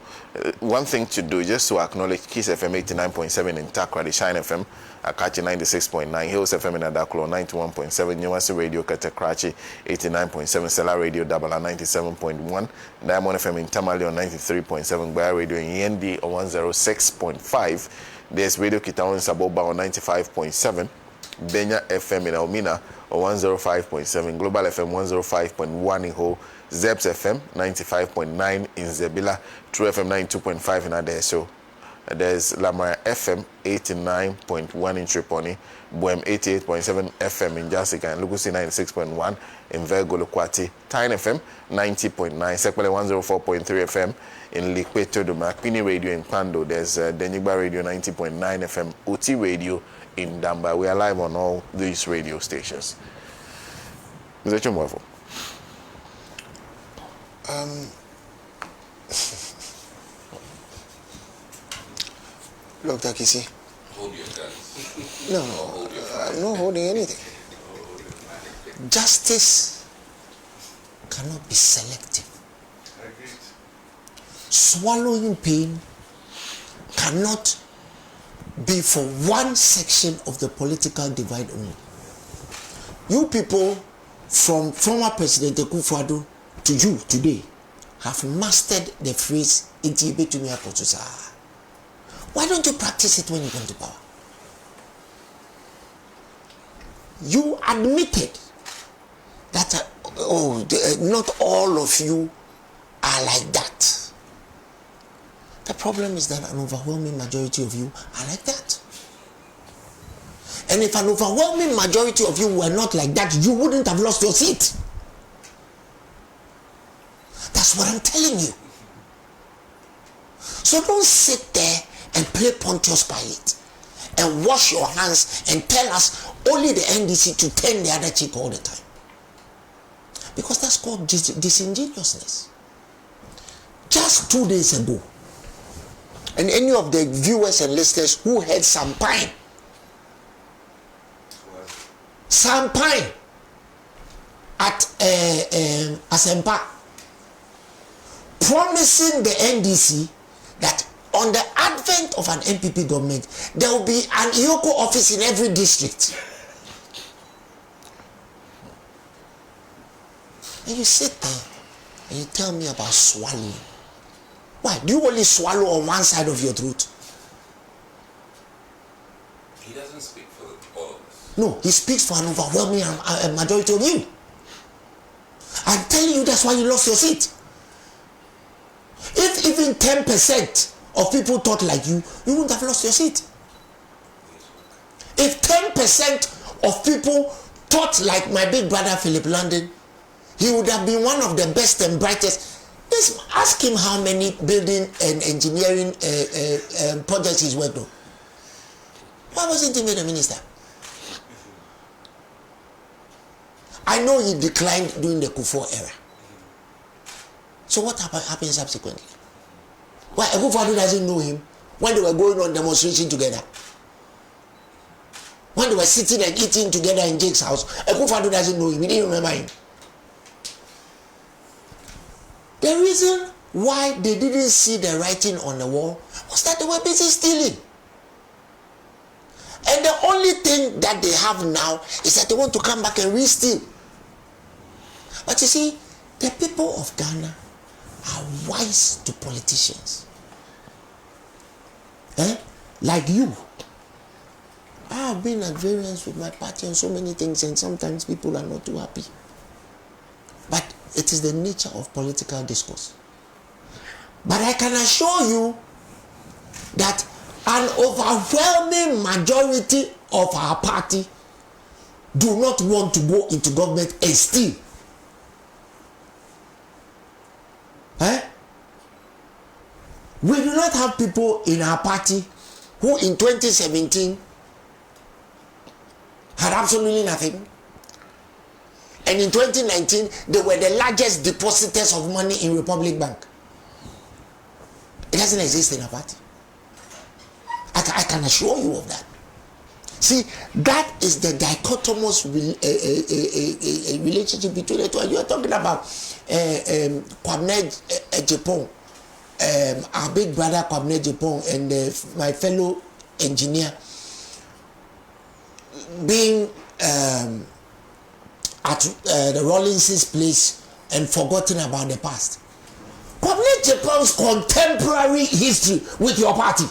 one thing to do, just to acknowledge Kiss FM 89.7 in Takra, the Shine FM, Akachi 96.9, Hills FM in Adaklo 91.7, Newasi Radio, Katekrachi 89.7, Stella Radio, Dabala 97.1, Diamond FM in Tamale on 93.7, Baya Radio in Yendi on 106.5, there's Radio Kitaon in Saboba on 95.7, Benya FM in Almina on 105.7, Global FM 105.1 in Ho, Zeps FM 95.9 in Zebila, True FM 92.5 in Adeso. There's Lamara FM 89.1 in Tripoli, Boem 88.7 FM in Jessica, and Lukusi 96.1 in Virgo Lukwati, Tyne FM 90.9, Sekpele 104.3 FM in Likweto, the Makpini Radio in Pando. There's Denigba Radio 90.9 FM, Uti Radio in Damba. We are live on all these radio stations. Mr. Chumwafo. Dr. Kisi. Hold your guns. No, I'm not holding anything. Justice cannot be selective. Swallowing pain cannot be for one section of the political divide only. You people, from former President Akufo-Addo to you today, have mastered the phrase "Intibe to me akotusa." Why don't you practice it when you come to power? You admitted that not all of you are like that. The problem is that an overwhelming majority of you are like that. And if an overwhelming majority of you were not like that, you wouldn't have lost your seat. That's what I'm telling you. So don't sit there and play Pontius Pilate and wash your hands and tell us only the NDC to turn the other cheek all the time. Because that's called disingenuousness. Just 2 days ago, and any of the viewers and listeners who heard Sampine at Asempa promising the NDC that on the advent of an MPP government, there will be an Iyoko office in every district. And you sit there and you tell me about swallowing. Why? Do you only swallow on one side of your throat? He doesn't speak for all of us. No, he speaks for an overwhelming majority of you. I'm telling you, that's why you lost your seat. If even 10% of people thought like you wouldn't have lost your seat. If 10% of people thought like my big brother Philip London, he would have been one of the best and brightest. Just ask him how many building and engineering projects he's worked on. Why wasn't he made a minister? I know he declined during the Kufuor era. So what happened subsequently? Why Akufo-Addo doesn't know him when they were going on demonstration together? When they were sitting and eating together in Jake's house, Akufo-Addo doesn't know him. He didn't remember him. The reason why they didn't see the writing on the wall was that they were busy stealing. And the only thing that they have now is that they want to come back and re-steal. But you see, the people of Ghana are wise to politicians. Like you. I have been at variance with my party on so many things, and sometimes people are not too happy. But It is the nature of political discourse. But I can assure you that an overwhelming majority of our party do not want to go into government and steal. We do not have people in our party who in 2017 had absolutely nothing. And in 2019, they were the largest depositors of money in Republic Bank. It doesn't exist in our party. I can assure you of that. See, that is the dichotomous relationship between the two. You are talking about Kwame Ejepong, our big brother Kwame Ejepong, and my fellow engineer being at the Rawlinson's place and forgotten about the past. Kwame Ejepong's contemporary history with your party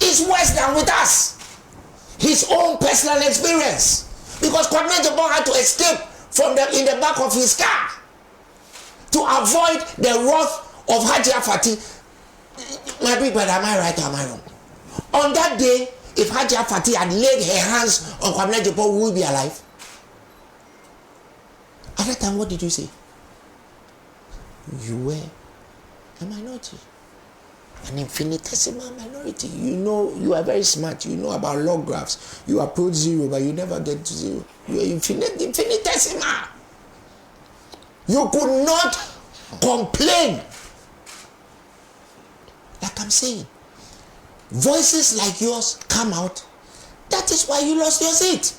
is worse than with us. His own personal experience, because Kwame Ejepong had to escape from in the back of his car to avoid the wrath of Haji Afati. My big brother, am I right or am I wrong? On that day, if Haji Afati had laid her hands on Kwame Ejepong, would we be alive? At that time, what did you say? You were a minority. An infinitesimal minority. You know, you are very smart. You know about log graphs. You approach zero, but you never get to zero. You are infinitesimal. You could not complain. Like I'm saying, voices like yours come out. That is why you lost your seat.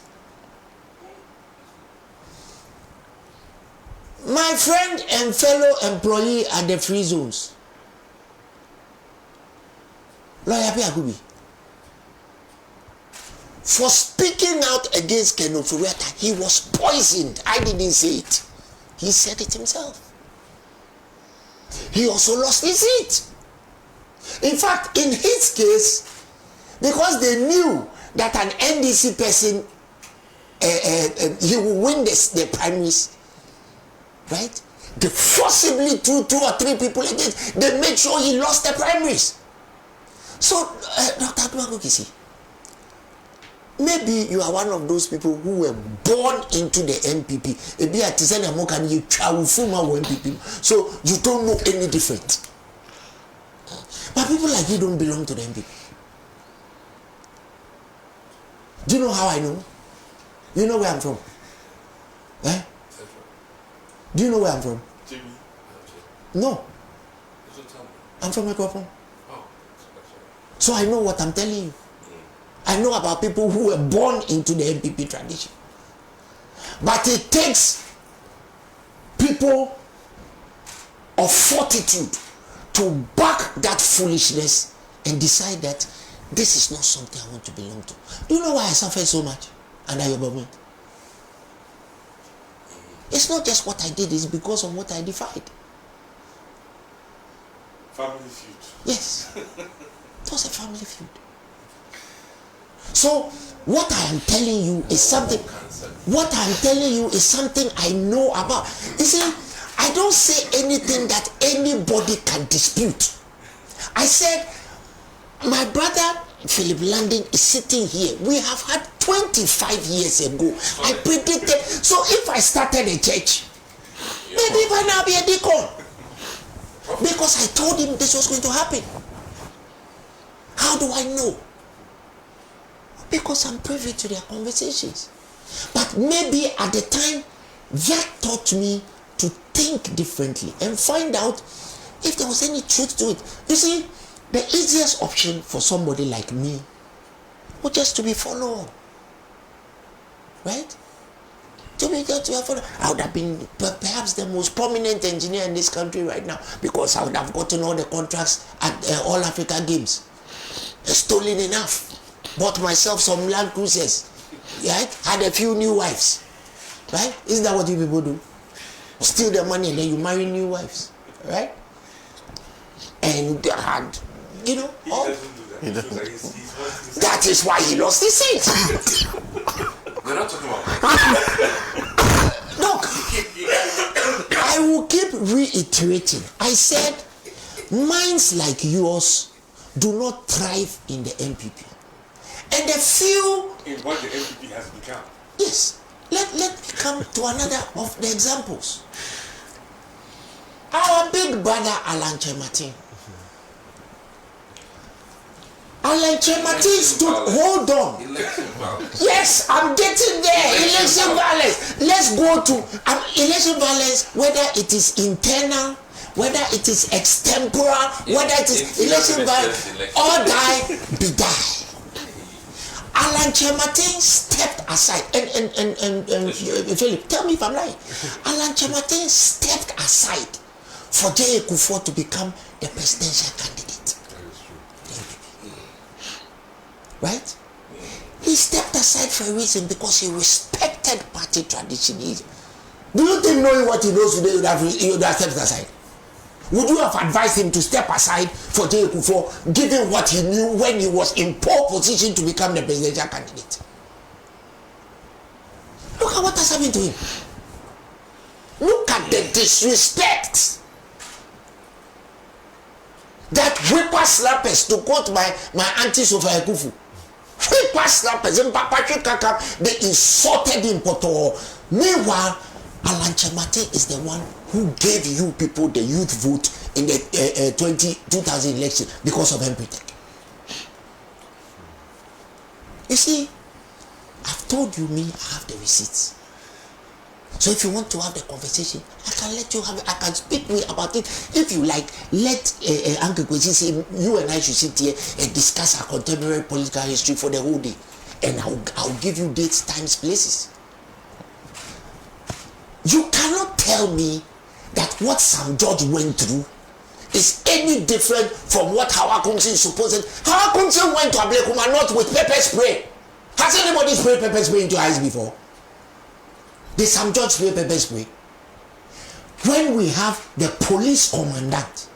My friend and fellow employee at the free zones, Lawyer Piagubi, for speaking out against Ken Ofori-Atta, he was poisoned. I didn't say it. He said it himself. He also lost his seat. In fact, in his case, because they knew that an NDC person, he will win the primaries, right? They forcibly threw 2 or 3 people against. They made sure he lost the primaries. So, Dr. Adwagokisi, maybe you are one of those people who were born into the NPP. So you don't know any different. But people like you don't belong to the NPP. Do you know how I know? You know where I'm from? Eh? Do you know where I'm from? No. I'm from Ecuador. So I know what I'm telling you. I know about people who were born into the NPP tradition. But it takes people of fortitude to back that foolishness and decide that this is not something I want to belong to. Do you know why I suffered so much under your government? It's not just what I did, it's because of what I defied. Family feud. Yes. It was a family feud. So what I am telling you is something. What I am telling you is something I know about. You see, I don't say anything that anybody can dispute. I said, my brother Philip Landing is sitting here. We have had 25 years ago. I predicted. So if I started a church, maybe by now be a deacon. Because I told him this was going to happen. How do I know? Because I'm privy to their conversations. But maybe at the time, that taught me to think differently and find out if there was any truth to it. You see, the easiest option for somebody like me was just to be followed. Right? To be followed. I would have been perhaps the most prominent engineer in this country right now, because I would have gotten all the contracts at All Africa Games. Stolen enough. Bought myself some Land Cruisers. Right? Had a few new wives. Right? Isn't that what you people do? Steal the money and then you marry new wives. Right? And had, you know, all. That is why he lost his seat. We're not talking about Look, I will keep reiterating. I said, minds like yours do not thrive in the MPP. And the few... In what the MPP has become. Yes. Let me come to another of the examples. Our big brother, Alan Chematin. Alan Chematin stood, hold on. Yes, I'm getting there. Election violence. Let's go to election violence, whether it is internal, whether it is extemporal, whether it is election violence, or die, be die. Alan Chematin stepped aside, and Philip, tell me if I'm lying. Alan Chematin stepped aside for J.A. Kufuor to become the presidential candidate. Right? He stepped aside for a reason, because he respected party tradition. Do you think, knowing what he knows today, he would have stepped aside? Would you have advised him to step aside for J.A. Kufuor, given what he knew when he was in pole position to become the presidential candidate? Look at what has happened to him. Look at the disrespect that whippersnappers, to quote my auntie Sophia Ekufu, whippersnappers in Patrick Kakam, they insulted him. Meanwhile, Alan Chematin is the one who gave you people the youth vote in the 2000 election because of MPTech. You see, I've told you, me, I have the receipts. So if you want to have the conversation, I can let you have it. I can speak to you about it. If you like, let Uncle Kwesi say, you and I should sit here and discuss our contemporary political history for the whole day. And I'll give you dates, times, places. You cannot tell me that what Sam George went through is any different from what Hawa Kumsin supposed. Hawa Kumsin went to Ablekuma North with pepper spray. Has anybody sprayed pepper spray into your eyes before? Did Sam George spray pepper spray? When we have the police commandant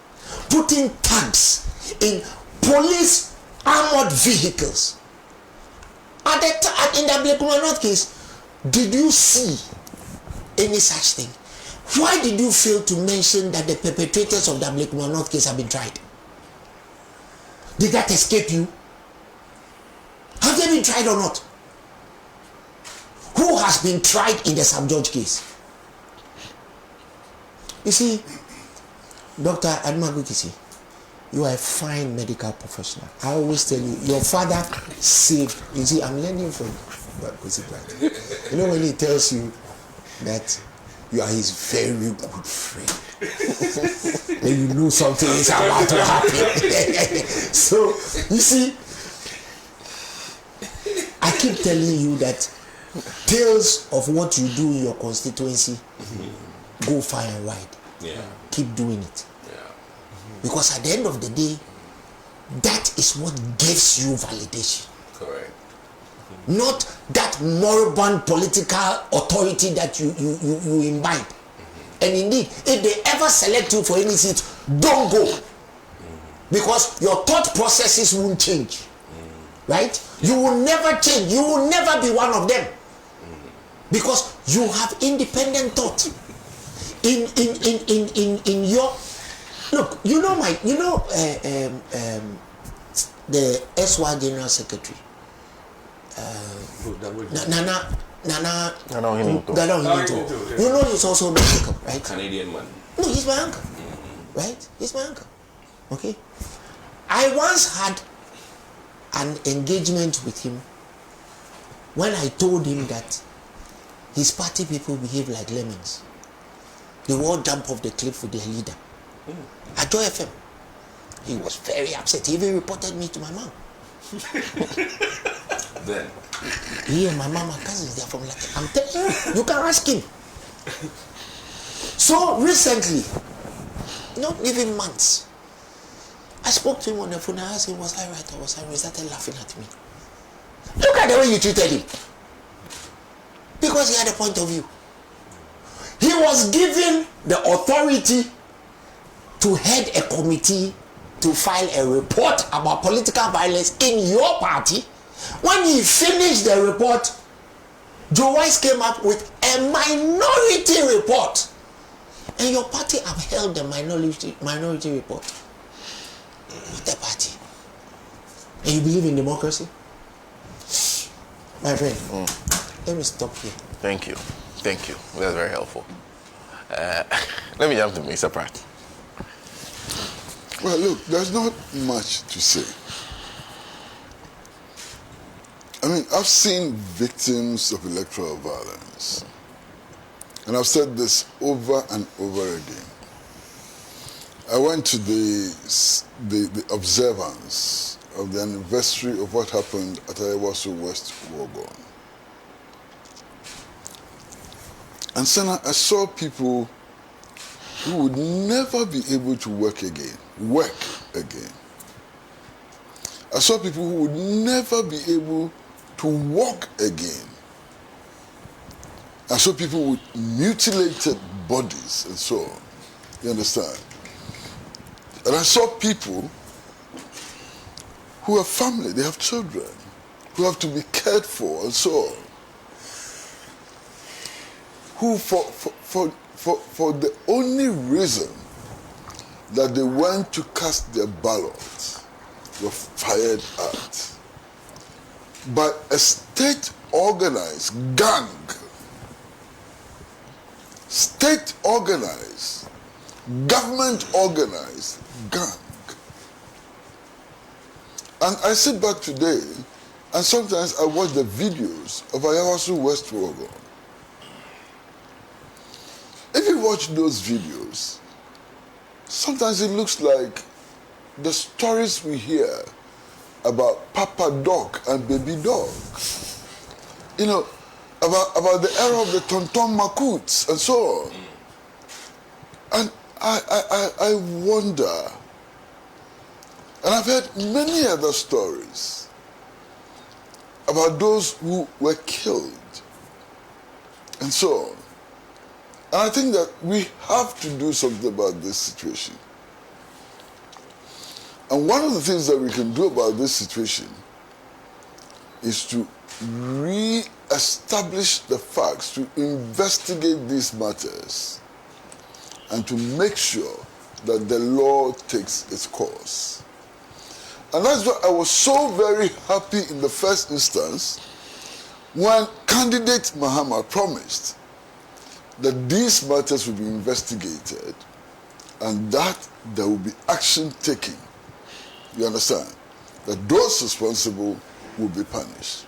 putting tanks in police armored vehicles, in the Ablekuma North case, did you see any such thing? Why did you fail to mention that the perpetrators of the Ablekuma North case have been tried? Did that escape you? Have they been tried or not? Who has been tried in the Sam George case? You see, Dr. Admagukisi, you are a fine medical professional. I always tell you, your father saved. You see, I'm learning from Kwesi. You know when he tells you that you are his very good friend, then you know something is about to happen. So, you see, I keep telling you that tales of what you do in your constituency go far and wide. Yeah. Keep doing it. Yeah. Because at the end of the day, that is what gives you validation. Correct. Not that moribund political authority that you imbibe. And indeed, if they ever select you for any seat, don't go. Because your thought processes won't change. Right? You will never change. You will never be one of them. Because you have independent thought. In your look, the SY General Secretary, Nana Ohinito. You know he's also my uncle, right? Canadian man. No, he's my uncle. Right? He's my uncle. Okay? I once had an engagement with him when I told him that his party people behave like lemmings. They will all jump off the cliff with their leader. At Joy FM. He was very upset. He even reported me to my mom. Then He and my mom are cousins. They are from like, I'm telling you, you can ask him. So recently, not even months, I spoke to him on the phone. I asked him, was I right or was I wrong? He started laughing at me. Look at the way you treated him. Because he had a point of view. He was given the authority to head a committee to file a report about political violence in your party. When he finished the report, Joe Wise came up with a minority report. And your party upheld the minority report. What a party. And you believe in democracy? My friend, let me stop here. Thank you. Thank you. That's very helpful. Let me jump to Mr. Pratt. Well, look, there's not much to say. I mean, I've seen victims of electoral violence. And I've said this over and over again. I went to the observance of the anniversary of what happened at Ayawaso West Wogon. And Sana, I saw people who would never be able to work again. I saw people who would never be able to walk again. I saw people with mutilated bodies and so on. You understand? And I saw people who have family, they have children, who have to be cared for and so on. Who for the only reason that they went to cast their ballots were fired at by a state-organized gang. State-organized, government-organized gang. And I sit back today, and sometimes I watch the videos of Ayawaso West Wogon. If you watch those videos, sometimes it looks like the stories we hear about Papa Dog and Baby Dog. You know, about the era of the Tonton Makuts and so on. And I wonder, and I've heard many other stories about those who were killed and so on. And I think that we have to do something about this situation. And one of the things that we can do about this situation is to re-establish the facts, to investigate these matters, and to make sure that the law takes its course. And that's why I was so very happy in the first instance when candidate Mahama promised that these matters will be investigated and that there will be action taken. You understand? That those responsible will be punished.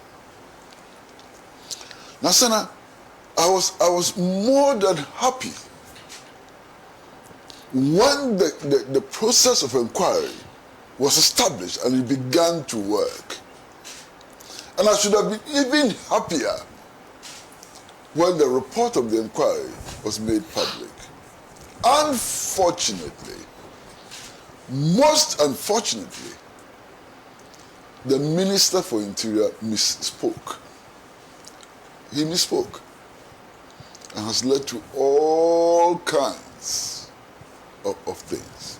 Now, Sana, I was more than happy when the process of inquiry was established and it began to work. And I should have been even happier when the report of the inquiry was made public. Unfortunately, most unfortunately, the Minister for Interior misspoke. He misspoke and has led to all kinds of things.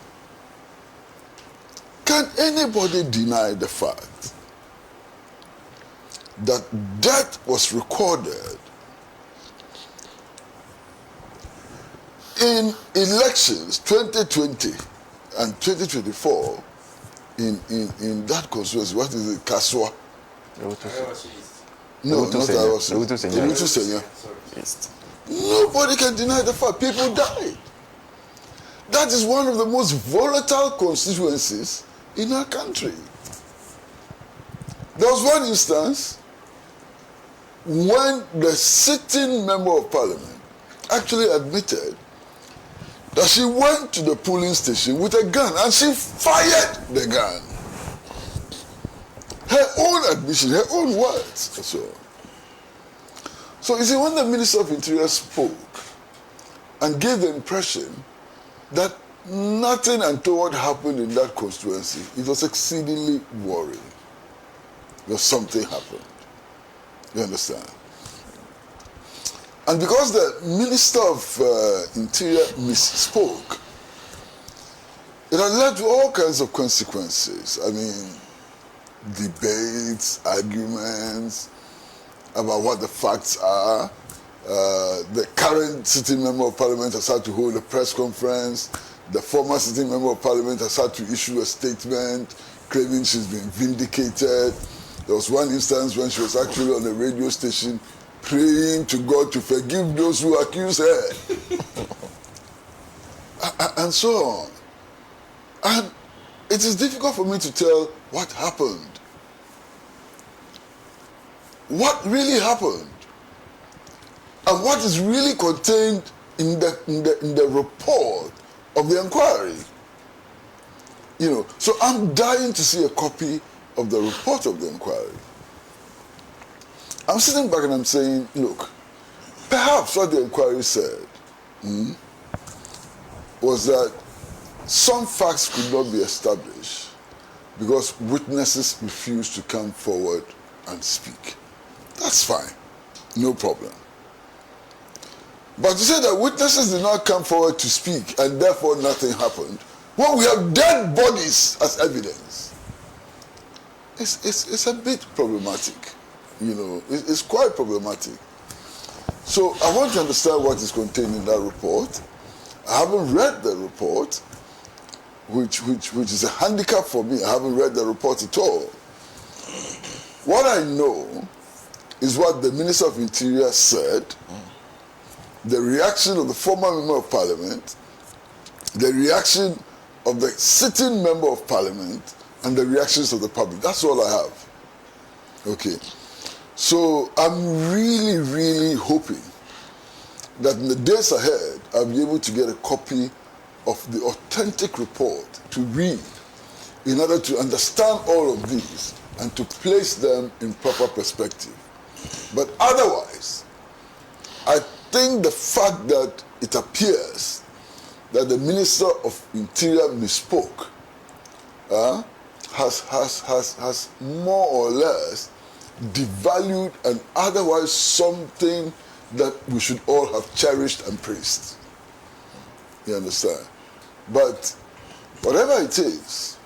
Can anybody deny the fact that death was recorded in elections 2020 and 2024 in that constituency? What is it? Kaswa? No, not Ayawaso. Nobody can deny the fact. People died. That is one of the most volatile constituencies in our country. There was one instance when the sitting member of parliament actually admitted that she went to the polling station with a gun and she fired the gun. Her own admission, her own words. So you see, when the Minister of Interior spoke and gave the impression that nothing untoward happened in that constituency, it was exceedingly worrying. Because something happened. You understand? And because the Minister of Interior misspoke, it had led to all kinds of consequences. I mean, debates, arguments about what the facts are, The current sitting member of parliament has had to hold a press conference. The former sitting member of parliament has had to issue a statement claiming she's been vindicated. There was one instance when she was actually on a radio station praying to God to forgive those who accuse her. And so on. And it is difficult for me to tell what happened. What really happened? And what is really contained in the report of the inquiry? You know, so I'm dying to see a copy of the report of the inquiry. I'm sitting back and I'm saying, look, perhaps what the inquiry said was that some facts could not be established because witnesses refused to come forward and speak. That's fine, no problem. But to say that witnesses did not come forward to speak and therefore nothing happened, when we have dead bodies as evidence, it's a bit problematic. You know, it's quite problematic. So I want to understand what is contained in that report. I haven't read the report, which is a handicap for me. I haven't read the report at all. What I know is what the Minister of Interior said, the reaction of the former member of parliament, the reaction of the sitting member of parliament, and the reactions of the public. That's all I have. Okay. So I'm really, really hoping that in the days ahead, I'll be able to get a copy of the authentic report to read in order to understand all of these and to place them in proper perspective. But otherwise, I think the fact that it appears that the Minister of Interior misspoke has more or less devalued and otherwise something that we should all have cherished and praised. You understand? But whatever it is,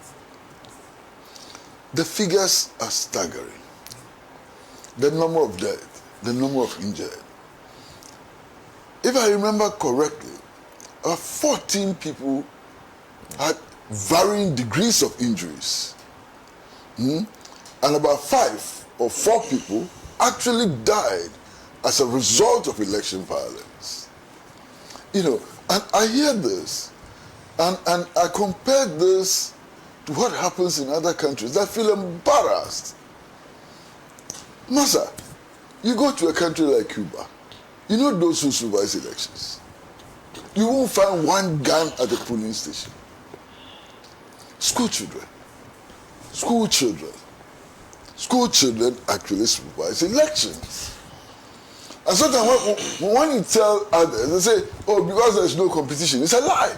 the figures are staggering. The number of dead, the number of injured. If I remember correctly, 14 people had varying degrees of injuries. And about 5 or 4 people actually died as a result of election violence. You know, and I hear this, and I compare this to what happens in other countries. I feel embarrassed. Masa, you go to a country like Cuba, you know those who supervise elections. You won't find one gun at the polling station. School children actually supervise elections. And sometimes when you tell others, they say, oh, because there's no competition. It's a lie.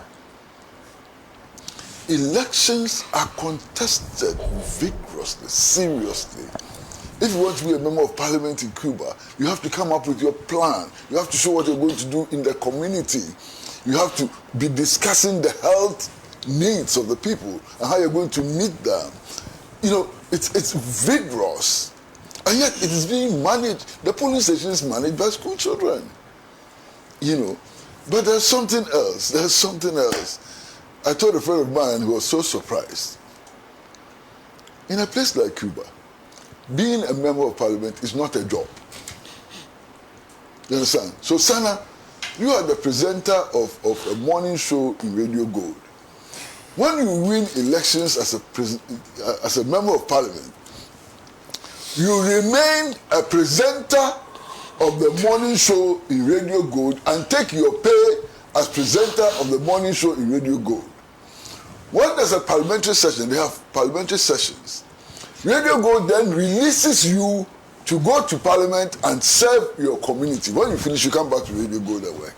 Elections are contested vigorously, seriously. If you want to be a member of parliament in Cuba, you have to come up with your plan. You have to show what you're going to do in the community. You have to be discussing the health needs of the people and how you're going to meet them. You know, it's vigorous. And yet it is being managed, the polling station is managed by school children. You know, but there's something else. I told a friend of mine who was so surprised. In a place like Cuba, being a member of parliament is not a job. You understand? So Sana, you are the presenter of a morning show in Radio Gold. When you win elections as a member of parliament, you remain a presenter of the morning show in Radio Gold and take your pay as presenter of the morning show in Radio Gold. When there's a parliamentary session, they have parliamentary sessions. Radio Gold then releases you to go to parliament and serve your community. When you finish, you come back to Radio Gold and work.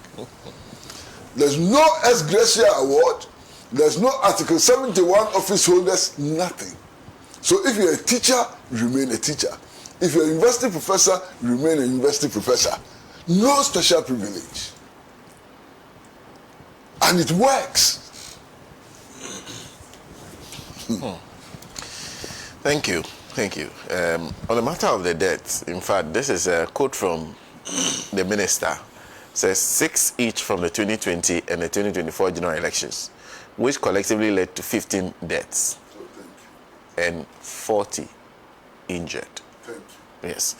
There's no ex gratia award. There's no Article 71 office holders, nothing. So if you're a teacher, remain a teacher. If you're a university professor, remain a university professor. No special privilege. And it works. Thank you. On the matter of the deaths, in fact, this is a quote from the minister, says 6 each from the 2020 and the 2024 general elections, which collectively led to 15 deaths and 40 injured. Yes.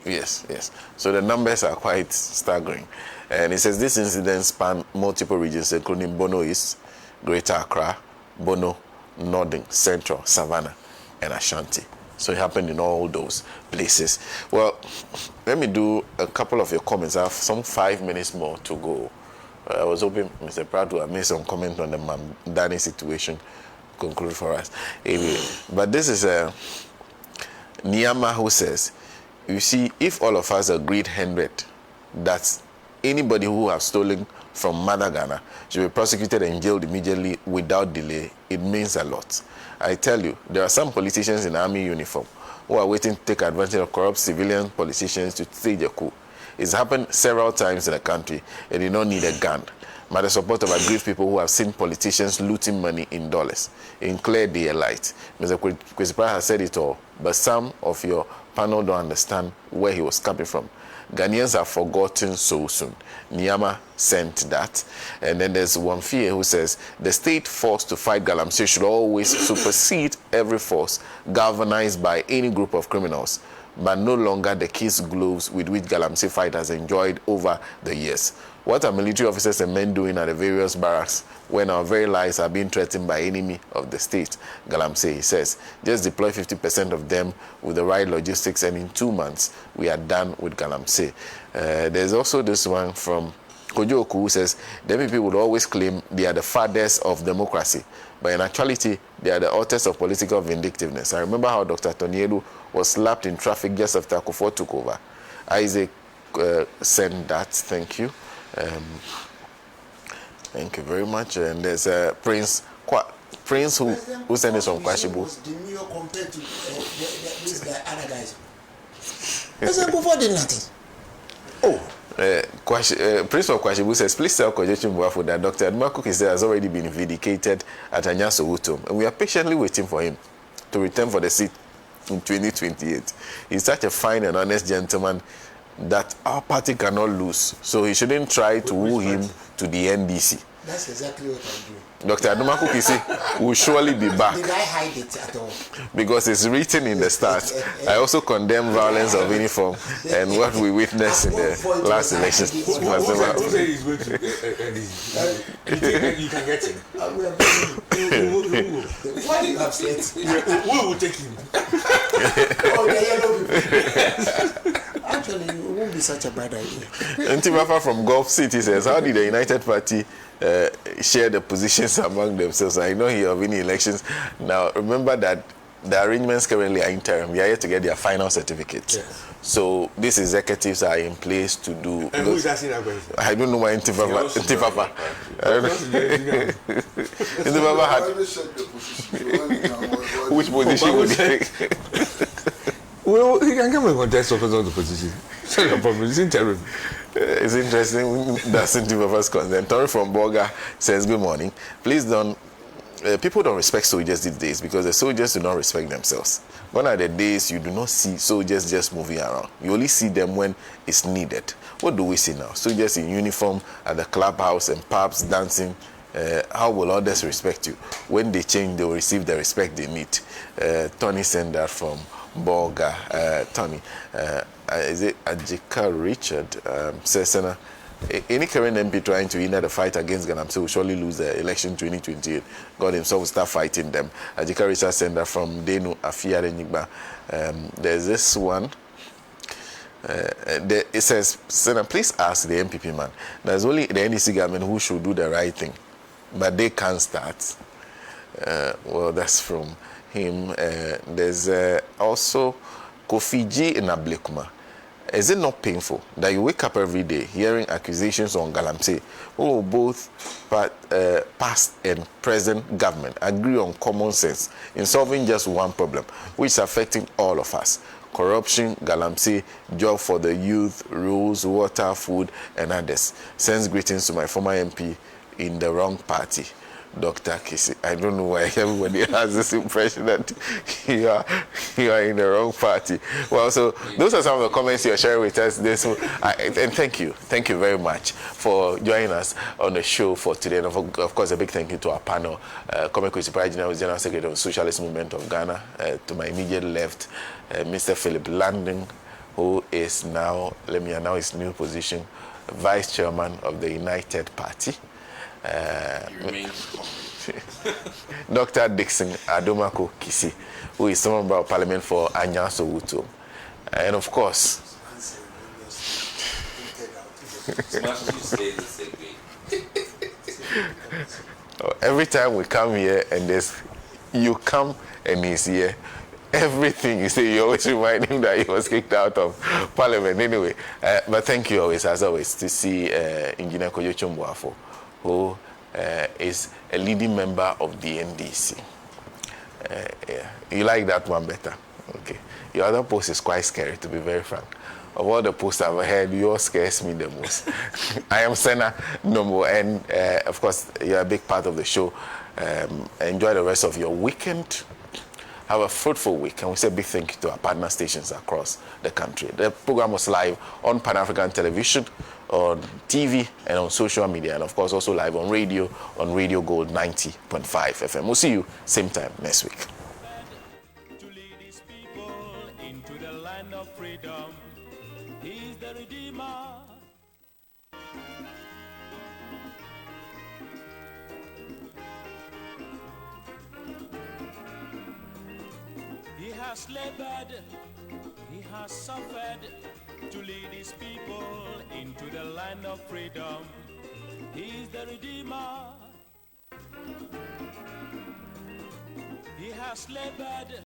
Yes. So the numbers are quite staggering. And it says this incident spanned multiple regions, including Bono East, Greater Accra, Bono, Northern, Central, Savannah, and Ashanti. So it happened in all those places. Well, let me do a couple of your comments. I have some 5 minutes more to go. I was hoping Mr. Pratt would have made some comment on the Mamdani situation, conclude for us. Anyway, but this is Niama who says, you see, if all of us agreed 100 that anybody who has stolen from Mother Ghana should be prosecuted and jailed immediately without delay, it means a lot. I tell you, there are some politicians in army uniform who are waiting to take advantage of corrupt civilian politicians to stage a coup. It's happened several times in the country. They do not need a gun, but the support of aggrieved people who have seen politicians looting money in dollars in clear daylight. Mr. Kwesipra has said it all, but some of your panel don't understand where he was coming from. Ghanaians are forgotten so soon. Niama sent that. And then there's Wamfie who says, the state force to fight Galamsey should always supersede every force galvanized by any group of criminals, but no longer the kids' gloves with which Galamsey fighters enjoyed over the years. What are military officers and men doing at the various barracks when our very lives are being threatened by enemy of the state? Galamsey, he says, just deploy 50% of them with the right logistics and in 2 months, we are done with Galamsey. There's also this one from Kojoku who says, the MPP would always claim they are the fathers of democracy, but in actuality, they are the authors of political vindictiveness. I remember how Dr. Tonyelu was slapped in traffic just after Akufo took over. Isaac sent that, thank you. Thank you very much. And there's Prince who sent us from Kwashibu. Compared to this guy, other guys. Akufo did nothing. Prince of Kwashibu says, please tell Kojechi Mbuafu that Dr. Admakuk has already been vindicated at Anyaso Utom, and we are patiently waiting for him to return for the seat in 2028. He's such a fine and honest gentleman that our party cannot lose, so he shouldn't try to woo him to the NDC. That's exactly what I'm doing. Dr. Aduma Kukisi will surely be back. Did I hide it at all? Because it's written in the start. I also condemn violence of any form, and what we witnessed in the last elections must never happen. Who said he's going to NDC? You can get him. Why do you have said? We will take him. Oh, the yellow people. Actually, it won't be such a bad idea. Ntibafa from Gulf City says, how did the United Party share the positions among themselves? I know here of any elections. Now, remember that the arrangements currently are interim. We are yet to get their final certificates. Yes. So these executives are in place to do. And who is asking that question? I don't know why Ntibafa. Ntibafa had. Which position would he take? Well, he can come and contest office on the position. So the problem is interim. It's interesting that's Ntibafa's concern. Tori from Boga says, good morning. Please don't. People don't respect soldiers these days because the soldiers do not respect themselves. Gone are the days you do not see soldiers just moving around. You only see them when it's needed. What do we see now? Soldiers in uniform at the clubhouse and pubs dancing. How will others respect you? When they change, they will receive the respect they need. Tony sent that from Boga. Tony, is it Ajika Richard? Says, any current MP trying to hinder the fight against Galamsey will surely lose the election 2028. God himself will start fighting them. Ajika Richard sent that from Denu Afia Renigba. There's this one. It says, Senator, please ask the MPP man. There's only the NDC government who should do the right thing, but they can't start. Well, that's from him. There's also Kofi G in Ablekuma. Is it not painful that you wake up every day hearing accusations on Galamsey, who both past and present government agree on common sense in solving just one problem, which is affecting all of us? Corruption, Galamsey, job for the youth, rules, water, food, and others. Sends greetings to my former MP in the wrong party. Dr. Kisi. I don't know why everybody has this impression that you are in the wrong party. Well, so those are some of the comments you're sharing with us and thank you very much for joining us on the show for today. And of course, a big thank you to our panel, Kwame Kwesi General Secretary of the Socialist Movement of Ghana, to my immediate left, Mr. Philip Landing, who is now, let me announce his new position, Vice Chairman of the United Party. Dr. Dixon Adomako Kisi, who is member of Parliament for Anyaso Wuto. And of course, every time we come here and you come and he's here, everything you say, you always remind him that he was kicked out of Parliament anyway. But thank you always, as always, to see Engineer Kojo Chomboafo, who is a leading member of the NDC. Yeah. You like that one better? Okay. Your other post is quite scary, to be very frank. Of all the posts I've heard, yours scares me the most. I am Senna Nomo, and of course, you're a big part of the show. Enjoy the rest of your weekend. Have a fruitful week, and we say a big thank you to our partner stations across the country. The program was live on Pan-African Television, on TV, and on social media, and of course also live on Radio Gold 90.5 FM. We'll see you same time next week. To lead his people into the land of freedom. He's the Redeemer. He has labored, he has suffered to lead his people into the land of freedom. He's the Redeemer. He has labored.